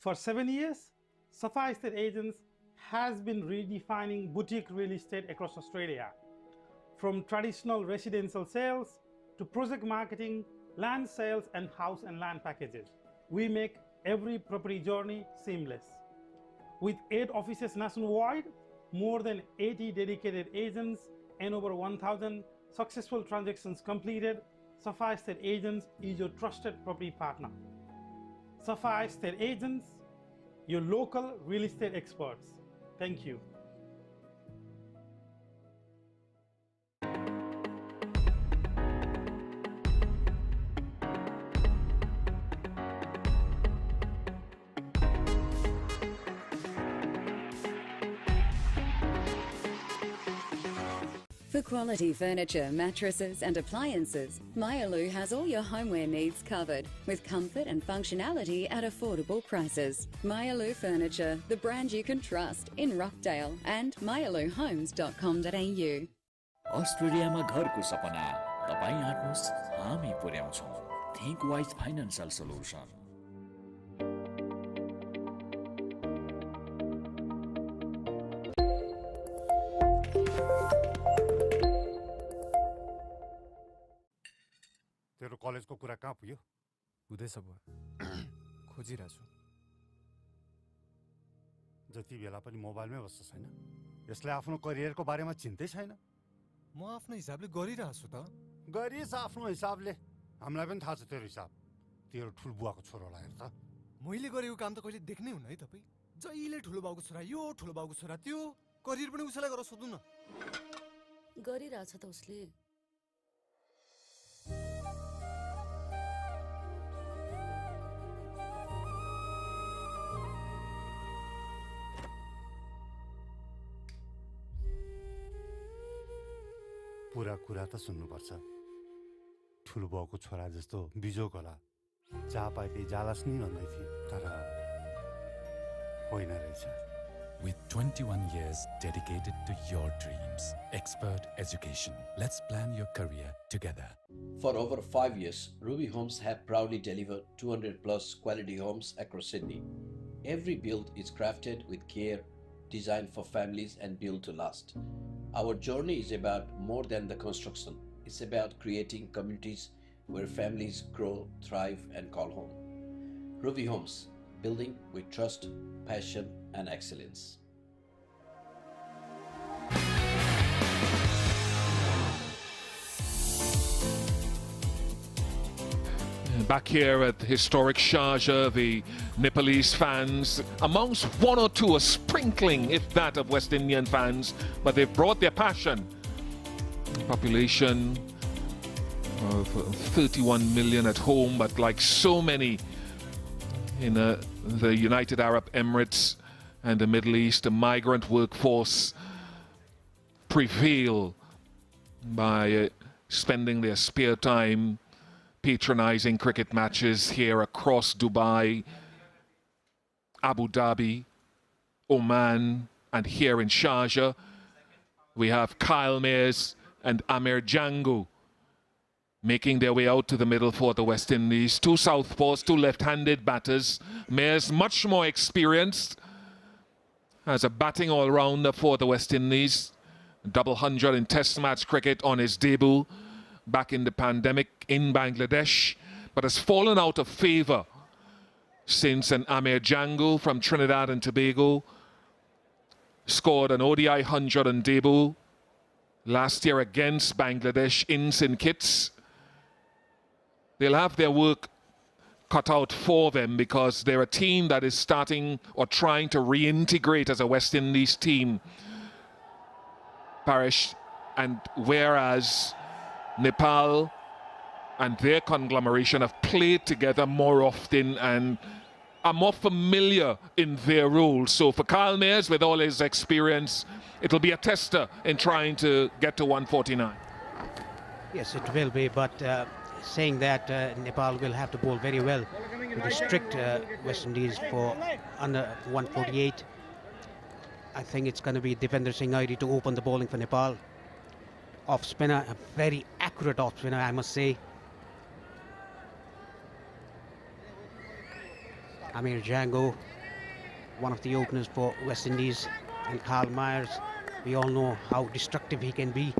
For 7 years, Safa Estate Agents has been redefining boutique real estate across Australia. From traditional residential sales to project marketing, land sales and house and land packages, we make every property journey seamless. With 8 offices nationwide, more than 80 dedicated agents and over 1,000 successful transactions completed, Safa Estate Agents is your trusted property partner. Safa Estate Agents, your local real estate experts. Thank you. For quality furniture, mattresses and appliances, Myalu has all your homeware needs covered with comfort and functionality at affordable prices. Myalu Furniture, the brand you can trust in Rockdale and myaluhomes.com.au. अस्ट्रेलियामा घरको सपना तपाईं आट्नुहोस् हामी पुर्याउँछौं think wise financial solution तेरो कलेजको कुरा कहाँ पुग्यो हुँदैछ बुवा खोजिरहेको छु जति बेला पनि मोबाइलमै बस्छ छैन यसले आफ्नो करियरको बारेमा चिन्तै छैन म आफ्नो हिसाबले गरिरहेको छु त गरिस् आफ्नो हिसाबले हामीलाई पनि थाहा छ तेरो हिसाब तेरो ठुलो बुवाको छोरोलाई हेर त मैले गरेको काम त कहिले देख्नै हुन्न है तपाईँ जहिले ठुलो बाउको छोरा यो ठुलो बाउको छोरा त्यो करियर पनि उसैलाई गरेर सोध्नु न गरिरहेछ त उसले पुरा कुरा त सुन्नुपर्छ ठुलो बाउको छोरा जस्तो बिजोक होला जहाँ पाए त्यही जालास नि भन्दै थियो तर होइन रहेछ With 21 years dedicated to your dreams, expert education, let's plan your career together. For over 5 years, Ruby Homes have proudly delivered 200 plus quality homes across Sydney. Every build is crafted with care, designed for families and built to last. Our journey is about more than the construction. It's about creating communities where families grow, thrive and call home. Ruby Homes, building with trust, passion and excellence. Back here at historic Sharjah, the Nepalese fans, amongst one or two, a sprinkling, if that, of West Indian fans, but they've brought their passion. Population of 31 million at home, but like so many in the United Arab Emirates and the Middle East, the migrant workforce prevail by spending their spare time patronizing cricket matches here across Dubai, Abu Dhabi, Oman, and here in Sharjah. We have Kyle Mayers and Amir Django making their way out to the middle for the West Indies. Two southpaws, two left-handed batters. Mayers much more experienced as a batting all-rounder for the West Indies. Double 100 in Test match cricket on his debut back in the pandemic in Bangladesh, but has fallen out of favour since an Amir Django from Trinidad and Tobago scored an ODI 100 on debut last year against Bangladesh in St. Kitts. They'll have their work cut out for them because they're a team that is starting or trying to reintegrate as a West Indies team, Parish, and whereas Nepal and their conglomeration have played together more often and are more familiar in their roles. So for Kyle Mayers, with all his experience, it'll be a tester in trying to get to 149. Yes, it will be, but saying that Nepal will have to bowl very well to restrict West Indies for under 148. I think it's going to be Deepinder Singh Airi to open the bowling for Nepal. Off spinner, a very accurate off spinner, I must say. Amir Django, one of the openers for West Indies, and Kyle Mayers. We all know how destructive he can be.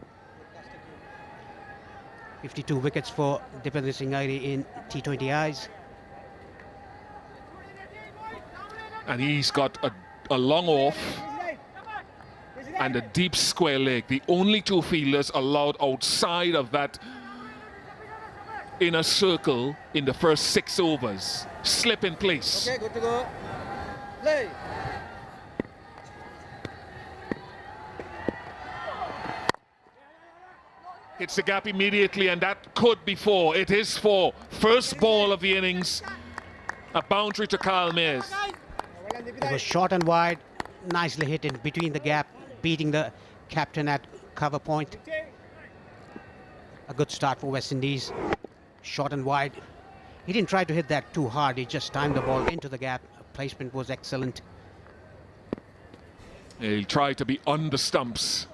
52 wickets for Deepinder Singh Airi in T20Is. And he's got a long off and a deep square leg. The only two fielders allowed outside of that inner circle in the first 6 overs. Slip in place. Okay, good to go. Play. Hits the gap immediately, and that could be 4. It is 4. First ball of the innings. A boundary to Kyle Mayers. It was short and wide, nicely hit in between the gap, beating the captain at cover point. A good start for West Indies. Short and wide. He didn't try to hit that too hard, he just timed the ball into the gap. Placement was excellent. He'll try to be on the stumps.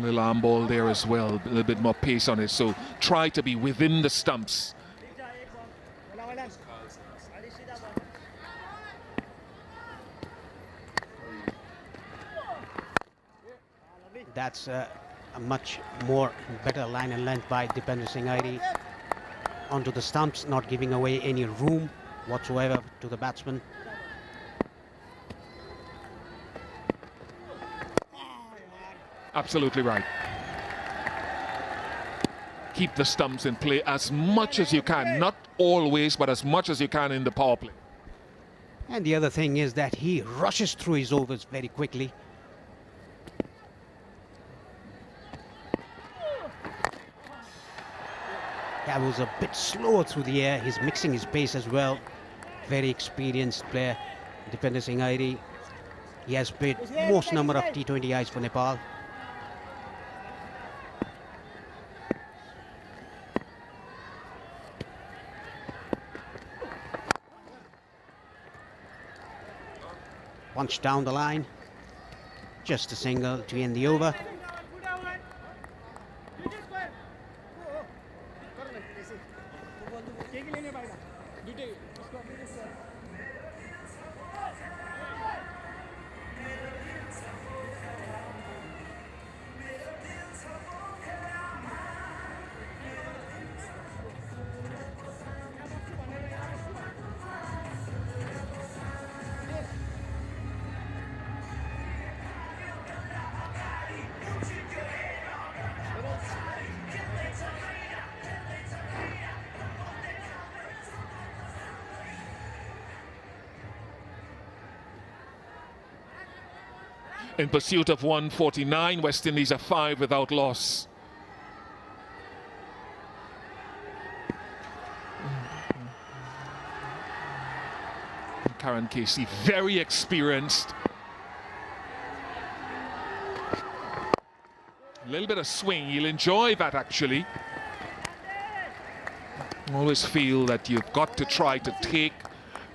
Little arm ball there as well, a little bit more pace on it, so try to be within the stumps. That's a much more better line and length by Deepinder Singh Airi onto the stumps, not giving away any room whatsoever to the batsman. Absolutely right. Keep the stumps in play as much as you can, not always, but as much as you can in the power play. And the other thing is that he rushes through his overs very quickly. That was a bit slower through the air. He's mixing his pace as well. Very experienced player, Deepinder Singh Airi. He has played most number of T20Is for Nepal. Punch down the line. Just a single to end the over. In pursuit of 149, West Indies are 5 without loss. Karen Casey, very experienced. little bit of swing. He'll enjoy that, actually. Always feel that you've got to try to take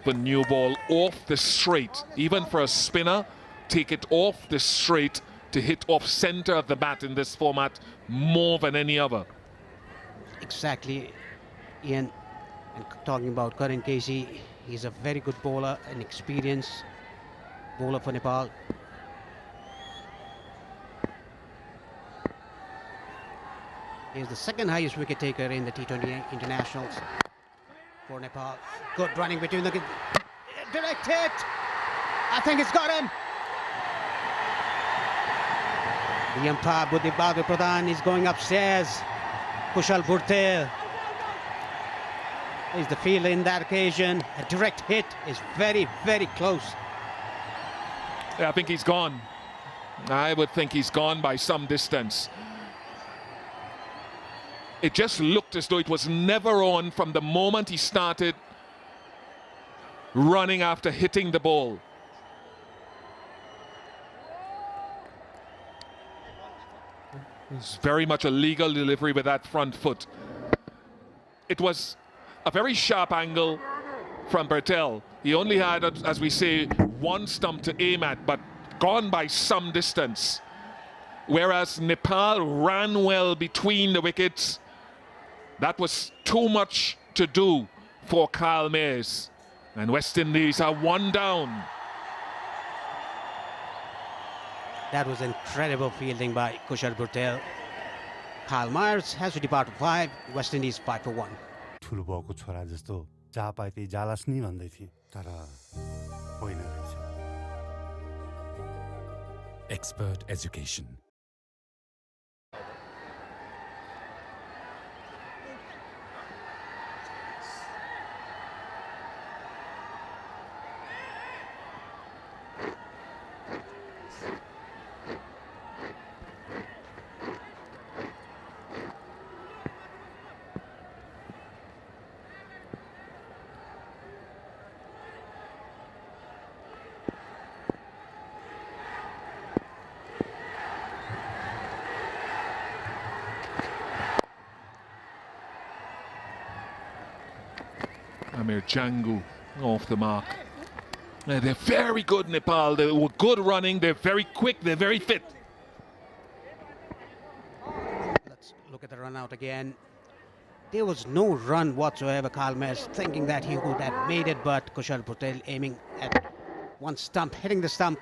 the new ball off the straight. Even for a spinner, take it off the straight to hit off center of the bat in this format more than any other. Exactly, Ian. And talking about Karan Casey, he's a very good bowler, an experienced bowler for Nepal. He's the second highest wicket taker in the T20 internationals for Nepal. Good running between the... Direct hit! I think it's got him! The umpire, Buddhi Bahadur Pradhan, is going upstairs. Kushal Bhurtel is the fielder in that occasion. A direct hit is very, very close. Yeah, I think he's gone. I would think he's gone by some distance. It just looked as though it was never on from the moment he started running after hitting the ball. It's very much a legal delivery with that front foot. It was a very sharp angle from Bertel. He only had, as we say, one stump to aim at, but gone by some distance. Whereas Nepal ran well between the wickets. That was too much to do for Kyle Mayers. And West Indies are one down. That was incredible fielding by Kushal Bhurtel. Kyle Myers has to depart for 5. West Indies 5 for 1. ठुलो बाउको छोरा जस्तो जहाँ पाए त्यही जालास् नि भन्दै थिए तर होइन रहेछ. Expert education. Amir Jangu off the mark. They're very good, Nepal. They were good running. They're very quick. They're very fit. Let's look at the run out again. There was no run whatsoever. Kyle Mayers thinking that he would have made it, but Kushal Bhurtel aiming at one stump, hitting the stump.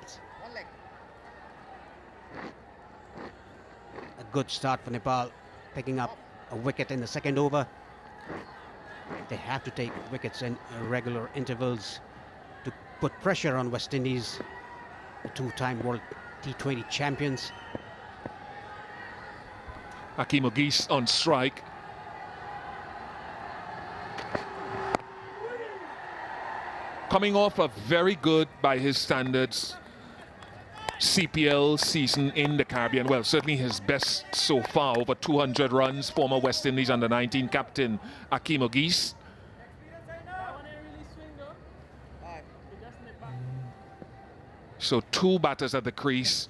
A good start for Nepal, picking up a wicket in the second over. They have to take wickets in regular intervals to put pressure on West Indies, the two-time World T20 champions. Akeem Ogis on strike. Coming off a very good, by his standards, CPL season in the Caribbean. Well, certainly his best so far, over 200 runs. Former West Indies under-19 captain Akeem Ogis. So 2 batters at the crease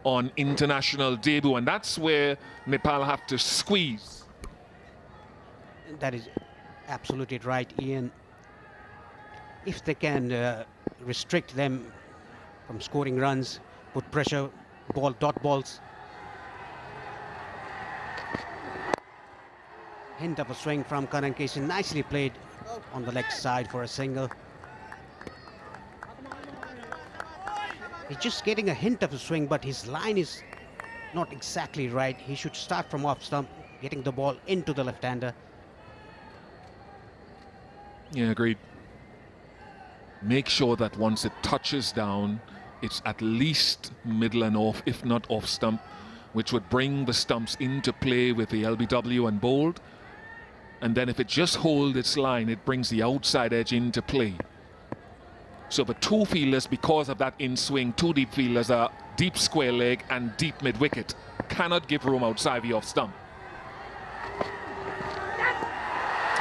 on international debut, and that's where Nepal have to squeeze. That is absolutely right, Ian. If they can restrict them from scoring runs, put pressure, dot balls. Hint of a swing from Karan Casey, nicely played on the leg side for a single. He's just getting a hint of a swing, but his line is not exactly right. He should start from off stump, getting the ball into the left-hander. Yeah, agreed. Make sure that once it touches down, it's at least middle and off, if not off stump, which would bring the stumps into play with the LBW and bowled. And then if it just holds its line, it brings the outside edge into play. So the 2 fielders, because of that in-swing, 2 deep fielders are deep square leg and deep mid-wicket. Cannot give room outside the off stump.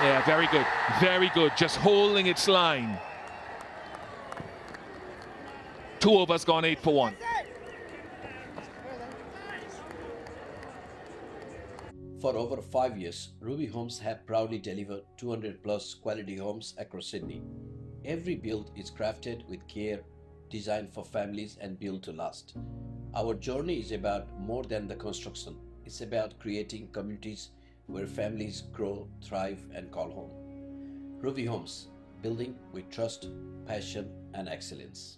Yeah, very good. Very good. Just holding its line. 2 overs gone, 8 for 1. For over 5 years, Ruby Homes have proudly delivered 200 plus quality homes across Sydney. Every build is crafted with care, designed for families and built to last. Our journey is about more than the construction. It's about creating communities where families grow, thrive and call home. Ruby Homes, building with trust, passion and excellence.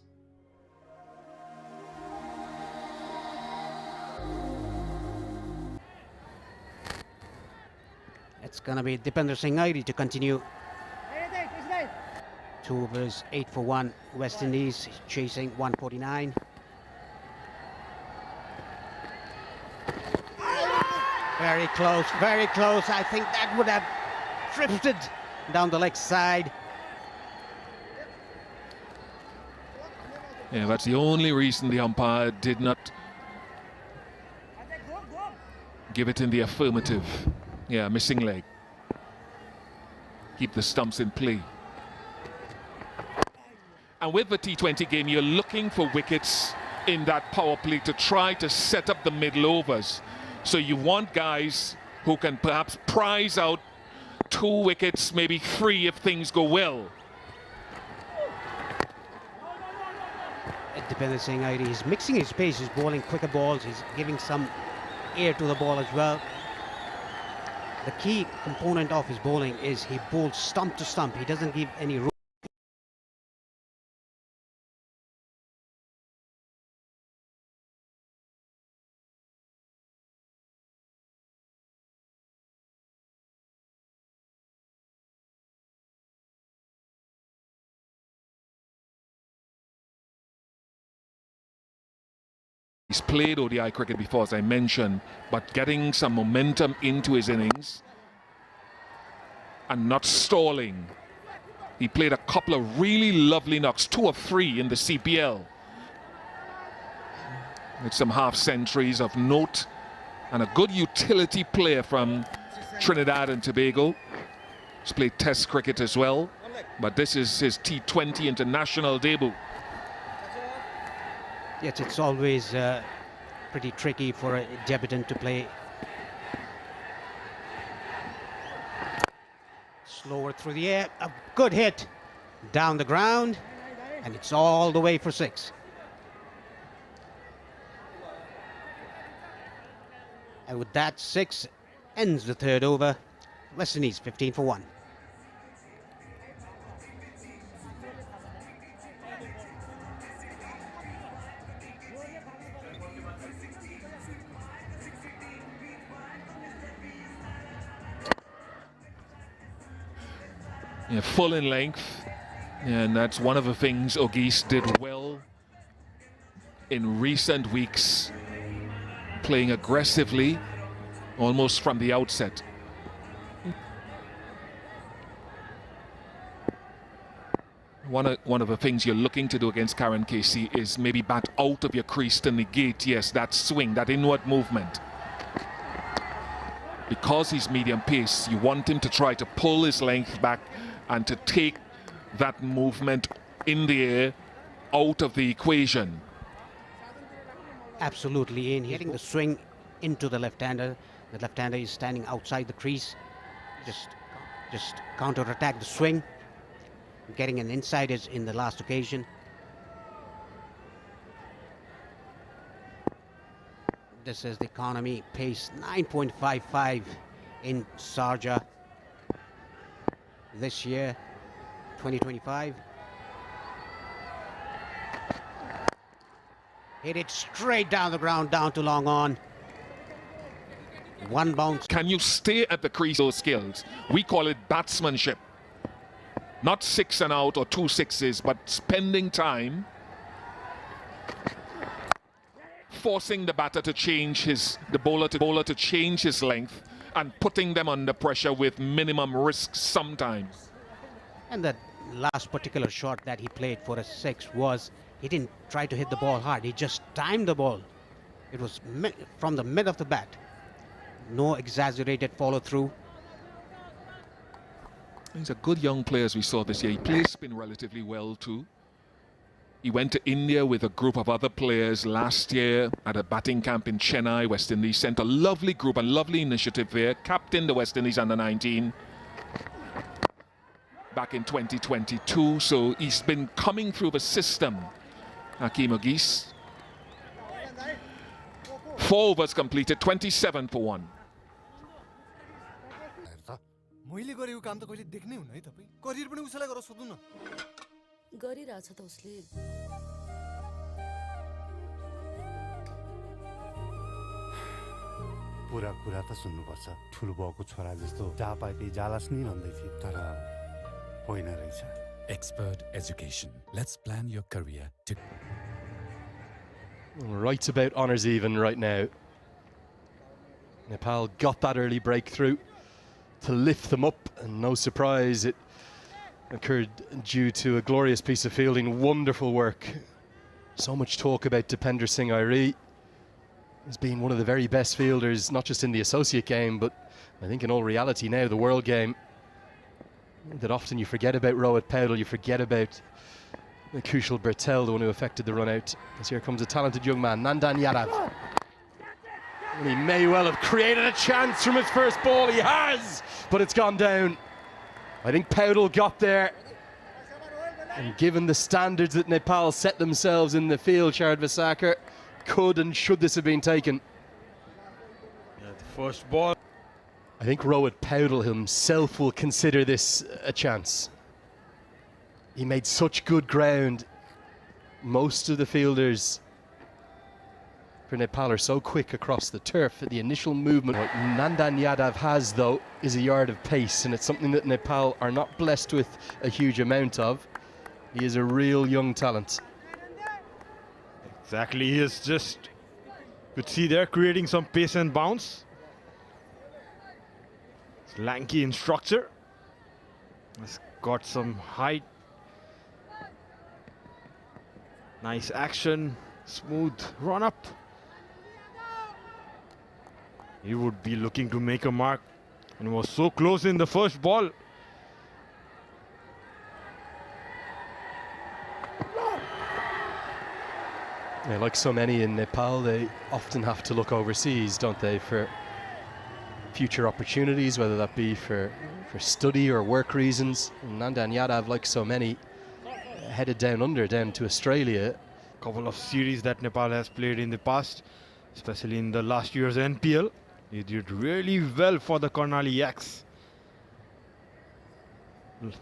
It's going to be Dipender Singh Airi to continue. 2 overs, 8 for 1. West Indies chasing 149. Very close, very close. I think that would have drifted down the leg side. Yeah, that's the only reason the umpire did not give it in the affirmative. Yeah, missing leg. Keep the stumps in play. And with the T20 game, you're looking for wickets in that power play to try to set up the middle overs. So you want guys who can perhaps prize out 2 wickets, maybe 3 if things go well. Dipender Singh Airi is mixing his pace, he's bowling quicker balls, he's giving some air to the ball as well. The key component of his bowling is he bowls stump to stump, he doesn't give any room. He's played ODI cricket before, as I mentioned, but getting some momentum into his innings and not stalling. He played a couple of really lovely knocks, 2 or 3 in the CPL, with some half centuries of note, and a good utility player from Trinidad and Tobago. He's played Test cricket as well, but this is his T20 international debut. Yes, it's always pretty tricky for a debutant to play. Slower through the air, a good hit down the ground, and it's all the way for 6. And with that, 6 ends the 3rd over. West Indies 15 for 1. Yeah, full in length, and that's one of the things Ogis did well in recent weeks, playing aggressively almost from the outset. One of the things you're looking to do against Karen Casey is maybe bat out of your crease to negate, yes, that swing, that inward movement. Because he's medium pace, you want him to try to pull his length back and to take that movement in the air out of the equation. Absolutely, in hitting the swing into the left-hander. The left-hander is standing outside the crease. Just counter-attack the swing. Getting an inside is in the last occasion. This is the economy pace, 9.55 in Sharjah this year, 2025. Hit it straight down the ground, down to long on. 1 bounce. Can you stay at the crease? Those skills, we call it batsmanship. Not 6 and out or 2 6s, but spending time forcing the batter to change the bowler to change his length and putting them under pressure with minimum risk sometimes. And that last particular shot that he played for a 6 was, he didn't try to hit the ball hard, he just timed the ball. It was from the mid of the bat. No exaggerated follow through. He's a good young player, as we saw this year. He plays spin relatively well too. He went to India with a group of other players last year at a batting camp in Chennai, West Indies. Sent a lovely group, a lovely initiative there. Captained the West Indies under-19 back in 2022. So he's been coming through the system, Hakeem Agis. 4 overs completed, 27 for 1. मैले गरेको काम त कहिले देख्नै हुन्न है तपाई career पनि उसैलाई गरेर सोध्नु न गरिरहेछ त उसले पुरा कुरा त सुन्नुपर्छ ठुलो बाउको छोरा जस्तो जहाँ पाए त्यही जालास नि भन्दै थिए तर होइन रहेछ Expert education. Let's plan your career to... Right about honours even right now. Nepal got that early breakthrough to lift them up, and no surprise it occurred due to a glorious piece of fielding. Wonderful work. So much talk about Dipender Singh Airi as being one of the very best fielders, not just in the associate game, but I think in all reality now, the world game. That often you forget about Rohit Paudel, you forget about Kushal Bertel, the one who affected the run out. As here comes a talented young man, Nandan Yadav. And he may well have created a chance from his first ball. He has, but it's gone down. I think Paudel got there. And given the standards that Nepal set themselves in the field, Shard Vasakar, could and should this have been taken? Yeah, the first ball. I think Rohit Paudel himself will consider this a chance. He made such good ground. Most of the fielders for Nepal are so quick across the turf at the initial movement. What Nandan Yadav has, though, is a yard of pace, and it's something that Nepal are not blessed with a huge amount of. He is a real young talent. Exactly, he is just, you could see there, creating some pace and bounce. It's lanky in structure. Has got some height. Nice action, smooth run up. He would be looking to make a mark and was so close in the first ball. Yeah, like so many in Nepal, they often have to look overseas, don't they, for future opportunities, whether that be for study or work reasons. And Nandan Yadav, like so many, headed down under, down to Australia. A couple of series that Nepal has played in the past, especially in the last year's NPL. He did really well for the Karnali Yaks.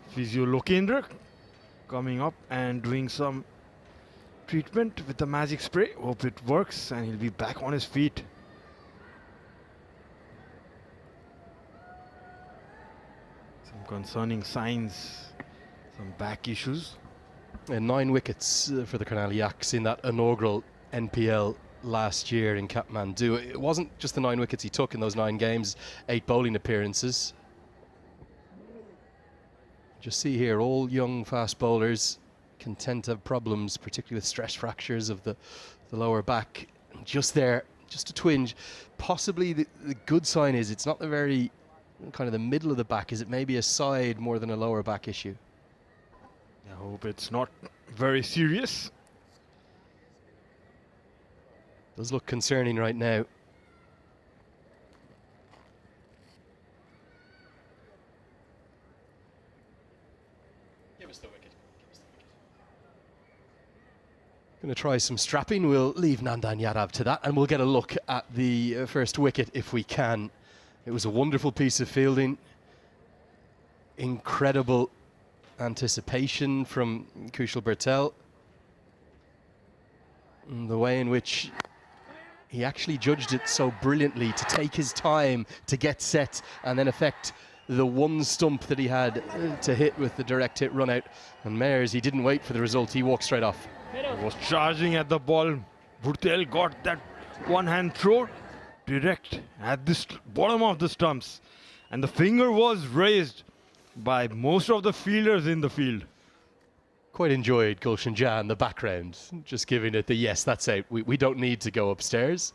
Physio Lokendra coming up and doing some treatment with the magic spray. Hope it works and he'll be back on his feet. Some concerning signs, some back issues. And 9 wickets for the Karnali Yaks in that inaugural NPL last year in Kathmandu. It wasn't just the 9 wickets he took in those 9 games, 8 bowling appearances. Just see here, all young fast bowlers can tend to have problems, particularly with stress fractures of the lower back. Just there, just a twinge. Possibly the good sign is it's not the very kind of the middle of the back, is it maybe a side more than a lower back issue? I hope it's not very serious. Does look concerning right now. Give us the wicket. Going to try some strapping. We'll leave Nandan Yadav to that, and we'll get a look at the first wicket if we can. It was a wonderful piece of fielding. Incredible anticipation from Kushal Bertel. And the way in which he actually judged it so brilliantly to take his time to get set and then affect the one stump that he had to hit with the direct hit run out. And Mayers, he didn't wait for the result, he walked straight off. He was charging at the ball. Bertel got that one hand throw direct at the bottom of the stumps. And the finger was raised by most of the fielders in the field. Quite enjoyed Gulshan Jah in the background, just giving it the yes, that's it. We don't need to go upstairs.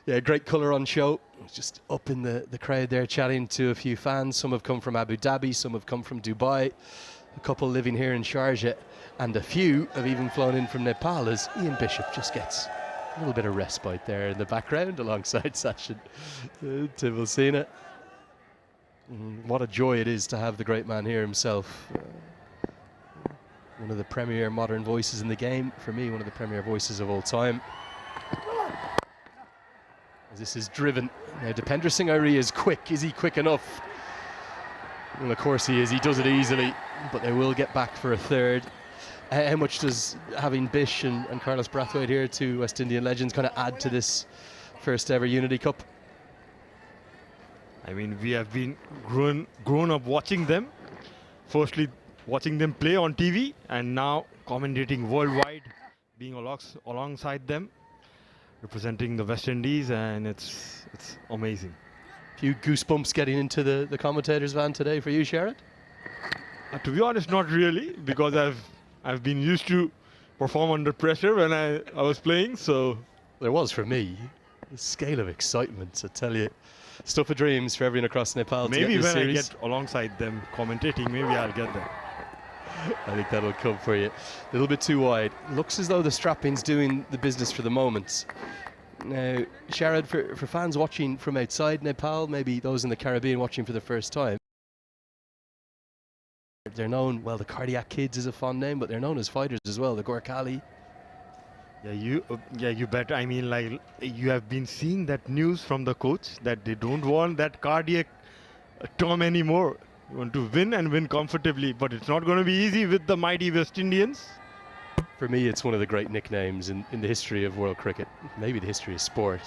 Yeah, great colour on show. Just up in the crowd there chatting to a few fans. Some have come from Abu Dhabi, some have come from Dubai. a couple living here in Sharjah, and a few have even flown in from Nepal, as Ian Bishop just gets a little bit of respite there in the background alongside Sachin Tivilsina. What a joy it is to have the great man here himself. One of the premier modern voices in the game. For me, one of the premier voices of all time. As this is driven. Now, Dipendra Singh Airi is quick. Is he quick enough? Well, of course he is. He does it easily, but they will get back for a third. How much does having Bish and Carlos Brathwaite here, two West Indian legends, kind of add to this first ever Unity Cup? I mean, we have been grown up watching them. Firstly, watching them play on TV, and now commentating worldwide, being alongside them, representing the West Indies, and it's amazing. Few goosebumps getting into the commentator's van today for you, Sherrod? To be honest, not really, because I've been used to perform under pressure when I was playing, so... There was for me. The scale of excitement, I tell you. Stuff of dreams for everyone across Nepal. Maybe to get when series. I get alongside them commentating, maybe I'll get there. I think that'll come for you. A little bit too wide. Looks as though the strapping's doing the business for the moment. Now, Sharad, for fans watching from outside Nepal, maybe those in the Caribbean watching for the first time, they're known, well, the Cardiac Kids is a fond name, but they're known as fighters as well, the Gorkhali. Yeah, you bet. I mean, like, you have been seeing that news from the coach that they don't want that cardiac term anymore. You want to win and win comfortably, but it's not going to be easy with the mighty West Indians. For me, it's one of the great nicknames in the history of world cricket, maybe the history of sport.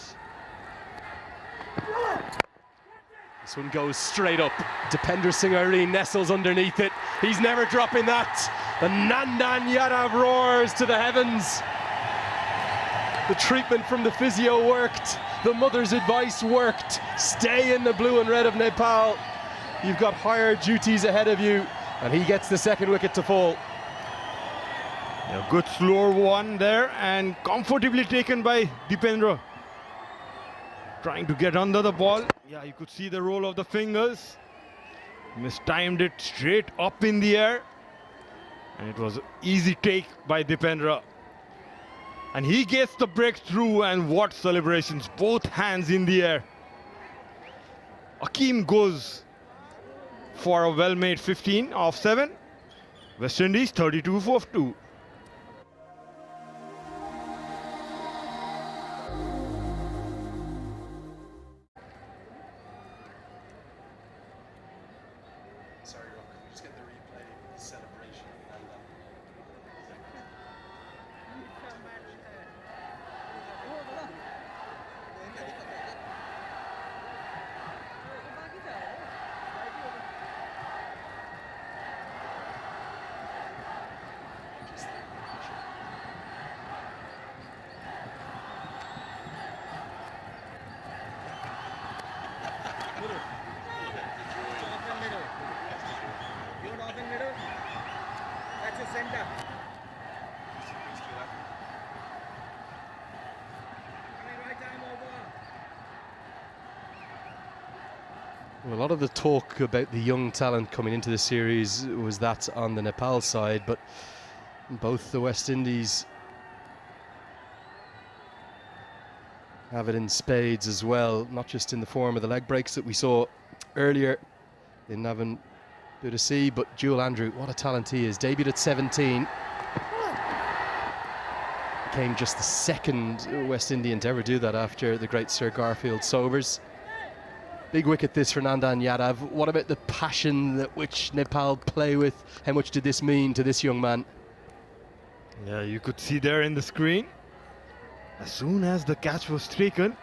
This one goes straight up. Dipendra Singh Airi nestles underneath it. He's never dropping that. The Nandan Yadav roars to the heavens. The treatment from the physio worked. The mother's advice worked. Stay in the blue and red of Nepal. You've got higher duties ahead of you. And he gets the second wicket to fall. A good slower one there, and comfortably taken by Dipendra. Trying to get under the ball. Yeah, you could see the roll of the fingers. Mistimed it straight up in the air. And it was an easy take by Dipendra. And he gets the breakthrough, and what celebrations, both hands in the air. Akeem goes for a well-made 15 off 7. West Indies 32 for 2. Sorry, Rock, can we just get the replay of the celebration? A lot of the talk about the young talent coming into the series was that on the Nepal side, but both the West Indies have it in spades as well, not just in the form of the leg breaks that we saw earlier in Navan Budasi, but Jewel Andrew, what a talent he is. Debuted at 17. Became just the second West Indian to ever do that after the great Sir Garfield Sobers. Big wicket this for Nandan Yadav. What about the passion that which Nepal play with? How much did this mean to this young man? Yeah, you could see there in the screen. As soon as the catch was taken,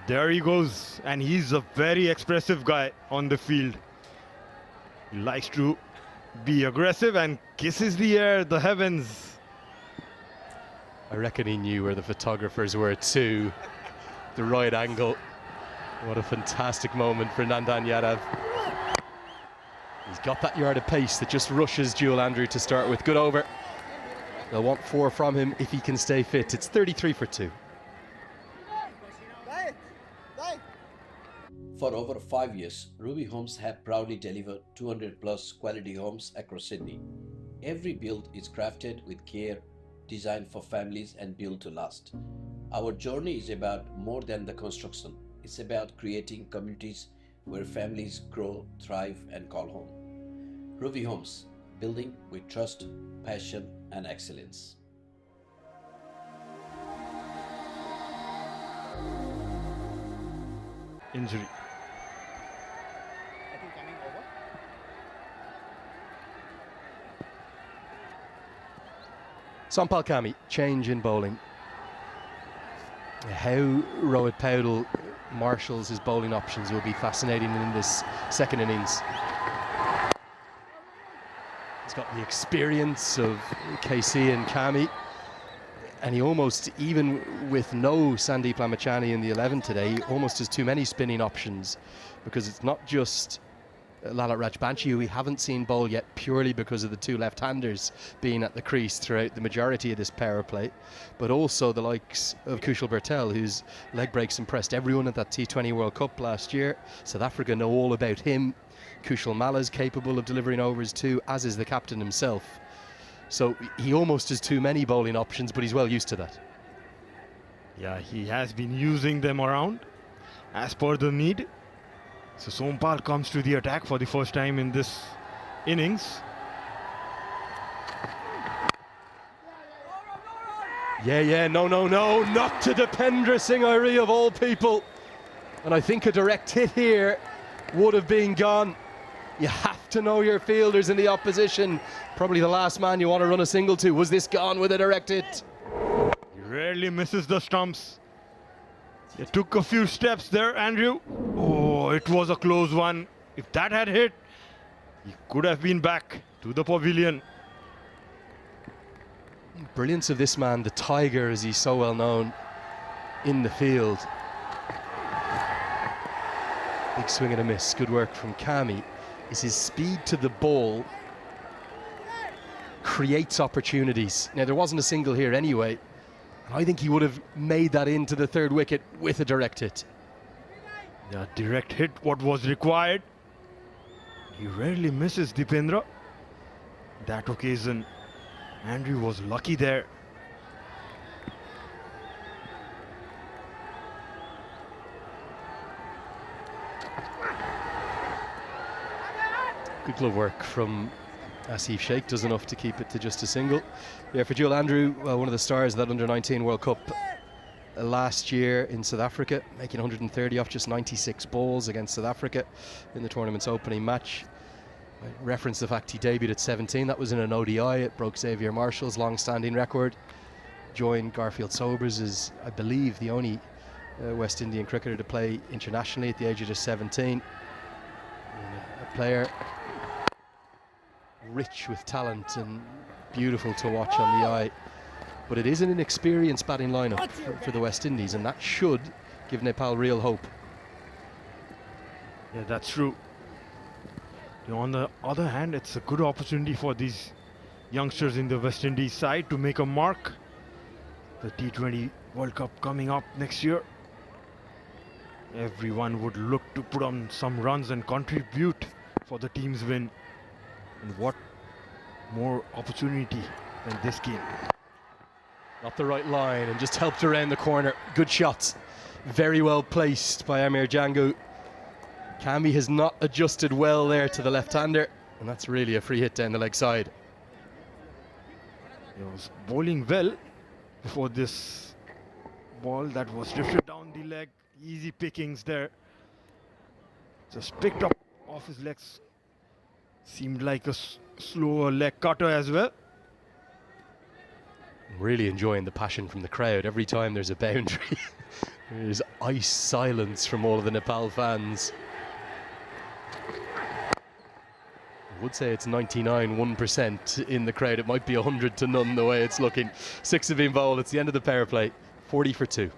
there he goes. And he's a very expressive guy on the field. He likes to be aggressive and kisses the air, the heavens. I reckon he knew where the photographers were too. The right angle. What a fantastic moment for Nandan Yadav. He's got that yard of pace that just rushes Jewel Andrew to start with. Good over. They'll want 4 from him if he can stay fit. It's 33 for 2. For over 5 years, Ruby Homes have proudly delivered 200 plus quality homes across Sydney. Every build is crafted with care, designed for families and built to last. Our journey is about more than the construction. It's about creating communities where families grow, thrive and call home. Ruby Homes, building with trust, passion and excellence. Injury. I think coming over. Sampal Kami, change in bowling. How Rohit Powdell marshals his bowling options will be fascinating in this second innings. He's got the experience of KC and Kami, and he almost, even with no Sandeep Lamachani in the 11 today, he almost has too many spinning options, because it's not just Lalit Rajbanshi, who we haven't seen bowl yet, purely because of the two left-handers being at the crease throughout the majority of this power play, but also the likes of Kushal Bertel, whose leg breaks impressed everyone at that T20 World Cup last year. South Africa know all about him. Kushal Mala's capable of delivering overs too, as is the captain himself. So he almost has too many bowling options, but he's well used to that. Yeah, he has been using them around as per the need. So Sompal comes to the attack for the first time in this innings. No, not to Dipendra Singh Airi of all people. And I think a direct hit here would have been gone. You have to know your fielders in the opposition. Probably the last man you want to run a single to. Was this gone with a direct hit? He rarely misses the stumps. He took a few steps there, Andrew. Oh, it was a close one. If that had hit, he could have been back to the pavilion. Brilliance of this man, the Tiger, as he's so well known in the field. Big swing and a miss. Good work from Kami. Is his speed to the ball creates opportunities. Now, there wasn't a single here anyway. I think he would have made that into the third wicket with a direct hit. The direct hit, what was required. He rarely misses Dipendra. That occasion, Andrew was lucky there. Good glove work from Asif Sheikh, does enough to keep it to just a single. Yeah, for Joel Andrew, one of the stars of that Under-19 World Cup last year in South Africa, making 130 off just 96 balls against South Africa in the tournament's opening match. I referenced the fact he debuted at 17. That was in an ODI. It broke Xavier Marshall's long-standing record. Joined Garfield Sobers as, I believe, the only West Indian cricketer to play internationally at the age of just 17. A player rich with talent and beautiful to watch on the eye, but it is an inexperienced batting lineup for the West Indies, and that should give Nepal real hope. Yeah, that's true. On the other hand, it's a good opportunity for these youngsters in the West Indies side to make a mark. The T20 World Cup coming up next year. Everyone would look to put on some runs and contribute for the team's win. And what more opportunity than this game? Not the right line and just helped around the corner. Good shots. Very well placed by Amir Jangu. Kami has not adjusted well there to the left-hander, and that's really a free hit down the leg side. He was bowling well before this ball that was drifted down the leg. Easy pickings there. Just picked up off his legs. Seemed like a slower leg cutter as well. I'm really enjoying the passion from the crowd. Every time there's a boundary, there's ice silence from all of the Nepal fans. I would say it's 99.1% in the crowd. It might be 100 to none the way it's looking. 6 have been bowled. It's the end of the power play. 40 for 2.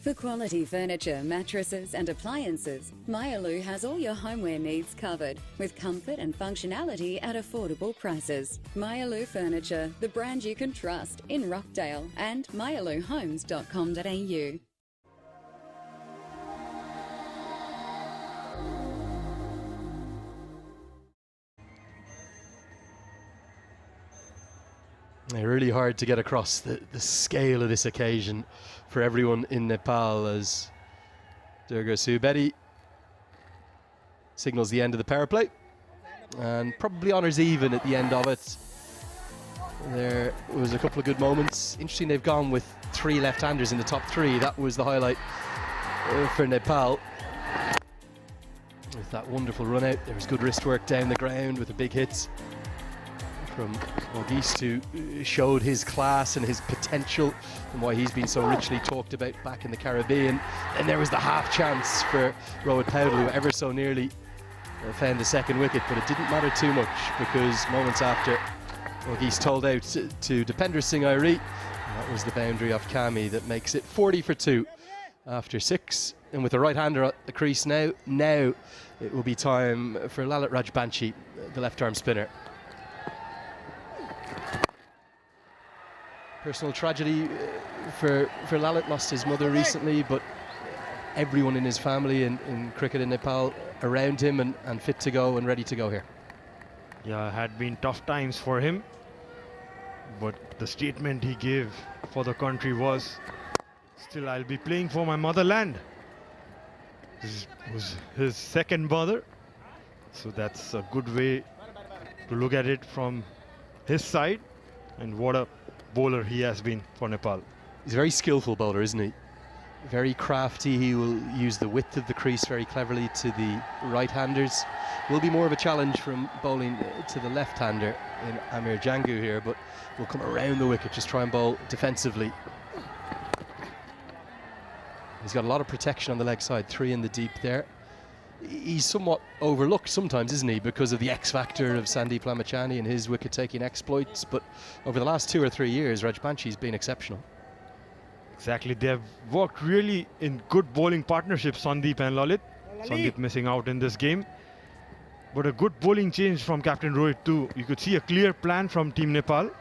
For For quality furniture, mattresses and appliances, Myalu has all your homeware needs covered with comfort and functionality at affordable prices. Myalu Furniture, the brand you can trust in Rockdale and myaluhomes.com.au. Really hard to get across the scale of this occasion for everyone in Nepal as Durga Subedi signals the end of the power play and probably honours even at the end of it. There was a couple of good moments. Interesting, they've gone with 3 left-handers in the top 3. That was the highlight for Nepal. With that wonderful run out, there was good wrist work down the ground with the big hits from Auguste, who showed his class and his potential and why he's been so richly talked about back in the Caribbean. And there was the half chance for Rohit Paudel, who ever so nearly found the second wicket, but it didn't matter too much because moments after, Auguste told out to Dipender Singh Airi, and that was the boundary off Kami that makes it 40 for 2 after 6. And with the right-hander at the crease now it will be time for Lalit Rajbanshi, the left-arm spinner. Personal tragedy for Lalit, lost his mother recently, but everyone in his family in cricket in Nepal around him and fit to go and ready to go here. Yeah, had been tough times for him, but the statement he gave for the country was, still I'll be playing for my motherland. This was his second mother, so that's a good way to look at it from his side, and what a bowler he has been for Nepal. He's a very skillful bowler, isn't he? Very crafty. He will use the width of the crease very cleverly to the right-handers. Will be more of a challenge from bowling to the left-hander in Amir Jangu here, but will come around the wicket, just try and bowl defensively. He's got a lot of protection on the leg side, 3 in the deep there. He's somewhat overlooked sometimes, isn't he, because of the X-factor of Sandeep Lamachani and his wicket-taking exploits, but over the last 2 or 3 years, Rajbanshi's been exceptional. Exactly, they have worked really in good bowling partnership, Sandeep and Lalit. Sandeep missing out in this game, but a good bowling change from Captain Rohit too. You could see a clear plan from Team Nepal.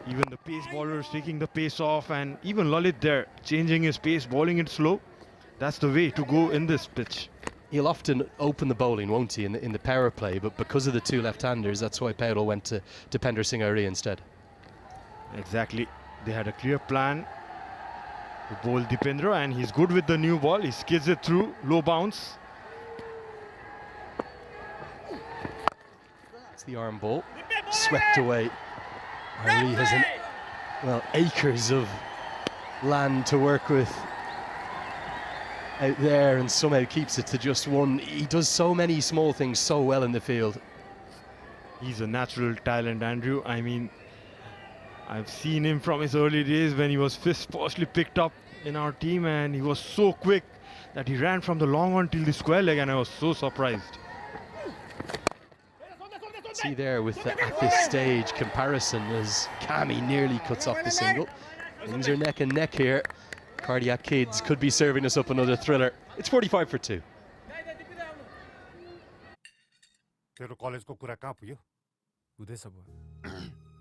Even the pace bowlers taking the pace off, and even Lalit there changing his pace, bowling it slow. That's the way to go in this pitch. He'll often open the bowling, won't he, in the power play, but because of the 2 left-handers, that's why Paudel went to Dipender Singh Airi instead. Exactly, they had a clear plan to bowl Dipendra, and he's good with the new ball. He skids it through, low bounce. It's the arm ball, swept away. Airi has acres of land to work with out there, and somehow keeps it to just 1. He does so many small things so well in the field. He's a natural talent, Andrew. I mean, I've seen him from his early days when he was firstly picked up in our team, and he was so quick that he ran from the long one till the square leg, and I was so surprised. See there with at this stage comparison as Kami nearly cuts off the single. Things are neck and neck here. Cardiac Kids could be serving us up another thriller. It's 45 for 2. तेरो कलेजको कुरा कहाँ पुग्यो? हुँदैछ बुवा।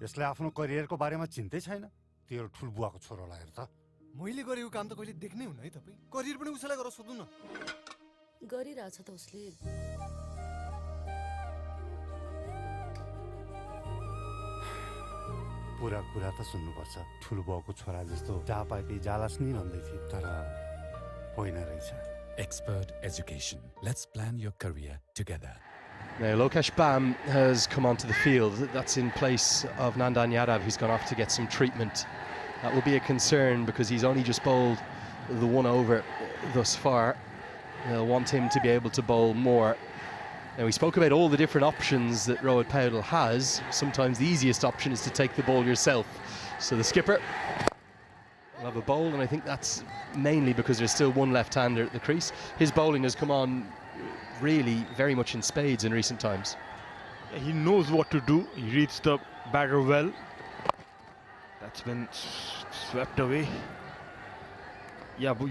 यसले आफ्नो करियरको बारेमा चिन्तै छैन। तेरो ठुलबुवाको छोरोलाई हेर त। मैले गरेको काम त कहिले देख्नै हुन्न है तपाई। करियर पनि उसैलाई गरेर सोध्नु न। गरिरहेछ त उसले। पुरा कुरा त सुन्नुपर्छ। ठुलबुवाको छोरा जस्तो जहाँ पाए त्यही जालास नि भन्दै थिए, तर होइन रहेछ। Expert education. Let's plan your career together. Now Lokesh Bam has come onto the field. That's in place of Nandan Yadav, who's gone off to get some treatment. That will be a concern because he's only just bowled the 1 over thus far. They'll want him to be able to bowl more. Now, we spoke about all the different options that Rohit Paudel has. Sometimes the easiest option is to take the ball yourself. So the skipper will have a bowl, and I think that's mainly because there's still 1 left-hander at the crease. His bowling has come on really very much in spades in recent times. He knows what to do. He reads the batter well. That's been swept away. Yeah, but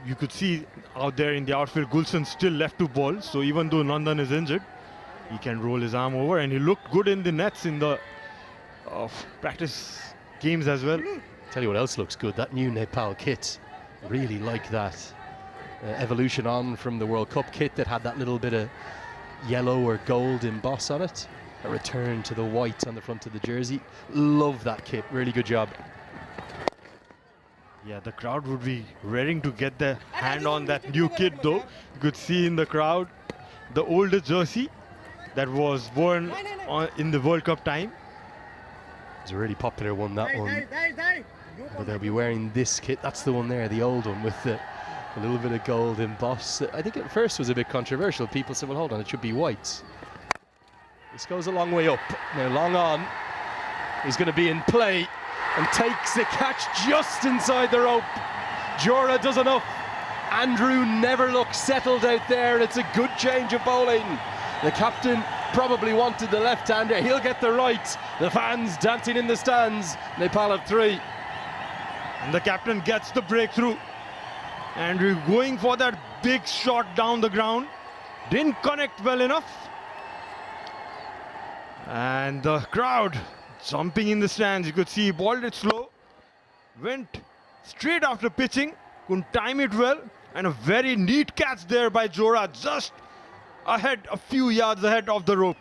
you could see out there in the outfield, Gulshan still left to bowl. So even though Nandan is injured, he can roll his arm over, and he looked good in the nets in the practice games as well. Tell you what else looks good, that new Nepal kit. Really like that evolution on from the World Cup kit that had that little bit of yellow or gold emboss on it. A return to the white on the front of the jersey. Love that kit, really good job. Yeah, the crowd would be raring to get their hand on that new kit though. You could see in the crowd the older jersey that was worn in the World Cup time. It's a really popular one, that one. But they'll be wearing this kit. That's the one there, the old one with the a little bit of gold emboss. I think at first was a bit controversial. People said, well, hold on, it should be white. This goes a long way up. Now, long on. He's going to be in play and takes the catch just inside the rope. Jora does enough. Andrew never looks settled out there. It's a good change of bowling. The captain probably wanted the left-hander. He'll get the right. The fans dancing in the stands. Nepal have 3. And the captain gets the breakthrough. Andrew going for that big shot down the ground. Didn't connect well enough. And the crowd jumping in the stands. You could see he balled it slow. Went straight after pitching. Couldn't time it well. And a very neat catch there by Jora. Just ahead, a few yards ahead of the rope.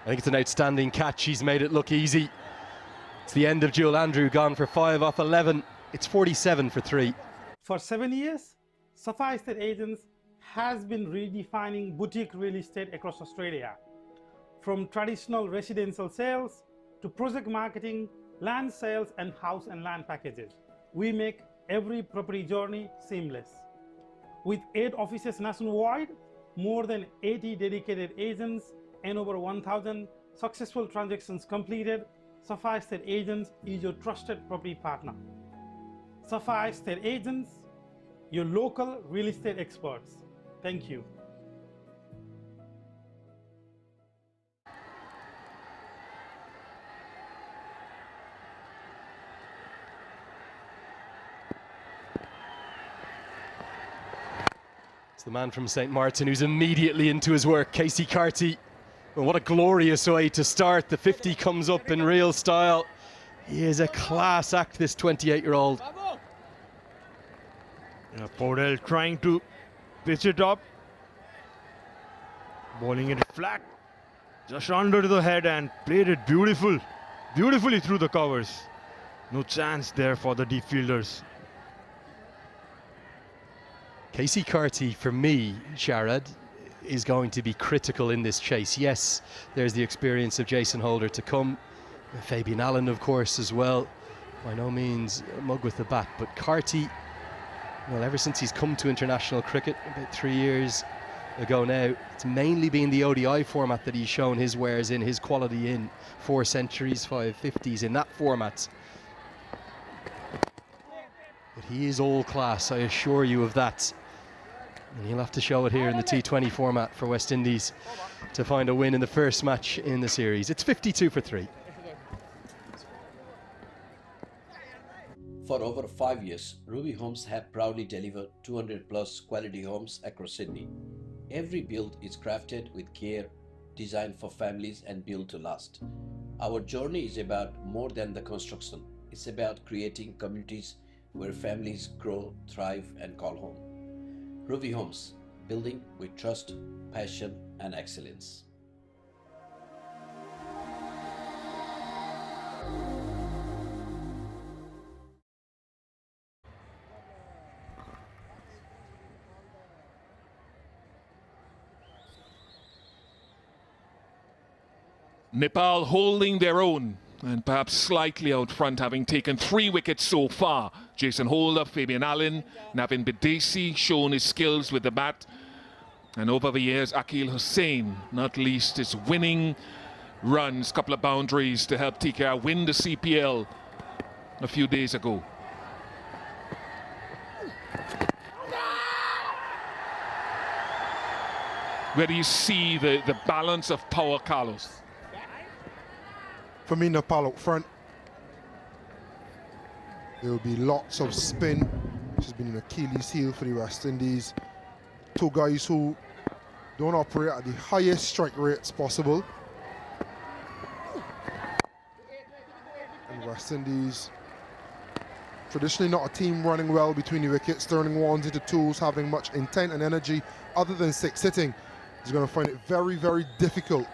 I think it's an outstanding catch. He's made it look easy. It's the end of Jewel Andrew, gone for 5 off 11. It's 47 for 3. For 7 years, Sapphire Estate Agents has been redefining boutique real estate across Australia. From traditional residential sales to project marketing, land sales and house and land packages. We make every property journey seamless. With 8 offices nationwide, more than 80 dedicated agents and over 1,000 successful transactions completed, Sapphire Estate Agents is your trusted property partner. Sapphire Estate Agents, your local real estate experts. Thank you. It's the man from St. Martin who's immediately into his work, Casey Carty. And what a glorious way to start. The 50 comes up in real style. He is a class act, this 28-year-old. Yeah, Podell trying to pitch it up. Bowling it flat. Just under the head and played it beautifully through the covers. No chance there for the deep fielders. Casey Carty, for me, Sharad, is going to be critical in this chase. Yes, there's the experience of Jason Holder to come. Fabian Allen, of course, as well. By no means a mug with the bat, but Carty, well, ever since he's come to international cricket, about 3 years ago now, it's mainly been the ODI format that he's shown his wares in, his quality in. 4 centuries, 5 50s in that format. But he is all class, I assure you of that. And he'll have to show it here in the T20 format for West Indies to find a win in the first match in the series. It's 52 for 3. For over 5 years, Ruby Homes have proudly delivered 200 plus quality homes across Sydney. Every build is crafted with care, designed for families and built to last. Our journey is about more than the construction. It's about creating communities where families grow, thrive and call home. Ruby Homes, building with trust, passion and excellence. Nepal holding their own and perhaps slightly out front, having taken 3 wickets so far. Jason Holder, Fabian Allen, Navin Bidesi shown his skills with the bat. And over the years, Akil Hussain, not least his winning runs, couple of boundaries to help TKR win the CPL a few days ago. Where do you see the balance of power, Carlos? For me, Nepal up front, there will be lots of spin, which has been an Achilles heel for the West Indies. Two guys who don't operate at the highest strike rates possible. And West Indies, traditionally not a team running well between the wickets, turning ones into twos, having much intent and energy other than six hitting, is going to find it very, very difficult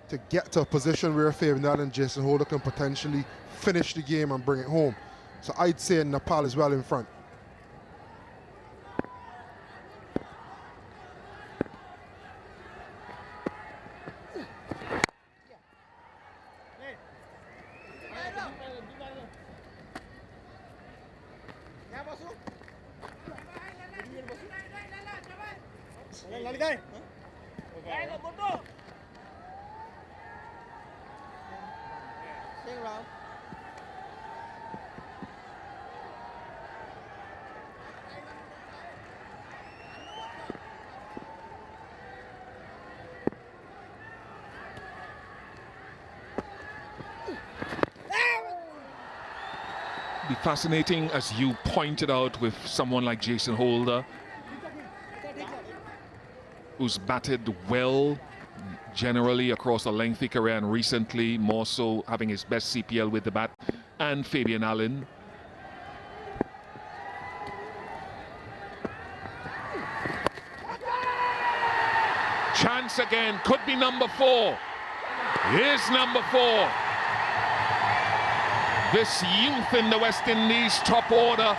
to get to a position where Fabian Allen and Jason Holder can potentially finish the game and bring it home. So I'd say Nepal is well in front. Be fascinating, as you pointed out, with someone like Jason Holder, who's batted well generally across a lengthy career, and recently more so having his best CPL with the bat, and Fabian Allen. Chance again, could be number 4. Here's number 4. This youth in the West Indies top order,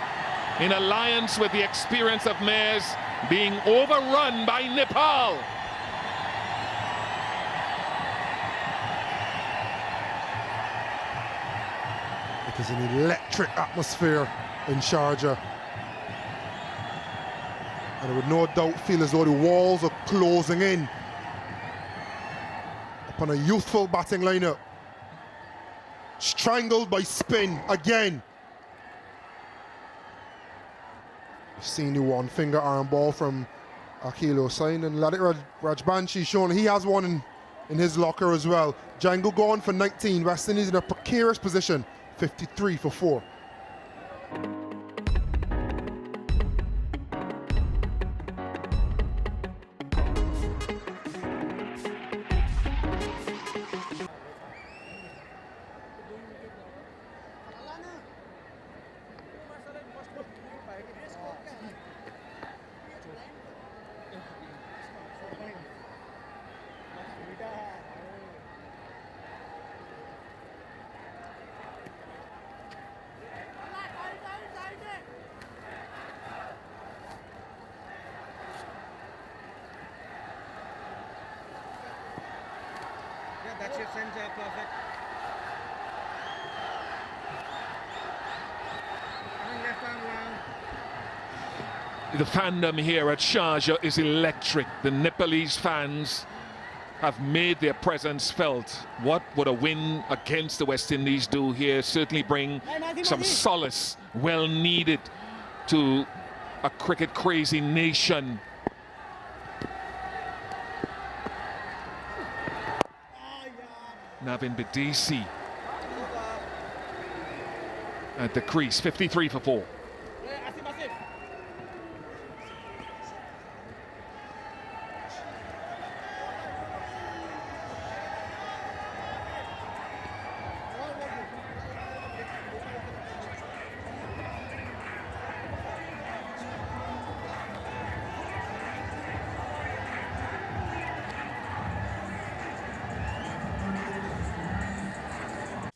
in alliance with the experience of Mayers, being overrun by Nepal. It is an electric atmosphere in Sharjah, and I would no doubt feel as though the walls are closing in upon a youthful batting lineup. Strangled by spin again. You've seen the one finger arm ball from Akhil Hossain, and Lalit Rajbanshi shown he has one in his locker as well. Django gone for 19. West Indies in a precarious position, 53 for 4. That's your center, perfect. Left arm round. The fandom here at Sharjah is electric. The Nepalese fans have made their presence felt. What would a win against the West Indies do here? Certainly bring some solace, well needed, to a cricket crazy nation. Navin Bidisi at the crease, 53 for 4.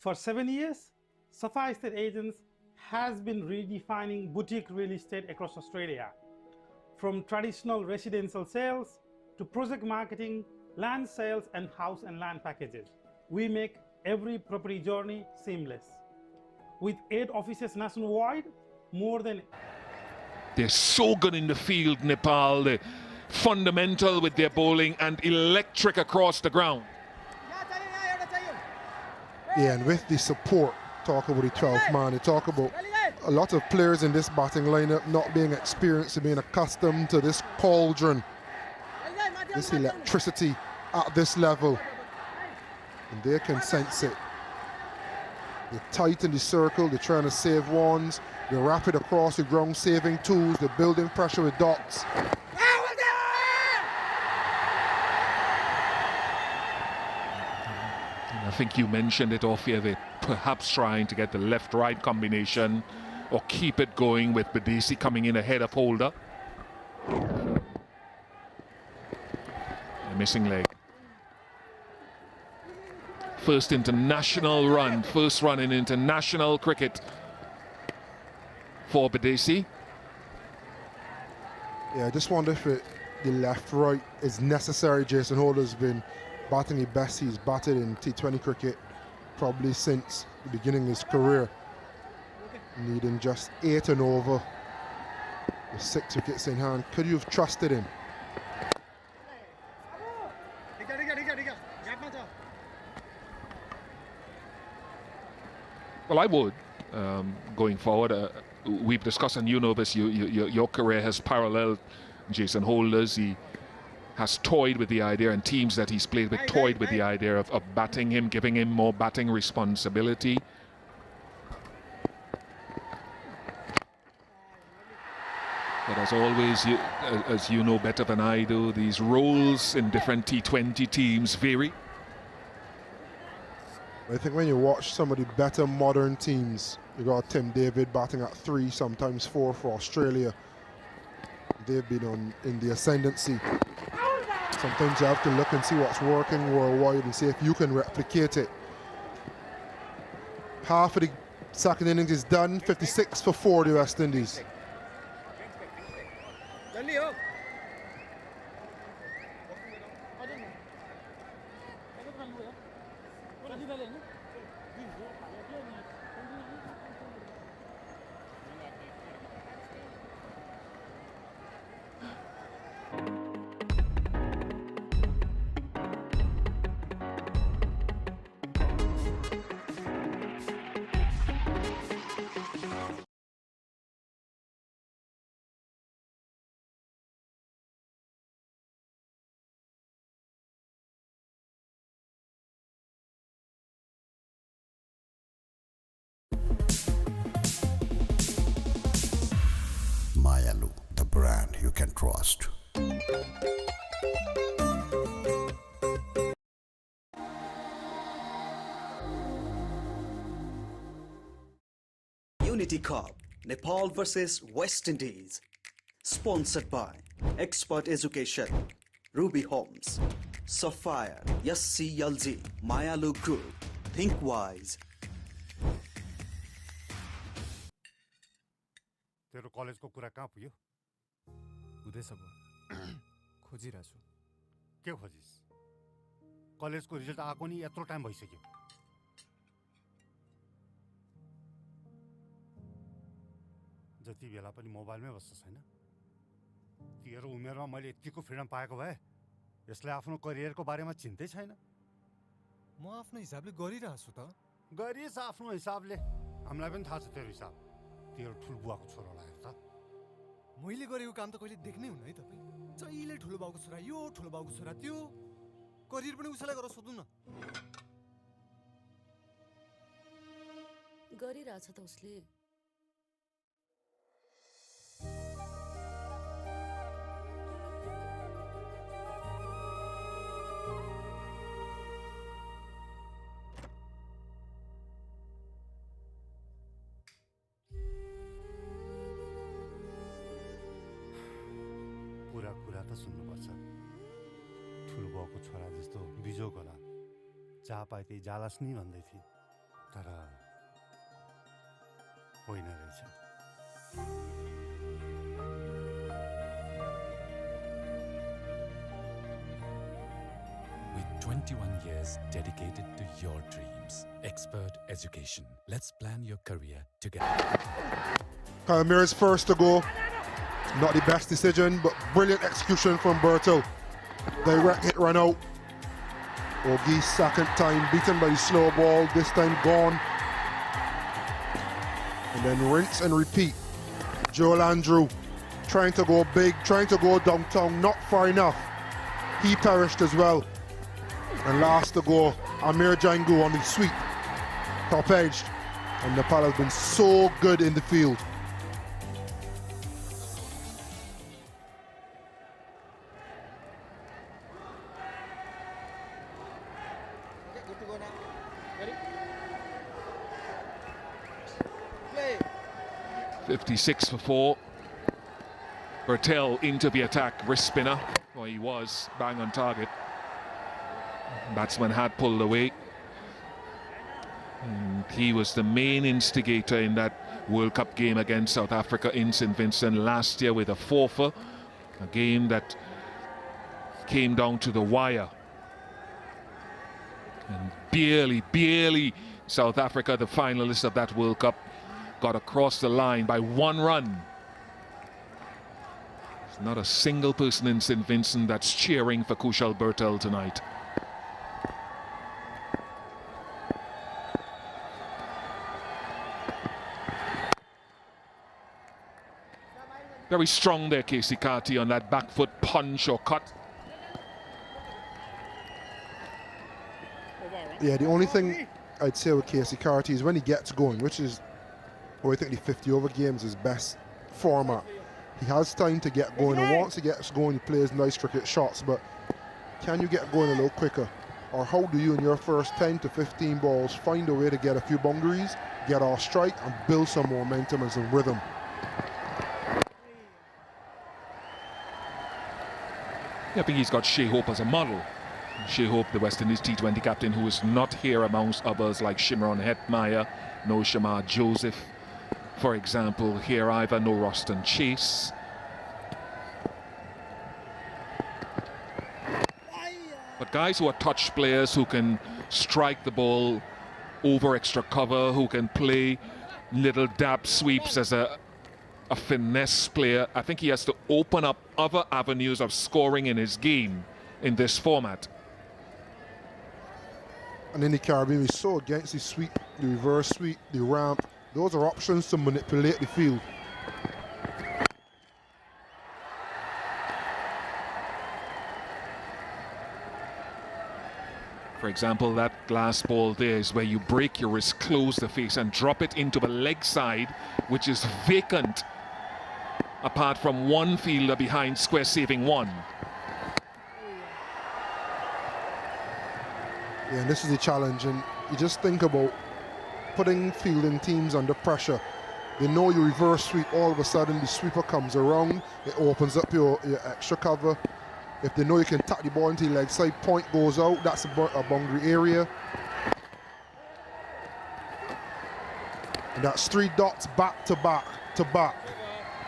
For 7 years, Safa Estate Agents has been redefining boutique real estate across Australia. From traditional residential sales to project marketing, land sales and house and land packages, we make every property journey seamless. With 8 offices nationwide, more than... They're so good in the field, Nepal. They're fundamental with their bowling and electric across the ground. Yeah, and with the support, talk about the 12th man, you talk about a lot of players in this batting lineup not being experienced and being accustomed to this cauldron, this electricity at this level, and they can sense it. They're tight in the circle, they're trying to save ones, The rapid across the ground saving tools, the building pressure with dots. I think you mentioned it off here, they're perhaps trying to get the left-right combination or keep it going with Badisi coming in ahead of Holder. A missing leg. First international run, first run in international cricket for Badisi. Yeah, I just wonder if the left-right is necessary. Jason Holder's been batting the best he's batted in T20 cricket probably since the beginning of his career. Needing just 8 and over with 6 wickets in hand. Could you have trusted him? Well, I would, going forward. We've discussed, and you know this, your career has paralleled Jason Holder's. He has toyed with the idea, and teams that he's played with toyed with the idea of batting him, giving him more batting responsibility. But as always, as you know better than I do, these roles in different T20 teams vary. I think when you watch some of the better modern teams, you got Tim David batting at 3, sometimes 4 for Australia. They've been in the ascendancy. Sometimes you have to look and see what's working worldwide and see if you can replicate it. Half of the second innings is done, 56 for 4 the West Indies. Mayalu, the brand you can trust. Unity Cup, Nepal versus West Indies. Sponsored by Expert Education, Ruby Homes, Sapphire, Yassi Yalji, Mayalu Group, Think Wise. तेरो कलेजको कुरा कहाँ पुग्यो? हुँदैछ बुवा, खोजिरहेको छु। के खोजिस? कलेजको रिजल्ट आएको नि यत्रो टाइम भइसक्यो। जति बेला पनि मोबाइलमै बस्छ छैन? तेरो उमेरमा मैले यतिको फ्रिडम पाएको भए यसले आफ्नो करियरको बारेमा चिन्तै छैन। म आफ्नो हिसाबले गरिरहेको छु त। गरिस आफ्नो हिसाबले। हामीलाई पनि थाहा छ तेरो हिसाब। तेरो ठुलो बुवाको छोरो लाग्यो त। मैले गरेको काम त कहिले देख्नै हुन्न है तपाईँ। जहिले ठुलो बाउको छोरा यो, ठुलो बाउको छोरा त्यो। करियर पनि उसैलाई गरेर सोध्नु न। गरिरहेछ त उसले। कुरा त सुन्नुपर्छ। ठुलो बाउको छोरा जस्तो बिजोग होला, जहाँ पाए त्यही जालास नि भन्दै थिए, तर होइन रहेछ। With 21 years dedicated to your dreams, Expert Education. Let's plan your career together. Kyle Mears first to go. Not the best decision, but brilliant execution from Berto. Direct hit run out. Ogie's second time beaten by the slow ball, this time gone. And then rinse and repeat. Joel Andrew trying to go big, trying to go downtown, not far enough. He perished as well. And last to go, Amir Jangu on the sweep. Top edged. And Nepal has been so good in the field. 56 for 4. Bertel into the attack, wrist spinner. Well, he was bang on target. Batsman had pulled away. And he was the main instigator in that World Cup game against South Africa in St. Vincent last year with a forfeit. A game that came down to the wire. And barely South Africa, the finalists of that World Cup, got across the line by 1 run. There's not a single person in St. Vincent that's cheering for Kushal Bertel tonight. Very strong there, Casey Carty, on that back foot punch or cut. Yeah, the only thing I'd say with Casey Carty is when he gets going, which is, I think the 50 over games is best format. He has time to get going, and once he gets going, he plays nice cricket shots, but can you get going a little quicker? Or how do you, in your first 10 to 15 balls, find a way to get a few boundaries, get off strike, and build some momentum and some rhythm? Yeah, I think he's got Shea Hope as a model. Shea Hope, the West Indies T20 captain, who is not here amongst others like Shimron Hetmeyer, no Shamar Joseph, for example. Here either no Roston Chase. But guys who are touch players, who can strike the ball over extra cover, who can play little dab sweeps as a finesse player. I think he has to open up other avenues of scoring in his game in this format. And in the Caribbean, we saw against the sweep, the reverse sweep, the ramp. Those are options to manipulate the field. For example, that glass ball there is where you break your wrist, close the face, and drop it into the leg side, which is vacant, apart from one fielder behind square saving one. Yeah, and this is the challenge, and you just think about putting fielding teams under pressure. They know you reverse sweep, all of a sudden the sweeper comes around, it opens up your extra cover. If they know you can tap the ball into the leg side, point goes out, that's a boundary area. And that's 3 dots back to back to back.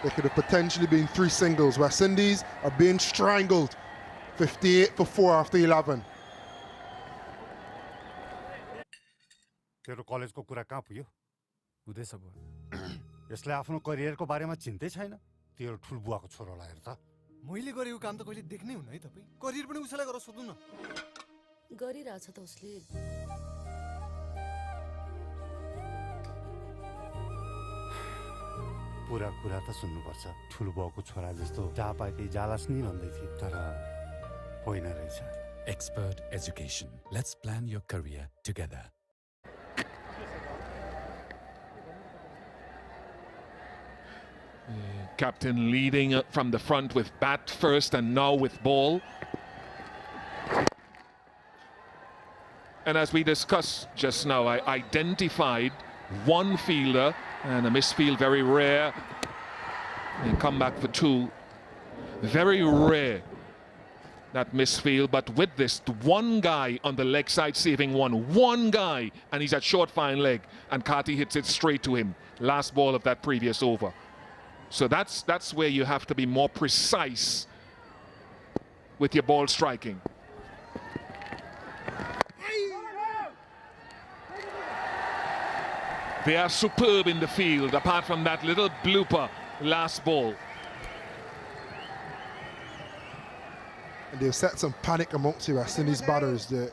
There could have potentially been 3 singles. West Indies are being strangled. 58 for 4 after 11. तेरो कलेजको कुरा कहाँ पुग्यो? हुँदैछ बुवा। यसले आफ्नो करियरको बारेमा चिन्तै छैन। तेरो ठुलबुवाको छोरोलाई हेर त। मैले गरेको काम त कहिले देख्नै हुन्न है तपाई। करियर पनि उसैलाई गरेर सोध्नु न। गरिरहेछ त उसले। पुरा कुरा त सुन्नुपर्छ। ठुलबुवाको छोरा जस्तो जहाँ पाए त्यही जालास नि भन्दै थिए, तर होइन रहेछ। Expert education. Let's plan your career together. Captain leading from the front with bat first and now with ball. And as we discussed just now, I identified one fielder and a misfield, very rare. And come back for 2. Very rare, that misfield, but with this one guy on the leg side saving one guy, and he's at short fine leg, and Carty hits it straight to him. Last ball of that previous over. So that's where you have to be more precise with your ball striking. They are superb in the field, apart from that little blooper last ball. And they've set some panic amongst the West Indies batters. They're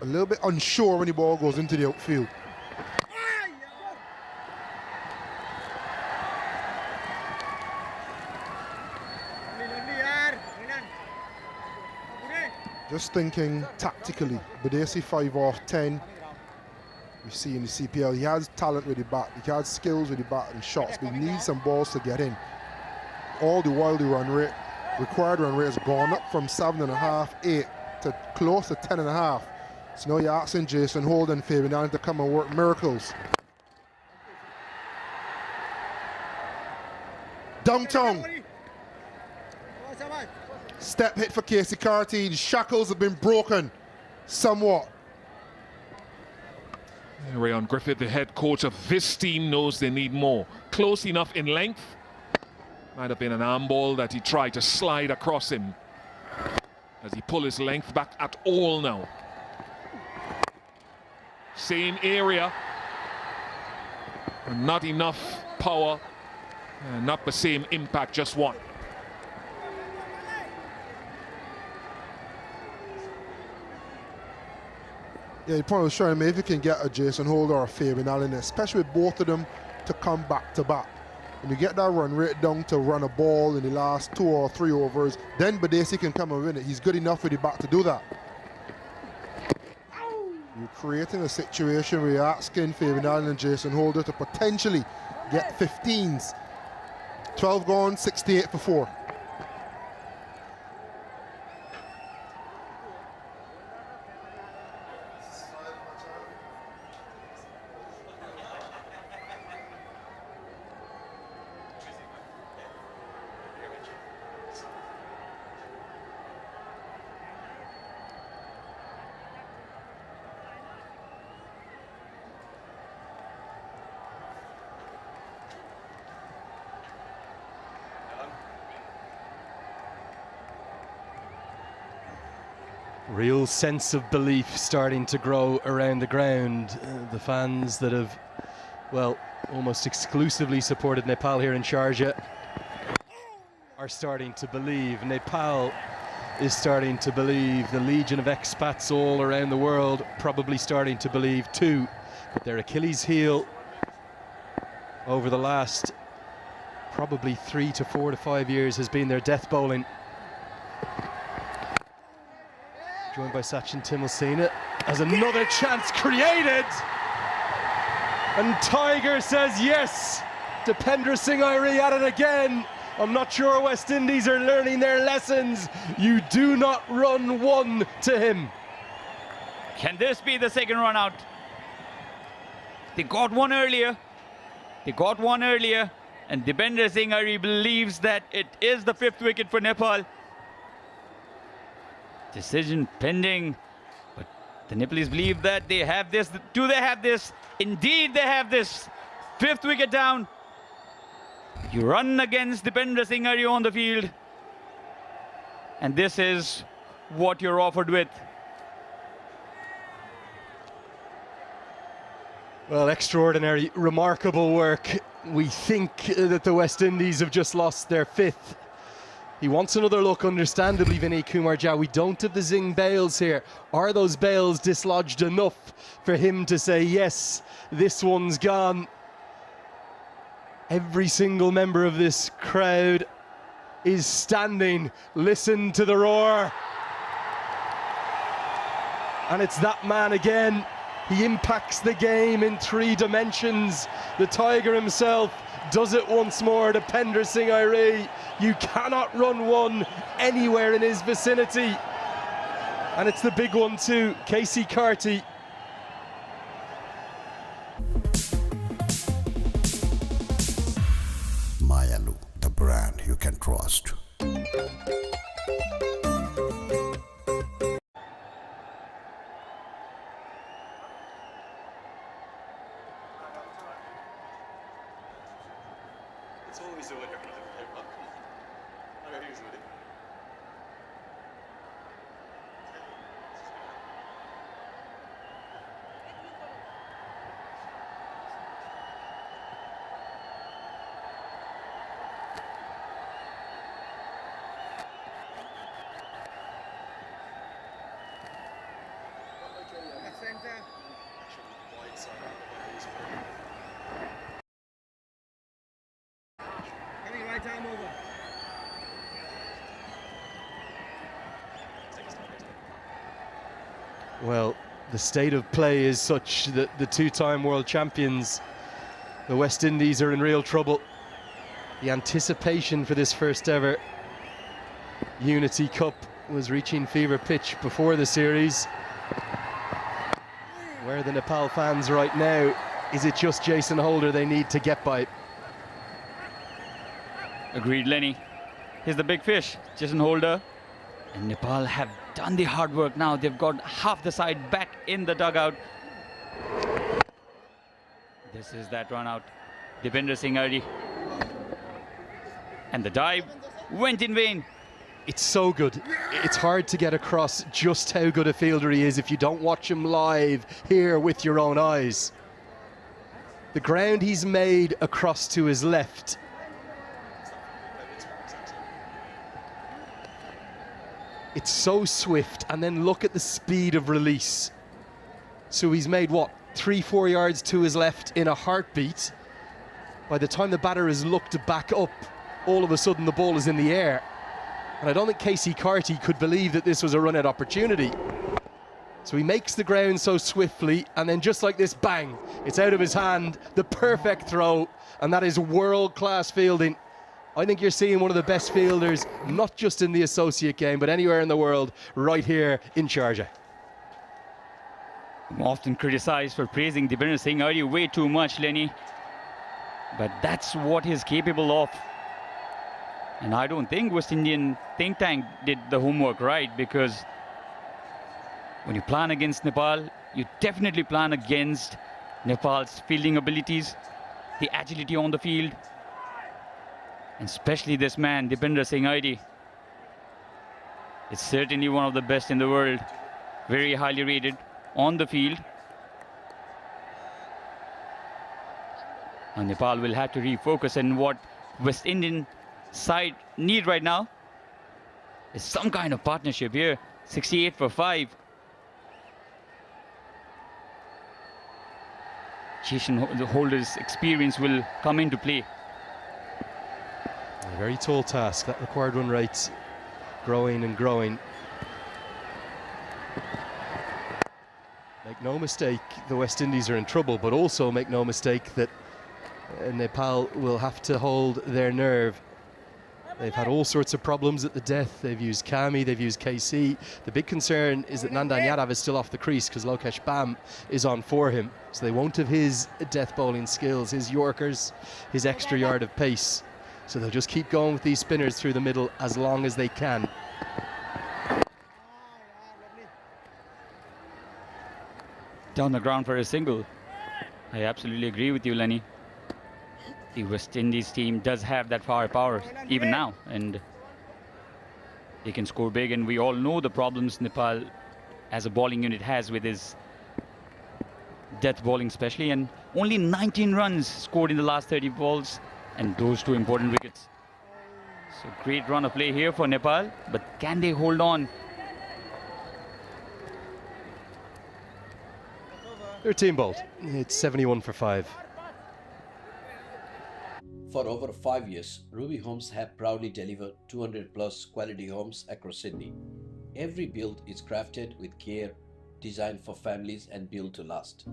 a little bit unsure when the ball goes into the outfield. Just thinking tactically, Badesi 5 off 10. We see in the CPL, he has talent with the bat, he has skills with the bat and shots, but he needs some balls to get in. All the while the run rate, required run rate has gone up from 7.5, 8 to close to 10.5. So now you're asking Jason Holt and Fabian Allen to come and work miracles. Downtown. Step hit for Casey Carty. The shackles have been broken somewhat. Rayon Griffith, the head coach of this team, knows they need more. Close enough in length. Might have been an arm ball that he tried to slide across him. As he pull his length back at all now. Same area. And not enough power. Not the same impact, just one. Yeah, he probably was trying, maybe if you can get a Jason Holt or a Fabian Allen, especially with both of them to come back to back. When you get that run rate down to run a ball in the last 2 or 3 overs, then Badesi can come and win it. He's good enough with the bat to do that. You're creating a situation where you're asking Fabian Allen and Jason Holder to potentially get 15s. 12 gone, 68 for 4. Real sense of belief starting to grow around the ground. The fans that have, well, almost exclusively supported Nepal here in Sharjah are starting to believe. Nepal is starting to believe. The legion of expats all around the world probably starting to believe too. But their Achilles heel over the last probably 3 to 4 to 5 years has been their death bowling. Joined by Sachin Tendulkar as another chance created. And Tiger says yes. Dipendra Singh Airi at it again. I'm not sure West Indies are learning their lessons. You do not run one to him. Can this be the second run out? They got one earlier. And Dipendra Singh Airi believes that it is the 5th wicket for Nepal. Decision pending, but the Nepalese believe that they have this. Do they have this? Indeed they have this. 5th wicket down. You run against Dipendra Singh Airi on the field, and this is what you're offered with. Well, extraordinary, remarkable work. We think that the West Indies have just lost their 5th. He wants another look, understandably, Vinay Kumar Jha. We don't have the Zing bails here. Are those bails dislodged enough for him to say, yes, this one's gone? Every single member of this crowd is standing. Listen to the roar. And it's that man again. He impacts the game in 3 dimensions. The Tiger himself does it once more. Dipendra Singh Airi, you cannot run one anywhere in his vicinity. And it's the big one too, Casey Carty. Mayalu, the brand you can trust. It's always the winner. I got used to it. Well, the state of play is such that the 2-time world champions, the West Indies, are in real trouble. The anticipation for this first ever Unity Cup was reaching fever pitch before the series. Where are the Nepal fans right now? Is it just Jason Holder they need to get by? Agreed, Lenny. Here's the big fish, Jason Holder. And Nepal have done the hard work now. They've got half the side back in the dugout. This is that run out. Dipender Singh Ardi. And the dive went in vain. It's so good. It's hard to get across just how good a fielder he is if you don't watch him live here with your own eyes. The ground he's made across to his left. It's so swift, and then look at the speed of release. So he's made, what, 3-4 yards to his left in a heartbeat. By the time the batter has looked back up, all of a sudden the ball is in the air. And I don't think Casey Carty could believe that this was a run-out opportunity. So he makes the ground so swiftly, and then just like this, bang, it's out of his hand, the perfect throw, and that is world-class fielding. I think you're seeing one of the best fielders, not just in the associate game, but anywhere in the world, right here in Sharjah. I'm often criticized for praising Dipender Singh Ardi way too much, Lenny. But that's what he's capable of. And I don't think West Indian think tank did the homework right, because when you plan against Nepal, you definitely plan against Nepal's fielding abilities, the agility on the field, and especially this man, Dipender Singh Ardi. It's certainly one of the best in the world, very highly rated on the field. And Nepal will have to refocus, and what West Indian side need right now is some kind of partnership here. 68 for 5. Jason Holder's experience will come into play. A very tall task. That required run rate's growing and growing. Make no mistake, the West Indies are in trouble, but also make no mistake that Nepal will have to hold their nerve. They've had all sorts of problems at the death. They've used Kami, they've used KC. The big concern is that Nandan Yadav is still off the crease because Lokesh Bam is on for him. So they won't have his death bowling skills, his Yorkers, his extra yard of pace. So they'll just keep going with these spinners through the middle as long as they can. Down the ground for a single. I absolutely agree with you, Lenny. The West Indies team does have that firepower even now, and they can score big, and we all know the problems Nepal as a bowling unit has with his death bowling especially, and only 19 runs scored in the last 30 balls, and those 2 important wickets. So great run of play here for Nepal, but can they hold on? They're team bowled. It's 71 for 5. For over 5 years, Ruby Homes have proudly delivered 200 plus quality homes across Sydney. Every build is crafted with care, designed for families and built to last.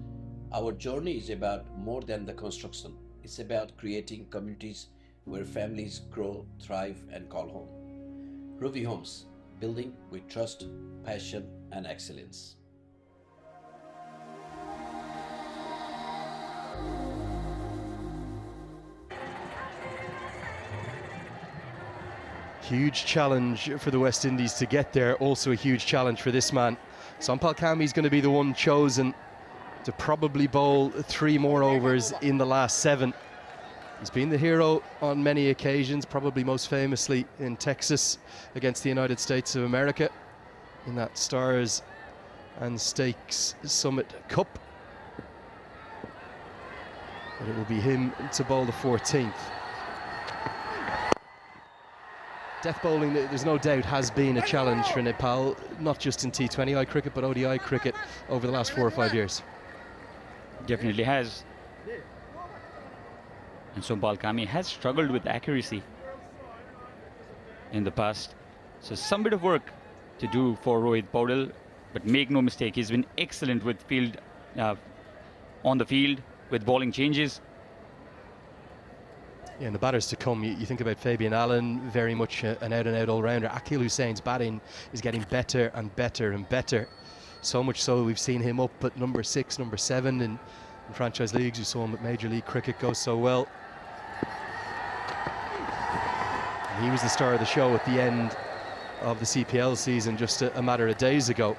Our journey is about more than the construction. It's about creating communities where families grow, thrive and call home. Ruby Homes, building with trust, passion and excellence. Huge challenge for the West Indies to get there. Also a huge challenge for this man. Sampal Kami is going to be the one chosen to probably bowl 3 more overs in the last 7. He's been the hero on many occasions, probably most famously in Texas against the United States of America in that Stars and Stakes Summit Cup. But it will be him to bowl the 14th. Death bowling, there's no doubt, has been a challenge for Nepal, not just in T20I cricket, but ODI cricket over the last 4 or 5 years. Definitely has. And Sampal Kami has struggled with accuracy in the past. So some bit of work to do for Rohit Paudel, but make no mistake, he's been excellent with field, on the field, with bowling changes. Yeah, and the batters to come, you think about Fabian Allen, very much an out-and-out all-rounder. Akil Hussein's batting is getting better and better and better. So much so we've seen him up at number 6, number 7 in franchise leagues. You saw him at Major League Cricket go so well. And he was the star of the show at the end of the CPL season just a matter of days ago.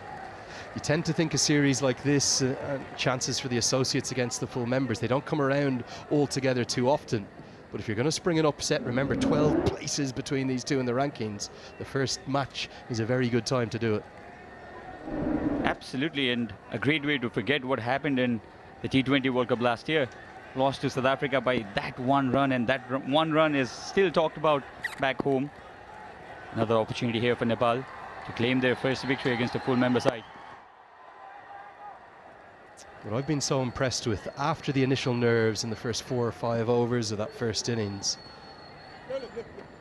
You tend to think a series like this, chances for the associates against the full members, they don't come around all together too often. But if you're going to spring an upset, remember 12 places between these two in the rankings. The first match is a very good time to do it. Absolutely, and a great way to forget what happened in the T20 World Cup last year. Lost to South Africa by that one run, and that one run is still talked about back home. Another opportunity here for Nepal to claim their first victory against a full member side. What I've been so impressed with after the initial nerves in the first 4 or 5 overs of that first innings,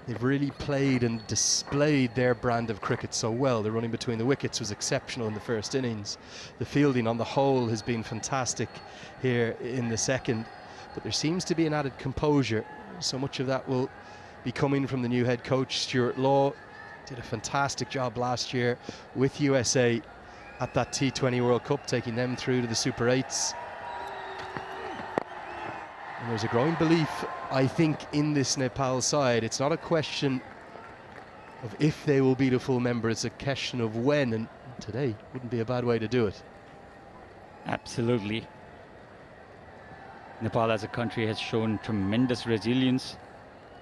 they've really played and displayed their brand of cricket so well. The running between the wickets was exceptional in the first innings. The fielding on the whole has been fantastic here in the second. But there seems to be an added composure. So much of that will be coming from the new head coach, Stuart Law. Did a fantastic job last year with USA at that T20 World Cup, taking them through to the Super 8s. And there's a growing belief, I think, in this Nepal side. It's not a question of if they will beat a full member, it's a question of when, and today wouldn't be a bad way to do it. Absolutely. Nepal as a country has shown tremendous resilience.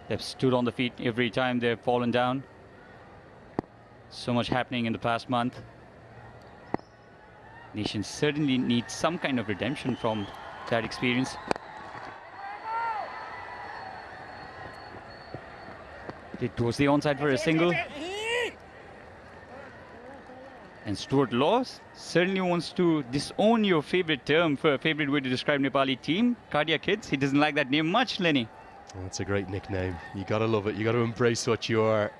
They've stood on the feet every time they've fallen down. So much happening in the past month. Nation certainly needs some kind of redemption from that experience. It was the onside for a single. And Stuart Law certainly wants to disown your favorite term for a favorite way to describe Nepali team, Cardiac Kids. He doesn't like that name much, Lenny. That's a great nickname. You gotta love it. You gotta embrace what you are.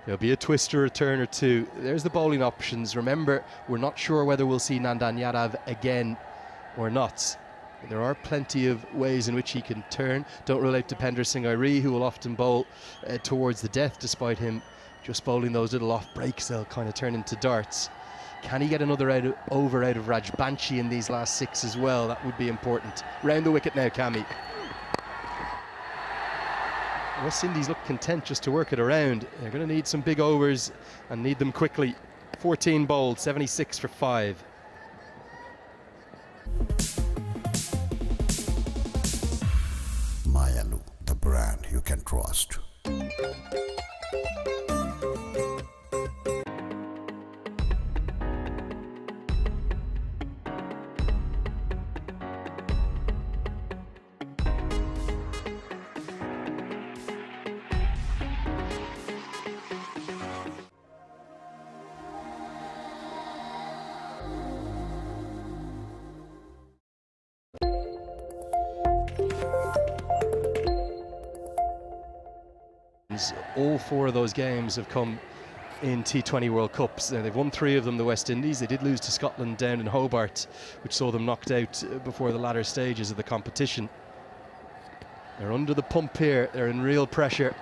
There'll be a twister return or two. There's the bowling options. Remember, we're not sure whether we'll see Nandan Yadav again or not. There are plenty of ways in which he can turn. Don't rule out Dipender Singh Airi, who will often bowl towards the death, despite him just bowling those little off breaks. They'll kind of turn into darts. Can he get another over out of Raj Banshi in these last 6 as well? That would be important. Round the wicket now, Cammy. West Indies look content just to work it around. They're going to need some big overs and need them quickly. 14 bowled, 76 for 5. Mayalu, the brand you can trust. All 4 of those games have come in T20 World Cups. Now, they've won 3 of them, the West Indies. They did lose to Scotland down in Hobart, which saw them knocked out before the latter stages of the competition. They're under the pump here. They're in real pressure.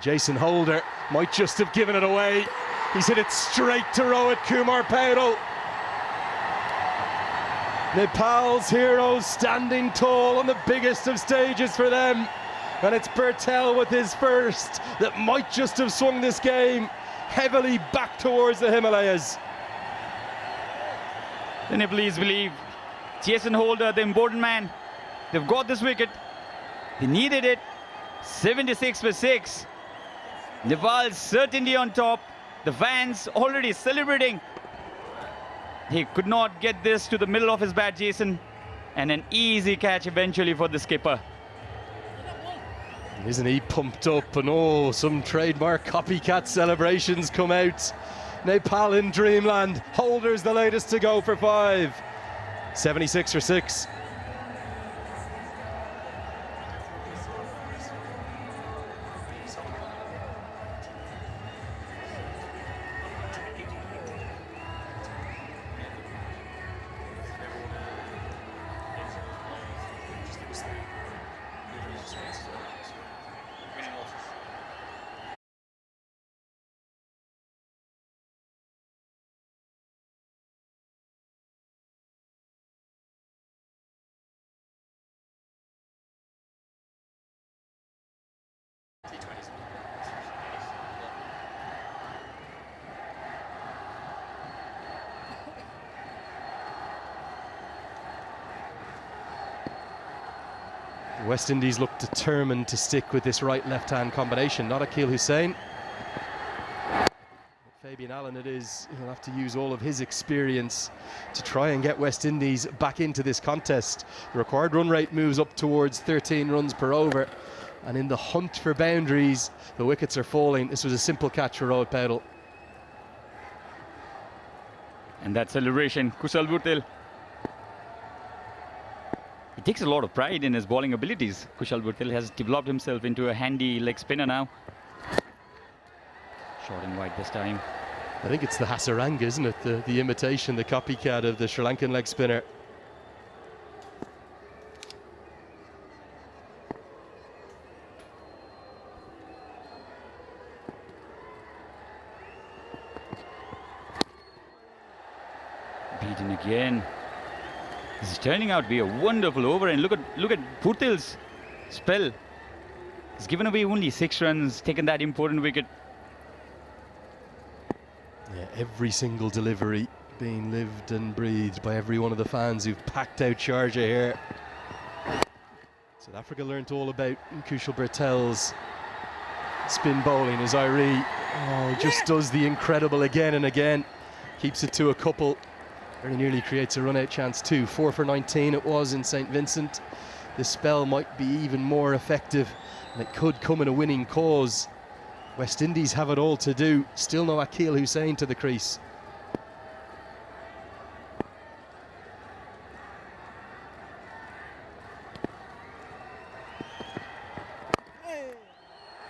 Jason Holder might just have given it away. He's hit it straight to Rohit Kumar Paudel. Nepal's heroes standing tall on the biggest of stages for them. And it's Bertel with his first that might just have swung this game heavily back towards the Himalayas. The Nepalese believe Jason Holder, the important man, they've got this wicket. They needed it. 76 for 6. Nepal certainly on top. The fans already celebrating. He could not get this to the middle of his bat, Jason. And an easy catch eventually for the skipper. Isn't he pumped up? And oh, some trademark copycat celebrations come out. Nepal in dreamland. Holder's the latest to go for 5. 76 for 6. West Indies look determined to stick with this right-left-hand combination, not Akeal Hussain. Fabian Allen it is, he'll have to use all of his experience to try and get West Indies back into this contest. The required run rate moves up towards 13 runs per over, and in the hunt for boundaries, the wickets are falling. This was a simple catch for Rohit Paudel. And that celebration, Kushal Bhurtel. He takes a lot of pride in his bowling abilities. Kushal Bhurtel has developed himself into a handy leg spinner now. Short and wide this time. I think it's the Hasaranga, isn't it? The imitation, the copycat of the Sri Lankan leg spinner. Beaten again. This is turning out to be a wonderful over, and look at Bhurtel's spell. He's given away only 6 runs, taken that important wicket. Yeah, every single delivery being lived and breathed by every one of the fans who've packed out Sharjah here. South Africa learnt all about Kushal Bhurtel's spin bowling as Irie just does the incredible again and again. Keeps it to a couple. Very nearly creates a run-out chance too. 4 for 19 it was in St. Vincent. This spell might be even more effective, and it could come in a winning cause. West Indies have it all to do. Still no Akeal Hussain to the crease.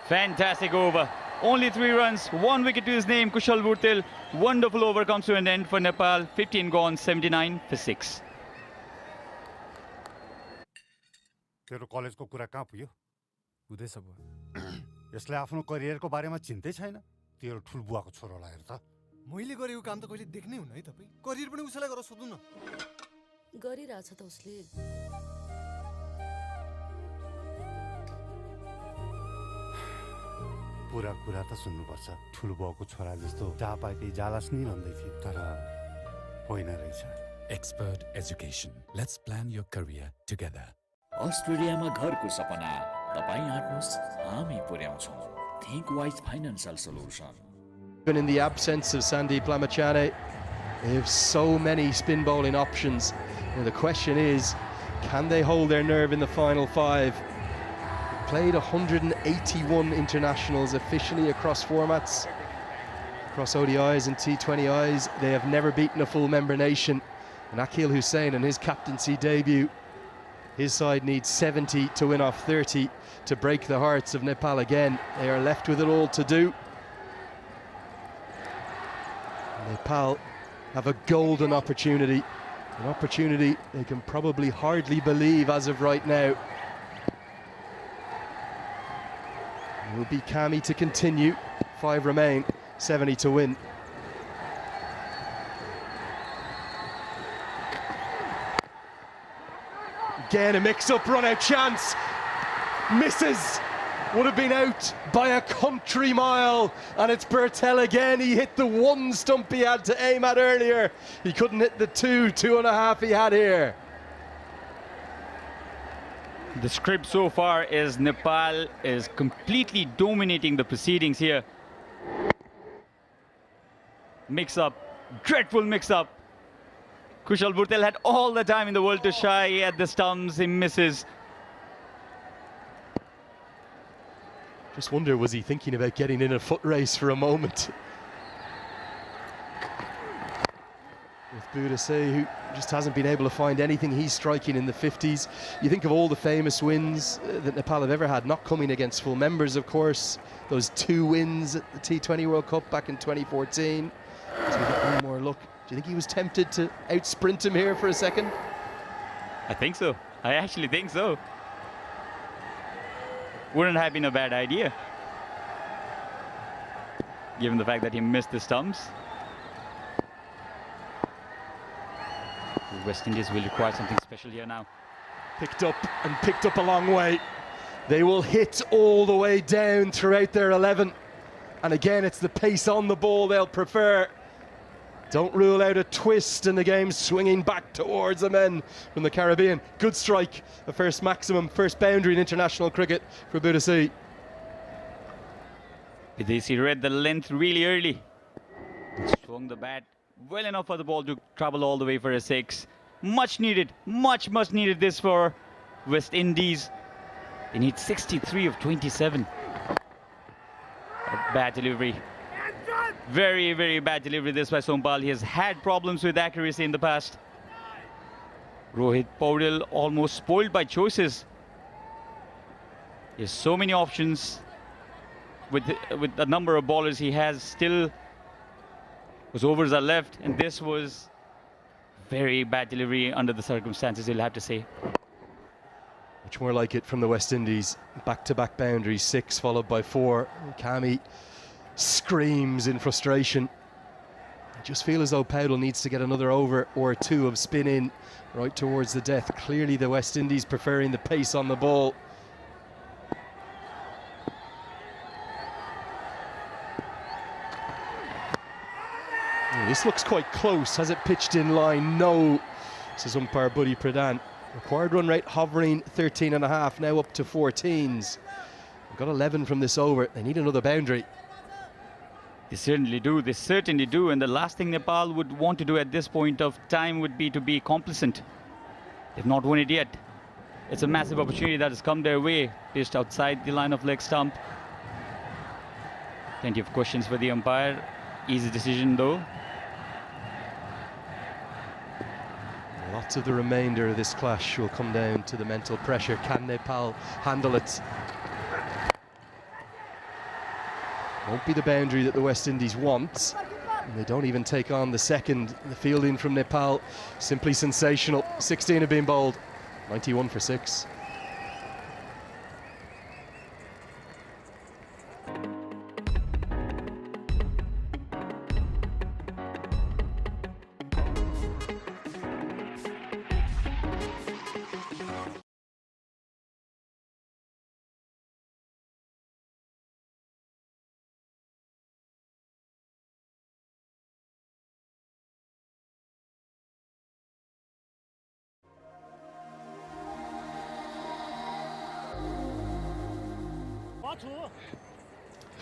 Fantastic over. Only 3 runs, 1 wicket to his name, Kushal Bhurtel. Wonderful over comes to an end for Nepal. 15 gone, 79 for 6. तेरो कलेजको कुरा कहाँ पुग्यो? हुँदैछ बुवा। यसले आफ्नो करियरको बारेमा चिन्तै छैन? तेरो ठुलबुवाको छोरोलाई हेर त। मैले गरेको काम त कहिले देख्नै हुन्न है तपाई। करियर पनि उसैलाई गरेर सोध्नु न। गरिरहेछ त उसले। पुरा कुरा त सुन्नुपर्छ। ठुलबुवाको छोरा जस्तो जहाँ पाए त्यही जालास नि भन्दै थियो, तर होइन रहेछ। Expert education. Let's plan your career together. अस्ट्रेलियामा घरको सपना तपाईं आट्नुहोस्, हामी पुर्याउँछौं। Think Wise Financial Solution. Even in the absence of Sandeep Lamachane, they have so many spin bowling options. And the question is, can they hold their nerve in the final 5? Played 181 internationals officially across formats, across ODIs and T20Is. They have never beaten a full member nation. And Akeal Hussain in his captaincy debut, his side needs 70 to win off 30 to break the hearts of Nepal again. They are left with it all to do. Nepal have a golden opportunity, an opportunity they can probably hardly believe as of right now. It will be Kami to continue, 5 remain, 70 to win. Again, a mix-up run-out chance. Misses. Would have been out by a country mile. And it's Bhurtel again. He hit the 1 stump he had to aim at earlier. He couldn't hit the 2.5 he had here. The script so far is Nepal is completely dominating the proceedings here. Mix-up. Dreadful mix-up. Kushal Bhurtel had all the time in the world to shy at the stumps. He misses. Just wonder, was he thinking about getting in a foot race for a moment? With Budasay, who just hasn't been able to find anything. He's striking in the 50s. You think of all the famous wins that Nepal have ever had, not coming against full members, of course. Those 2 wins at the T20 World Cup back in 2014. So we get one more look. Do you think he was tempted to out-sprint him here for a second? I think so. I actually think so. Wouldn't have been a bad idea, given the fact that he missed the stumps. The West Indies will require something special here now. Picked up a long way. They will hit all the way down throughout their 11. And again, it's the pace on the ball they'll prefer. Don't rule out a twist in the game, swinging back towards the men from the Caribbean. Good strike, the first maximum, first boundary in international cricket for Bidesi. Bidesi read the length really early. Swung the bat well enough for the ball to travel all the way for a 6. Much needed, much needed this for West Indies. They need 63 of 27. A bad delivery. Very bad delivery this by Sompal. He has had problems with accuracy in the past. Rohit Paudel almost spoiled by choices. He has so many options. With the number of bowlers he has, still his overs are left, and this was very bad delivery under the circumstances, you'll have to say. Much more like it from the West Indies. Back-to-back boundaries, 6 followed by 4. Kami screams in frustration. I just feel as though Powell needs to get another over or 2 of spin in right towards the death. Clearly the West Indies preferring the pace on the ball. Oh, this looks quite close. Has it pitched in line? No, says umpire Buddy Pradhan. Required run rate hovering 13.5, now up to 14s. They've got 11 from this over. They need another boundary. They certainly do, and the last thing Nepal would want to do at this point of time would be to be complacent. They've not won it yet. It's a massive opportunity that has come their way, pitched outside the line of leg stump. Plenty of questions for the umpire. Easy decision though. Lots of the remainder of this clash will come down to the mental pressure. Can Nepal handle it? Won't be the boundary that the West Indies want. And they don't even take on the second. The fielding from Nepal, simply sensational. 16 have been bowled, 91 for 6.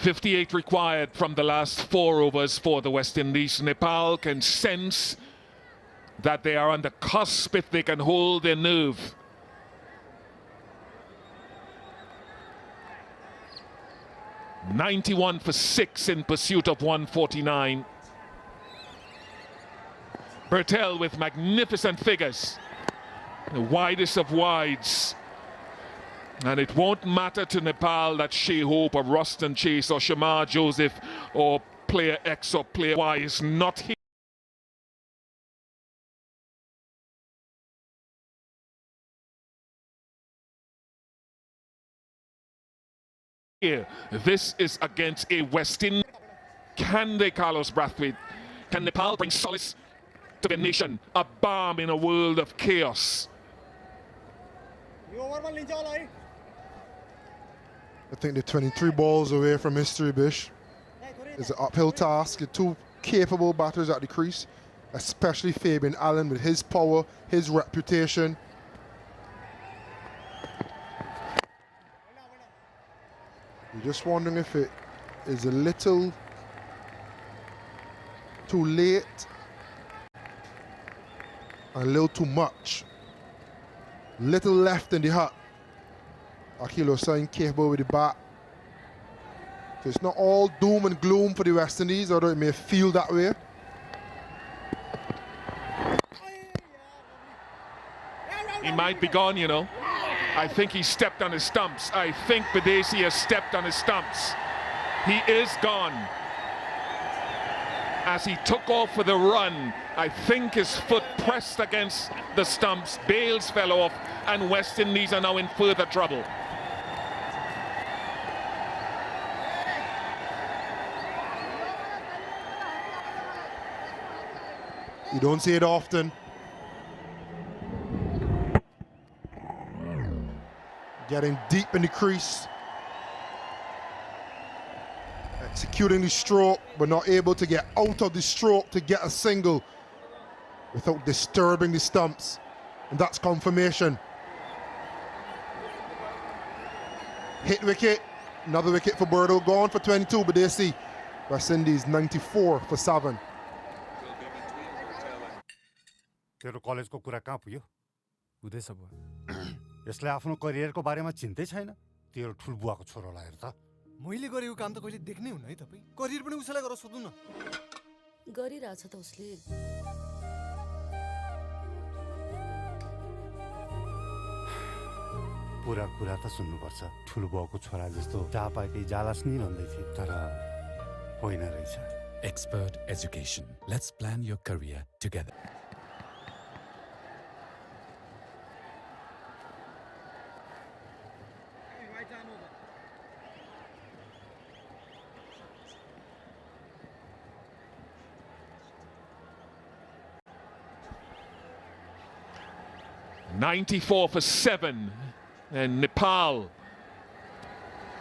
.58 required from the last 4 overs for the West Indies. Nepal can sense that they are on the cusp if they can hold their nerve. .91 for 6 in pursuit of 149. Bertel with magnificent figures. The widest of wides. And it won't matter to Nepal that Shea Hope or Ruston Chase or Shamar Joseph or player X or player Y is not here. This is against a West Indies. Can they, Carlos Brathwaite? Can Nepal bring solace to the nation? A balm in a world of chaos. I think they're 23 balls away from history, Bish. It's an uphill task. You're 2 capable batters at the crease, especially Fabian Allen with his power, his reputation. You're just wondering if it is a little too late and a little too much. Little left in the hut. Akeal Hosein capable with the bat. So it's not all doom and gloom for the West Indies, although it may feel that way. He might be gone, you know. I think he stepped on his stumps. I think Bidesi has stepped on his stumps. He is gone. As he took off for the run, I think his foot pressed against the stumps, Bales fell off, and West Indies are now in further trouble. You don't see it often. Getting deep in the crease. executing the stroke, but not able to get out of the stroke to get a single without disturbing the stumps. And that's confirmation. Hit wicket, another wicket for Birdo, gone for 22, but they see West Indies 94 for 7. तेरो कलेजको कुरा कहाँ पुग्यो? हुँदैछ बुवा। यसले आफ्नो करियरको बारेमा चिन्तै छैन। तेरो ठुलबुवाको छोरोलाई हेर त। मैले गरेको काम त कहिले देख्नै हुन्न है तपाई। करियर पनि उसैलाई गरेर सोध्नु न। गरिरहेछ त उसले। पुरा कुरा त सुन्नुपर्छ। ठुलबुवाको छोरा जस्तो जहाँ पाए त्यही जालास नि भन्दै थिए, तर होइन रहेछ। Expert education. Let's plan your career together. .94 for 7, and Nepal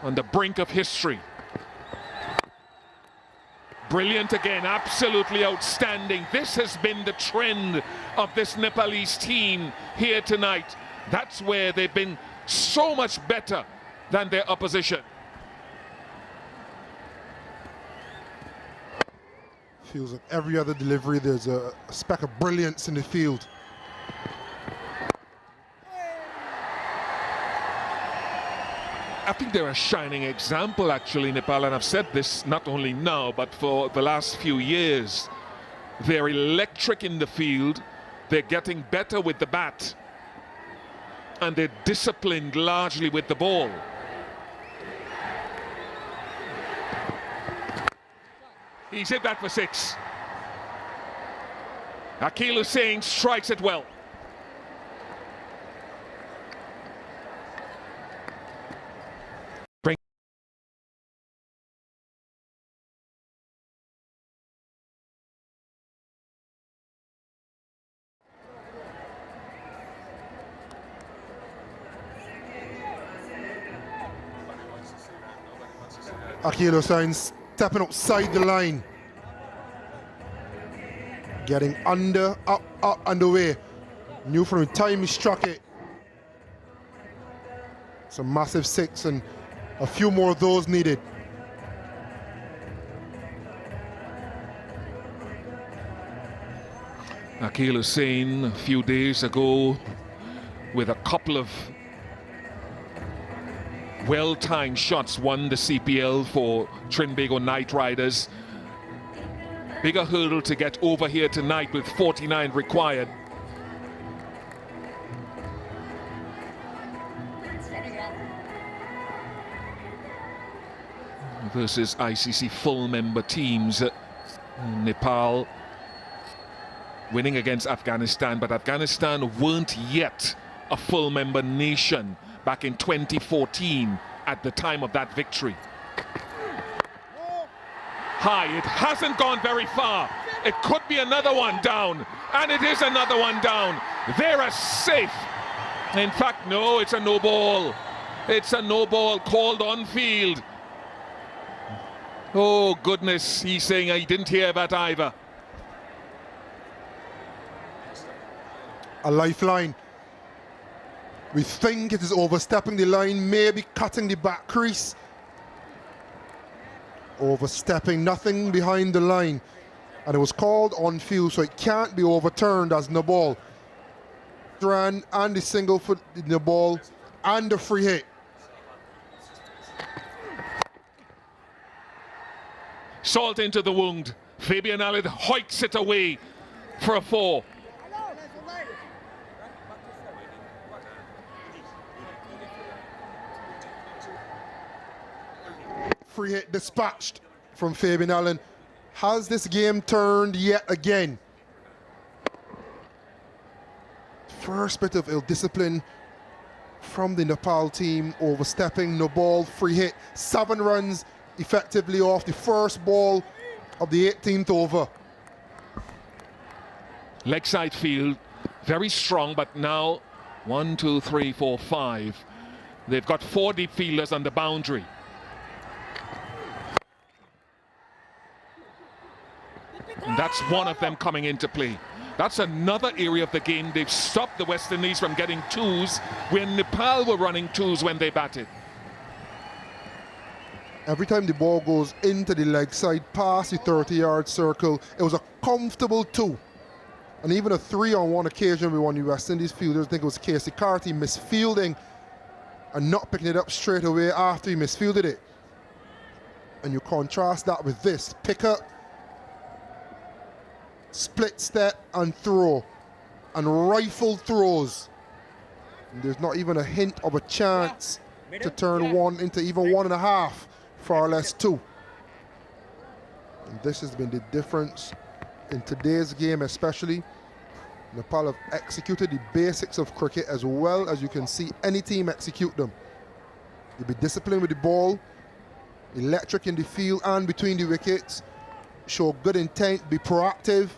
on the brink of history. Brilliant again, absolutely outstanding. This has been the trend of this Nepalese team here tonight. That's where they've been so much better than their opposition. Feels like every other delivery there's a speck of brilliance in the field. I think they're a shining example, actually, Nepal, and I've said this not only now, but for the last few years. They're electric in the field, they're getting better with the bat, and they're disciplined largely with the ball. He's hit that for 6. Akil Hussain strikes it well. Akil Hussain stepping outside the line. Getting under, up, and away. Knew from the time he struck it. It's a massive 6 and a few more of those needed. Akil Hussain a few days ago with a couple of well-timed shots won the CPL for Trinbago Knight Riders. Bigger hurdle to get over here tonight with 49 required. Versus ICC full member teams. Nepal winning against Afghanistan, but Afghanistan weren't yet a full member nation back in 2014 at the time of that victory. High, it hasn't gone very far. It could be another one down, and it is another one down. They're safe. In fact, no, it's a no ball. It's a no ball called on field. Oh goodness, he's saying he didn't hear that either. A lifeline. We think it is overstepping the line, maybe cutting the back crease. Overstepping, nothing behind the line. And it was called on field, so it can't be overturned as no ball. Ran and the single for the ball and the free hit. Salt into the wound. Fabian Allen hoiks it away for a 4. Free hit dispatched from Fabian Allen. Has this game turned yet again? First bit of ill-discipline from the Nepal team, overstepping, no ball, free hit, 7 runs effectively off the first ball of the 18th over. Leg side field, very strong, but now 1, 2, 3, 4, 5. They've got 4 deep fielders on the boundary. that's one of them coming into play. That's another area of the game. They've stopped the West Indies from getting twos when Nepal were running twos when they batted. Every time the ball goes into the leg side past the 30-yard circle, it was a comfortable two. And even a three on one occasion with one of the West Indies fielders, I think it was Casey Carty, misfielding and not picking it up straight away after he misfielded it. And you contrast that with this. Pick up, split step and throw. And rifle throws. And there's not even a hint of a chance to turn one into even 1.5, far less 2. And this has been the difference in today's game especially. Nepal have executed the basics of cricket as well as you can see any team execute them. You'll be disciplined with the ball, electric in the field and between the wickets, show good intent, be proactive.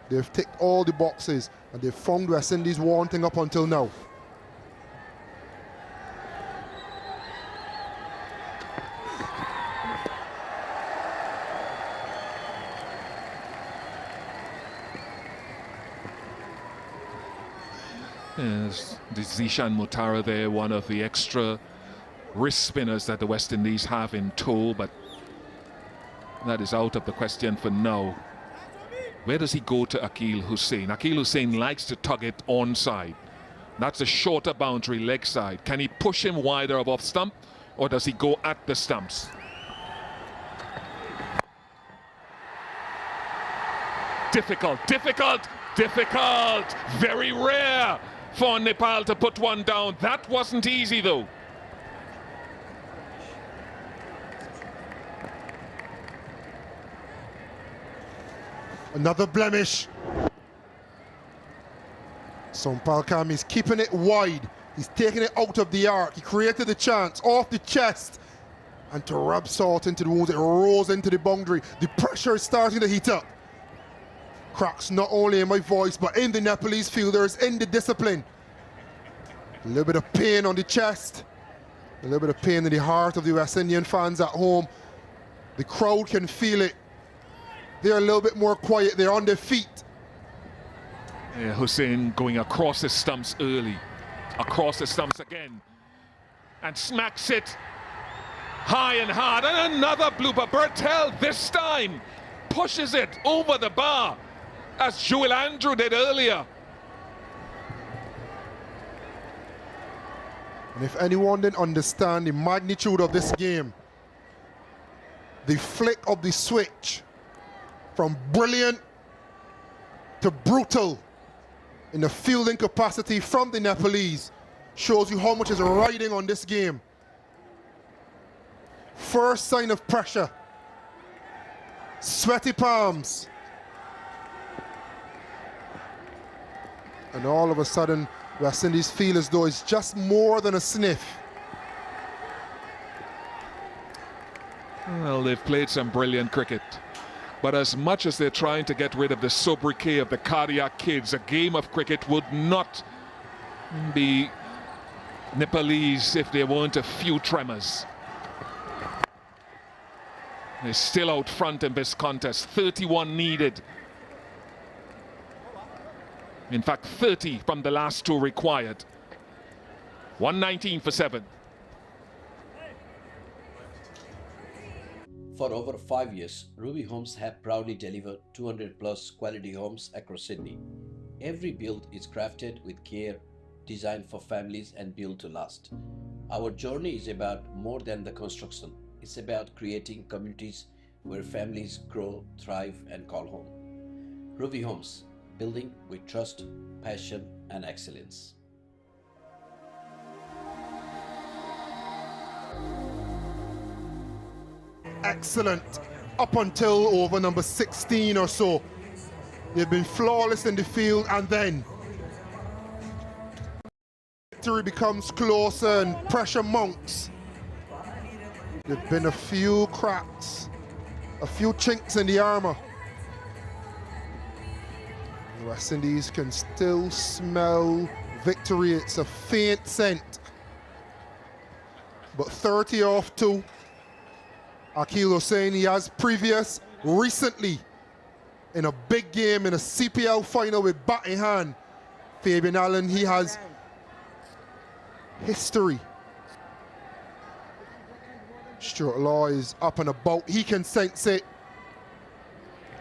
They've ticked all the boxes and they've found West Indies wanting up until now. Yes, the Zishan Mutara there, one of the extra wrist spinners that the West Indies have in tow, but that is out of the question for now. Where does he go to Akil Hussain? Akil Hussain likes to tug it onside. That's a shorter boundary leg side. Can he push him wider above stump, or does he go at the stumps? Difficult, difficult, difficult. Very rare for Nepal to put one down. That wasn't easy though. Another blemish. Sompal Kam is keeping it wide. He's taking it out of the arc. He created the chance off the chest. And to rub salt into the wounds, it rolls into the boundary. The pressure is starting to heat up. Cracks not only in my voice, but in the Nepalese fielders, in the discipline. A little bit of pain on the chest. A little bit of pain in the heart of the West Indian fans at home. The crowd can feel it. They're a little bit more quiet. They're on their feet. Yeah, Hussain going across the stumps early. Across the stumps again. And smacks it high and hard. And another blooper. Bertel this time pushes it over the bar, as Joel Andrew did earlier. And if anyone didn't understand the magnitude of this game, the flick of the switch from brilliant to brutal in the fielding capacity from the Nepalese shows you how much is riding on this game. First sign of pressure. Sweaty palms. And all of a sudden, West Indies feel as though it's just more than a sniff. Well, they've played some brilliant cricket. But as much as they're trying to get rid of the sobriquet of the cardiac kids, a game of cricket would not be Nepalese if there weren't a few tremors. They're still out front in this contest. 31 needed. In fact, 30 from the last 2 required. 119 for 7. For over 5 years, Ruby Homes have proudly delivered 200+ quality homes across Sydney. Every build is crafted with care, designed for families and built to last. Our journey is about more than the construction. It's about creating communities where families grow, thrive, and call home. Ruby Homes, building with trust, passion, and excellence. Excellent. Up until over number 16 or so. They've been flawless in the field, and then victory becomes closer and pressure mounts. There've been a few cracks, a few chinks in the armor. The West Indies can still smell victory. It's a faint scent. But 30 off 2. Akil Hussain, he has recently in a big game, in a CPL final with bat in hand. Fabian Allen, he has history. Stuart Law is up and about. He can sense it.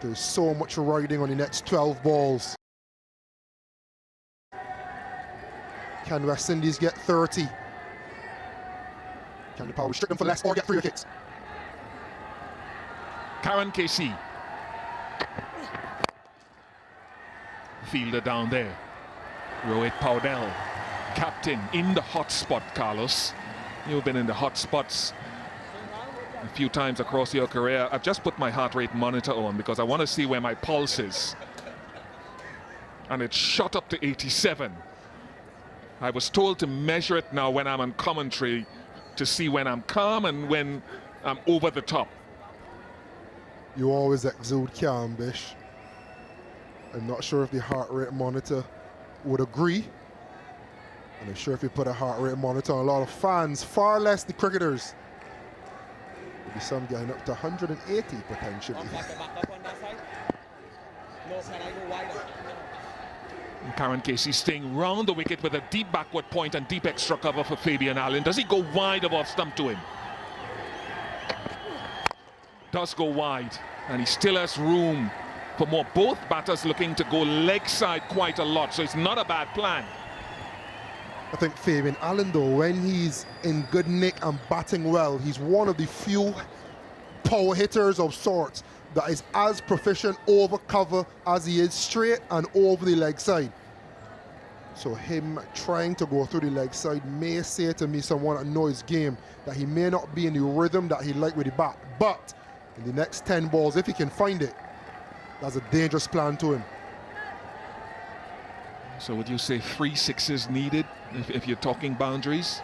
There's so much riding on the next 12 balls. Can West Indies get 30? Can Nepal restrict them for less or get 3 wickets? Karen KC. Fielder down there. Rohit Paudel, captain in the hot spot, Carlos. You've been in the hot spots a few times across your career. I've just put my heart rate monitor on because I want to see where my pulse is. And it shot up to 87. I was told to measure it now when I'm on commentary to see when I'm calm and when I'm over the top. You always exude calm, Bish. I'm not sure if the heart rate monitor would agree. And I'm sure if you put a heart rate monitor on a lot of fans, far less the cricketers. Maybe some getting up to 180 potentially. Karen Casey staying round the wicket with a deep backward point and deep extra cover for Fabian Allen. Does he go wide above stump to him? Does go wide, and he still has room for more. Both batters looking to go leg side quite a lot, so it's not a bad plan. I think Fabian Allen, though, when he's in good nick and batting well, he's one of the few power hitters of sorts that is as proficient over cover as he is straight and over the leg side. So him trying to go through the leg side may say to me, someone that knows his game, that he may not be in the rhythm that he liked with the bat. But in the next 10 balls, if he can find it, that's a dangerous plan to him. So would you say 3 sixes needed if you're talking boundaries?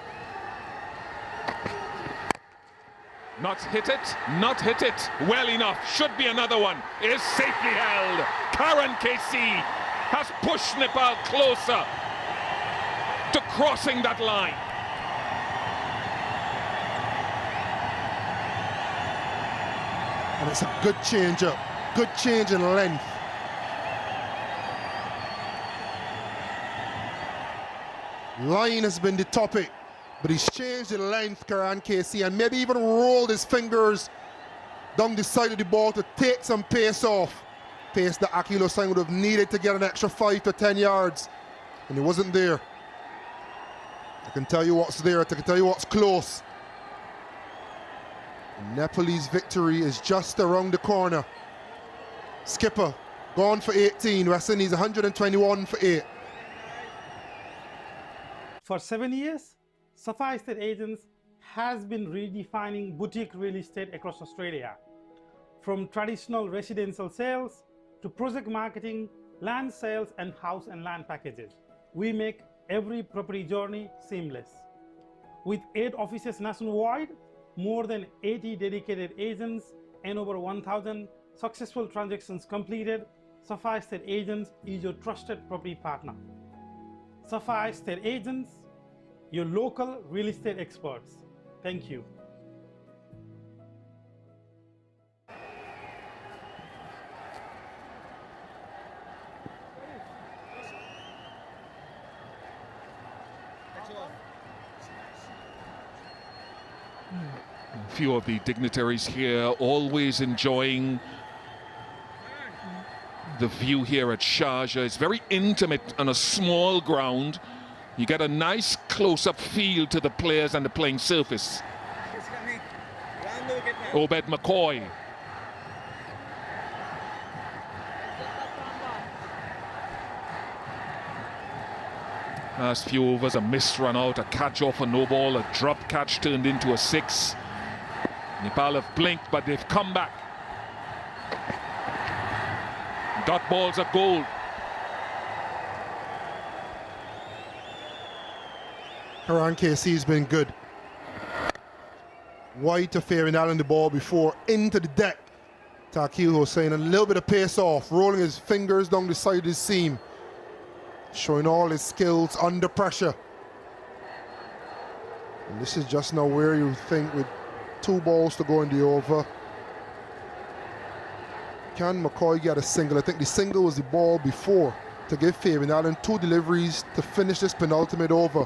Not hit it, not hit it. Well enough, should be another one. Is safely held. Karan KC has pushed Nepal closer to crossing that line. And it's a good change up, good change in length. Line has been the topic, but he's changed the length, Karan KC, and maybe even rolled his fingers down the side of the ball to take some pace off. Pace that Akil Hussain would have needed to get an extra 5 to 10 yards, and he wasn't there. I can tell you what's there, I can tell you what's close. The Nepalese victory is just around the corner. Skipper gone for 18, West Indies 121 for 8. For 7 years, Safa Estate Agents has been redefining boutique real estate across Australia. From traditional residential sales to project marketing, land sales and house and land packages. We make every property journey seamless. With 8 offices nationwide, more than 80 dedicated agents and over 1,000 successful transactions completed, Safa Estate Agents is your trusted property partner. Safa Estate Agents, your local real estate experts. Thank you. A few of the dignitaries here always enjoying the view here at Sharjah. It's very intimate on a small ground. You get a nice close-up feel to the players and the playing surface. Obed McCoy. Last few overs, a missed run out, a catch off a no ball, a drop catch turned into a 6. Nepal have blinked, but they've come back. Dot balls are gold. Karan KC has been good. Wide to Fabian Allen the ball before, into the deck. Akil Hussain, a little bit of pace off, rolling his fingers down the side of his seam. Showing all his skills under pressure. And this is just now where you think with 2 balls to go in the over, can McCoy get a single? I think the single was the ball before to give Fabian Allen 2 deliveries to finish this penultimate over.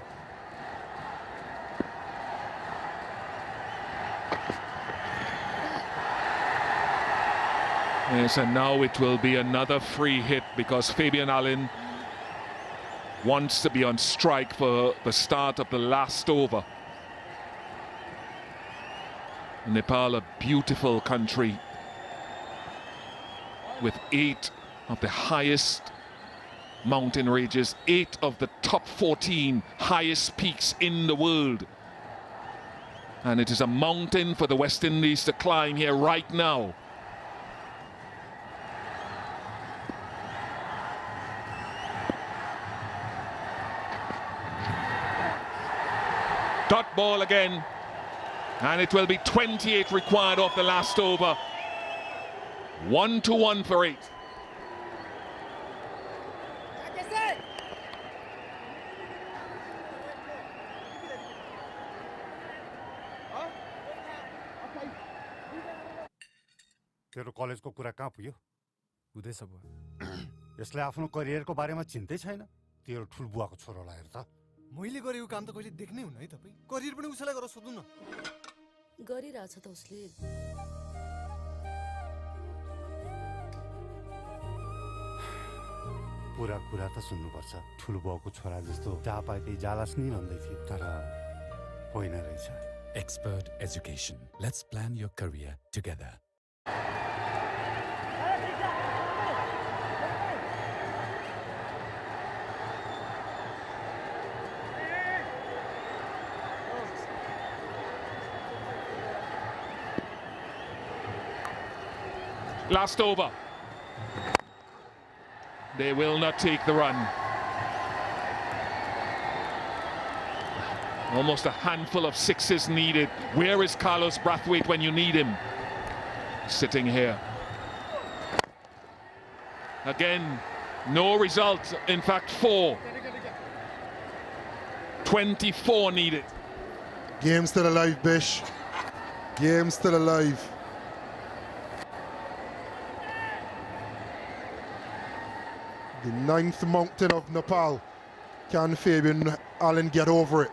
Yes, and now it will be another free hit because Fabian Allen wants to be on strike for the start of the last over. Nepal, a beautiful country with 8 of the highest mountain ranges, 8 of the top 14 highest peaks in the world. And it is a mountain for the West Indies to climb here right now. Dot ball again, and it will be 28 required off the last over. 1-1 for 8. तेरो कलेजको कुरा कहाँ पुग्यो? हुँदैछ बुवा। यसले आफ्नो करियरको बारेमा चिन्तै छैन। तेरो ठुलबुवाको छोरोलाई हेर त। मैले गरेको काम त कहिले देख्नै हुन्न है तपाई। करियर पनि उसैलाई गरेर सोध्नु न। गरिरहेछ त उसले। पुरा कुरा त सुन्नुपर्छ। ठुलबुवाको छोरा जस्तो जहाँ पाए त्यही जालास नि भन्दै थिए तर होइन रहेछ। Expert education. Let's plan your career together. Last over. They will not take the run. Almost a handful of sixes needed. Where is Carlos Brathwaite when you need him? Sitting here. Again, no result. In fact, 4. 24 needed. Game still alive, Bish. Game still alive. The 9th mountain of Nepal. Can Fabian Allen get over it?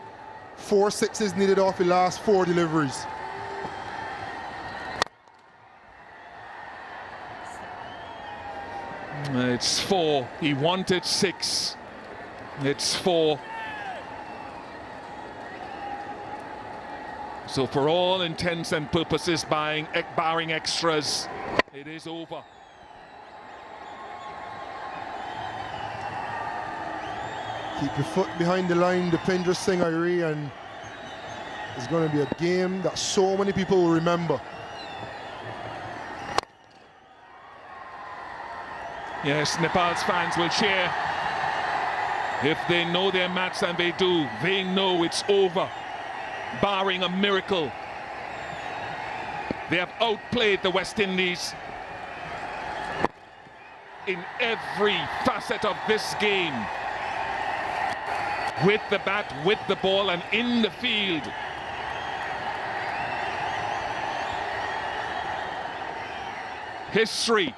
4 sixes needed off the last 4 deliveries. It's 4. He wanted 6. It's 4. So for all intents and purposes, barring extras, it is over. Keep your foot behind the line, Dipendra Singh Airi, and it's going to be a game that so many people will remember. Yes, Nepal's fans will cheer. If they know their match, and they do, they know it's over, barring a miracle. They have outplayed the West Indies in every facet of this game. With the bat, with the ball, and in the field. History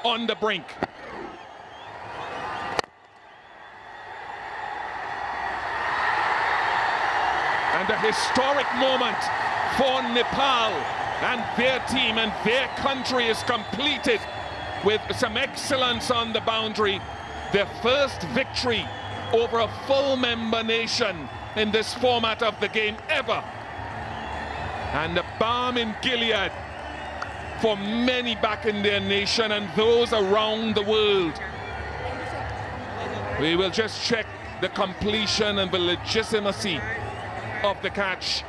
on the brink. And a historic moment for Nepal, and their team and their country is completed with some excellence on the boundary. Their first victory over a full member nation in this format of the game ever. And a balm in Gilead for many back in their nation and those around the world. We will just check the completion and the legitimacy of the catch.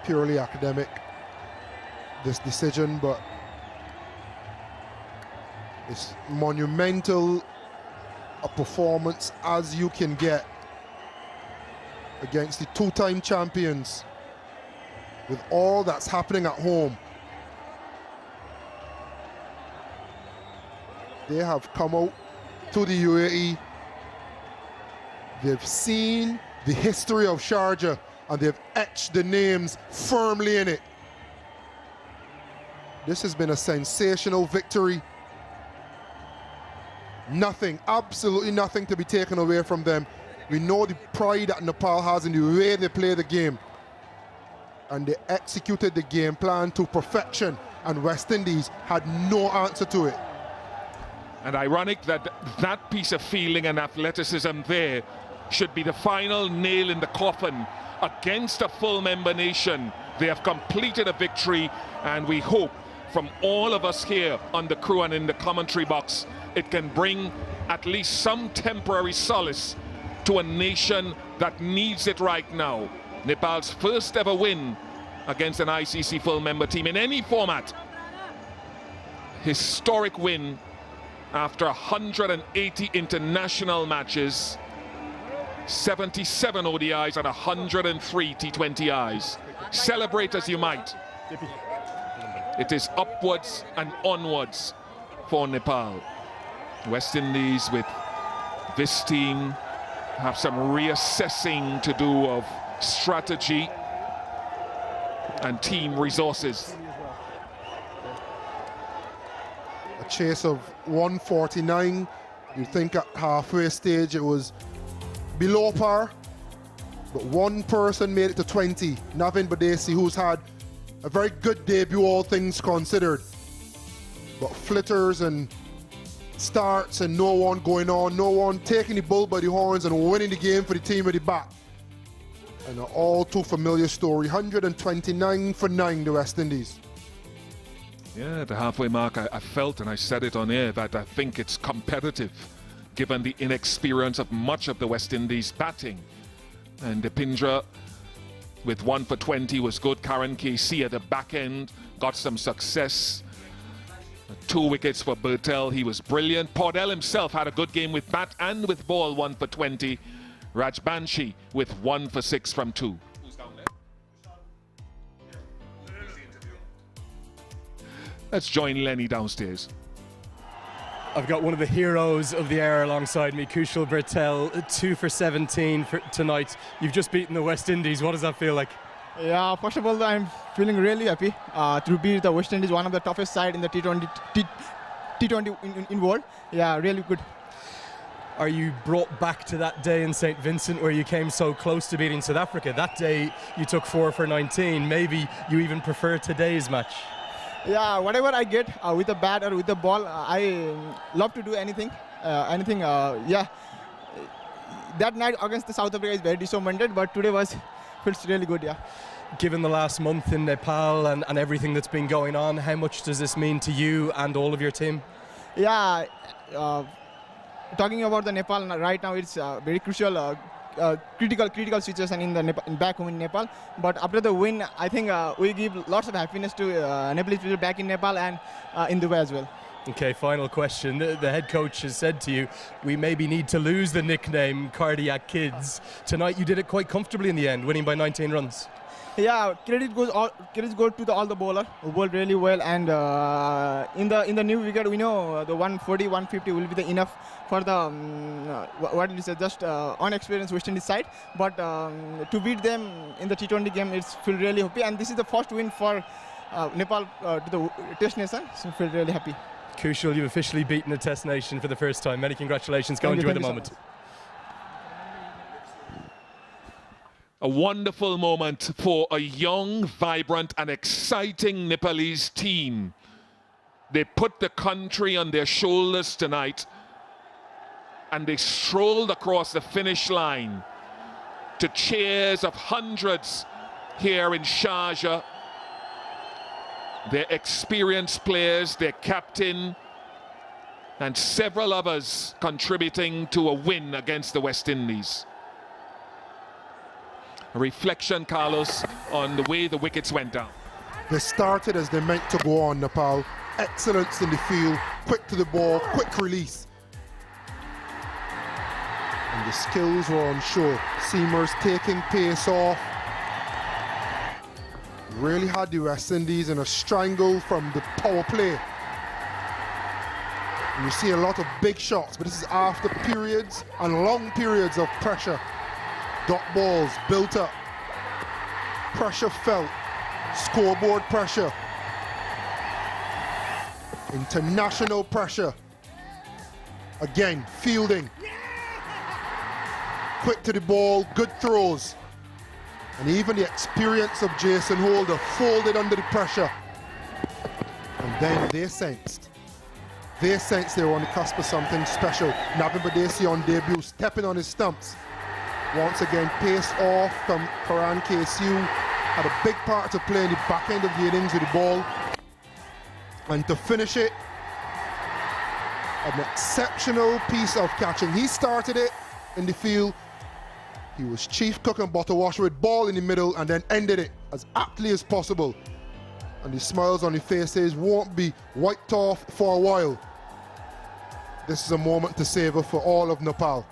Purely academic, this decision, but it's monumental a performance as you can get against the 2-time champions with all that's happening at home. They have come out to the UAE. They've seen the history of Sharjah and they've etched the names firmly in it. This has been a sensational victory. Nothing, absolutely nothing to be taken away from them. We know the pride that Nepal has in the way they play the game. And they executed the game plan to perfection, and West Indies had no answer to it. And ironic that that piece of feeling and athleticism there should be the final nail in the coffin against a full member nation. They have completed a victory, and we hope from all of us here on the crew and in the commentary box, it can bring at least some temporary solace to a nation that needs it right now. Nepal's first ever win against an ICC full member team in any format. Historic win after 180 international matches, 77 ODIs and 103 T20Is. Celebrate as you might. It is upwards and onwards for Nepal. West Indies with this team have some reassessing to do of strategy and team resources. A chase of 149. You'd think at halfway stage it was below par, but one person made it to 20. Navin Badesi, who's had a very good debut, all things considered. But flitters and starts and no one going on, no one taking the bull by the horns and winning the game for the team at the back. And an all too familiar story, 129 for 9, the West Indies. Yeah, at the halfway mark, I felt, and I said it on air, that I think it's competitive, given the inexperience of much of the West Indies batting. And Dipindra, with 1 for 20, was good. Karan KC at the back end got some success. 2 wickets for Bertel, he was brilliant. Podell himself had a good game with bat and with ball, 1 for 20. Rajbanshi with 1 for 6 from 2. Let's join Lenny downstairs. I've got one of the heroes of the hour alongside me, Kushal Bertel, 2 for 17 for tonight. You've just beaten the West Indies. What does that feel like? Yeah, first of all, I'm feeling really happy to beat the West Indies, one of the toughest side in the T20 in world. Yeah, really good. Are you brought back to that day in St. Vincent where you came so close to beating South Africa? That day you took 4 for 19. Maybe you even prefer today's match. Yeah, whatever I get with the bat or with the ball, I love to do anything. Yeah. That night against the South Africa is very disappointed, but today feels really good, yeah. Given the last month in Nepal and everything that's been going on, how much does this mean to you and all of your team? Yeah, talking about the Nepal right now, it's very crucial, critical situation in the back home in Nepal. But after the win, I think we give lots of happiness to Nepalese people back in Nepal and in Dubai as well. Okay, final question. The head coach has said to you, we maybe need to lose the nickname Cardiac Kids. Tonight you did it quite comfortably in the end, winning by 19 runs. Yeah, credit goes to all the bowler who bowled really well, and in the new wicket we know the 140, 150 will be the enough for the what did you say, just unexperienced West Indies side. But to beat them in the T20 game, it's feel really happy, and this is the first win for Nepal to the Test Nation, so feel really happy. Kushal, you've officially beaten the Test Nation for the first time. Many congratulations. Go enjoy the moment. A wonderful moment for a young, vibrant and exciting Nepalese team. They put the country on their shoulders tonight and they strolled across the finish line to cheers of hundreds here in Sharjah. Their experienced players, their captain and several others contributing to a win against the West Indies. A reflection, Carlos, on the way the wickets went down. They started as they meant to go on, Nepal. Excellence in the field, quick to the ball, quick release. And the skills were on show. Seamers taking pace off. Really had the West Indies in a strangle from the power play. And you see a lot of big shots, but this is after periods and long periods of pressure. Dot balls built up, pressure felt, scoreboard pressure, international pressure. Again, fielding, quick to the ball, good throws. And even the experience of Jason Holder folded under the pressure. And then they sensed they were on the cusp of something special. Navin Badesi on debut, stepping on his stumps. Once again, pace off from Karan KSU. Had a big part to play in the back end of the innings with the ball. And to finish it, an exceptional piece of catching. He started it in the field. He was chief cook and bottle washer with ball in the middle and then ended it as aptly as possible. And the smiles on the faces won't be wiped off for a while. This is a moment to savor for all of Nepal.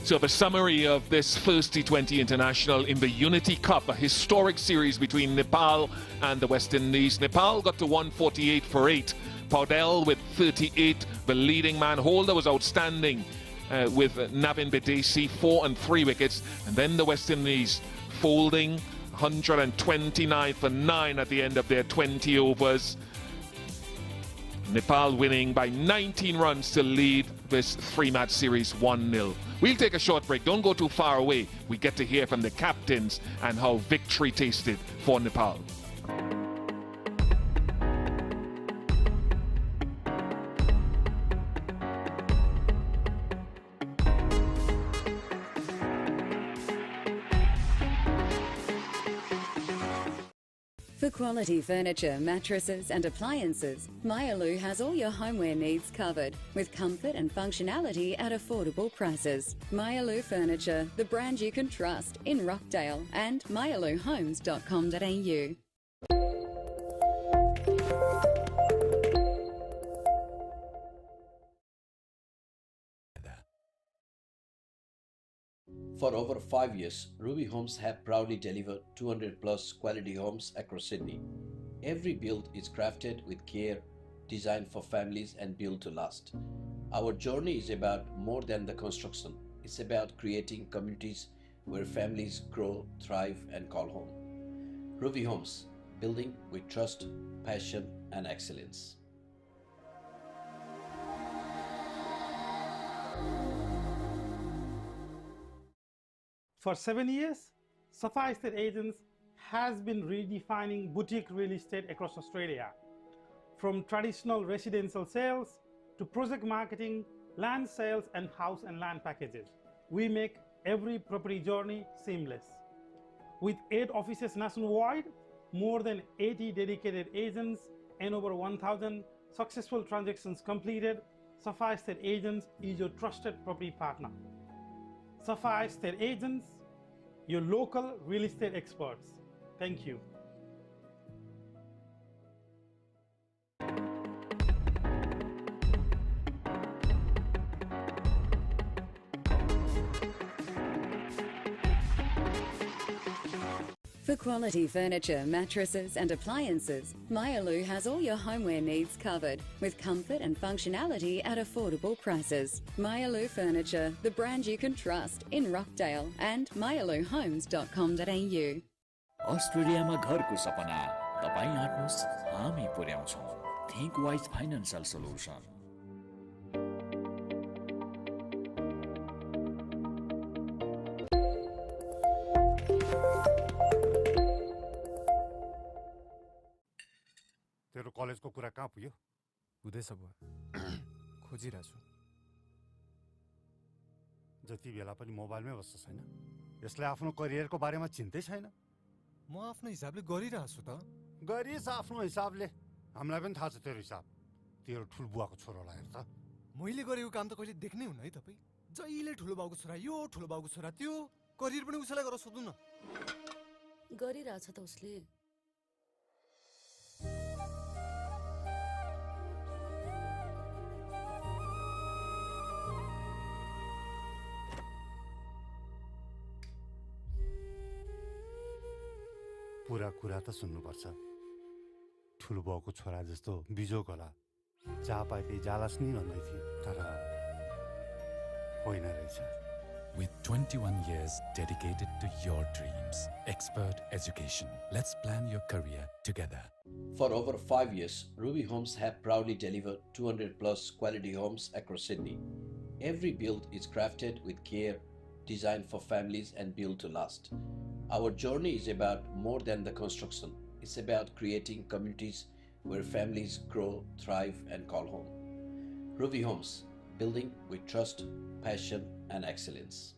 So the summary of this first T20 international in the Unity Cup, a historic series between Nepal and the West Indies. Nepal got to 148 for 8. Paudel with 38. The leading man. Holder was outstanding with Navin Badesi, 4 and 3 wickets. And then the West Indies folding 129 for 9 at the end of their 20 overs. Nepal winning by 19 runs to lead this 3-match series 1-0. We'll take a short break. Don't go too far away. We get to hear from the captains and how victory tasted for Nepal. For quality furniture, mattresses and appliances, Myalu has all your homeware needs covered with comfort and functionality at affordable prices. Myalu Furniture, the brand you can trust in Rockdale and myaluhomes.com.au. For over 5 years, Ruby Homes have proudly delivered 200 plus quality homes across Sydney. Every build is crafted with care, designed for families and built to last. Our journey is about more than the construction. It's about creating communities where families grow, thrive and call home. Ruby Homes, building with trust, passion and excellence. For 7 years, Safa Estate Agents has been redefining boutique real estate across Australia. From traditional residential sales to project marketing, land sales and house and land packages, we make every property journey seamless. With 8 offices nationwide, more than 80 dedicated agents and over 1,000 successful transactions completed, Safa Estate Agents is your trusted property partner. Safa Estate Agents, your local real estate experts. Thank you. For quality furniture, mattresses and appliances, Myalu has all your homeware needs covered with comfort and functionality at affordable prices. Myalu Furniture, the brand you can trust in Rockdale and myaluhomes.com.au. अस्ट्रेलियामा घरको सपना तपाईं आट्नुहोस् हामी पुर्याउँछौं think wise financial solution तेरो कलेजको कुरा कहाँ पुग्यो हुँदैछ बुवा खोजिरहेको छु जति बेला पनि मोबाइलमै बस्छ छैन यसले आफ्नो करियरको बारेमा चिन्तै छैन म आफ्नो हिसाबले गरिरहेको छु त गरिस आफ्नो हिसाबले हामीलाई पनि थाहा छ तेरो हिसाब तेरो ठुल बुवाको छोरालाई हेर त मैले गरेको काम त कहिले देख्नै हुन्न है तपाईँ जहिले ठुलो बाउको छोरा यो ठुलो बाउको छोरा त्यो करियर पनि उसैलाई गरेर सोध्नु न गरिरहेछ त उसले पुरा कुरा त सुन्नुपर्छ ठुलो बाउको छोरा जस्तो बिजोक होला जहाँ पाए त्यही जालास नि भन्दै थिए तर होइन रहेछ With 21 years dedicated to your dreams, expert education, let's plan your career together. For over 5 years, Ruby Homes have proudly delivered 200 plus quality homes across Sydney. Every build is crafted with care, designed for families and built to last. Our journey is about more than the construction. It's about creating communities where families grow, thrive and call home. Ruby Homes, building with trust, passion and excellence.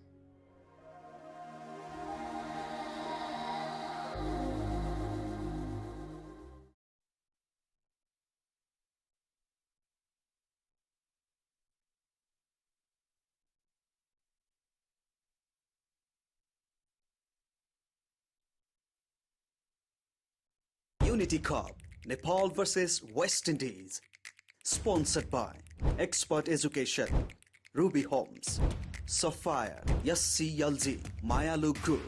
Unity Cup, Nepal versus West Indies. Sponsored by Expert Education, Ruby Homes, Sapphire, Yassi Yalji, Mayalu Group.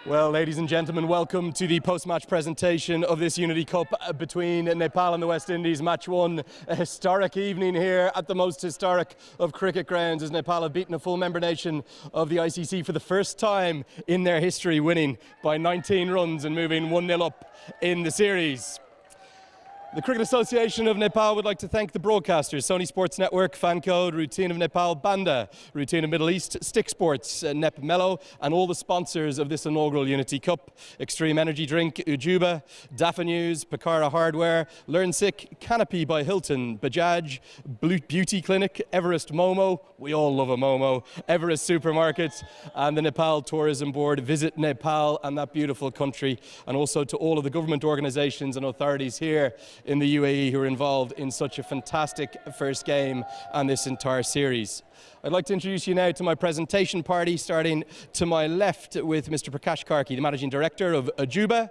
Well, ladies and gentlemen, welcome to the post-match presentation of this Unity Cup between Nepal and the West Indies. Match one, a historic evening here at the most historic of cricket grounds as Nepal have beaten a full member nation of the ICC for the first time in their history, winning by 19 runs and moving 1-0 up in the series. The Cricket Association of Nepal would like to thank the broadcasters, Sony Sports Network, Fancode, Routine of Nepal, Banda, Routine of Middle East, Stick Sports, Nep Mellow, and all the sponsors of this inaugural Unity Cup. Extreme Energy Drink, Ujuba, Dafa News, Picara Hardware, Learn Sick, Canopy by Hilton, Bajaj, Beauty Clinic, Everest Momo, we all love a Momo, Everest Supermarkets, and the Nepal Tourism Board. Visit Nepal and that beautiful country, and also to all of the government organisations and authorities here in the UAE who are involved in such a fantastic first game and this entire series. I'd like to introduce you now to my presentation party, starting to my left with Mr. Prakash Karki, the Managing Director of Ajuba.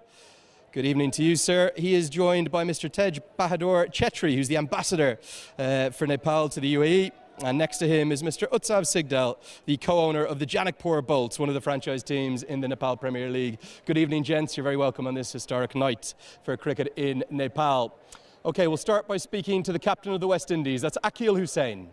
Good evening to you, sir. He is joined by Mr. Tej Bahadur Chetri, who's the Ambassador for Nepal to the UAE. And next to him is Mr. Utsav Sigdal, the co-owner of the Janakpur Bolts, one of the franchise teams in the Nepal Premier League. Good evening, gents. You're very welcome on this historic night for cricket in Nepal. Okay, we'll start by speaking to the captain of the West Indies. That's Akil Hussain.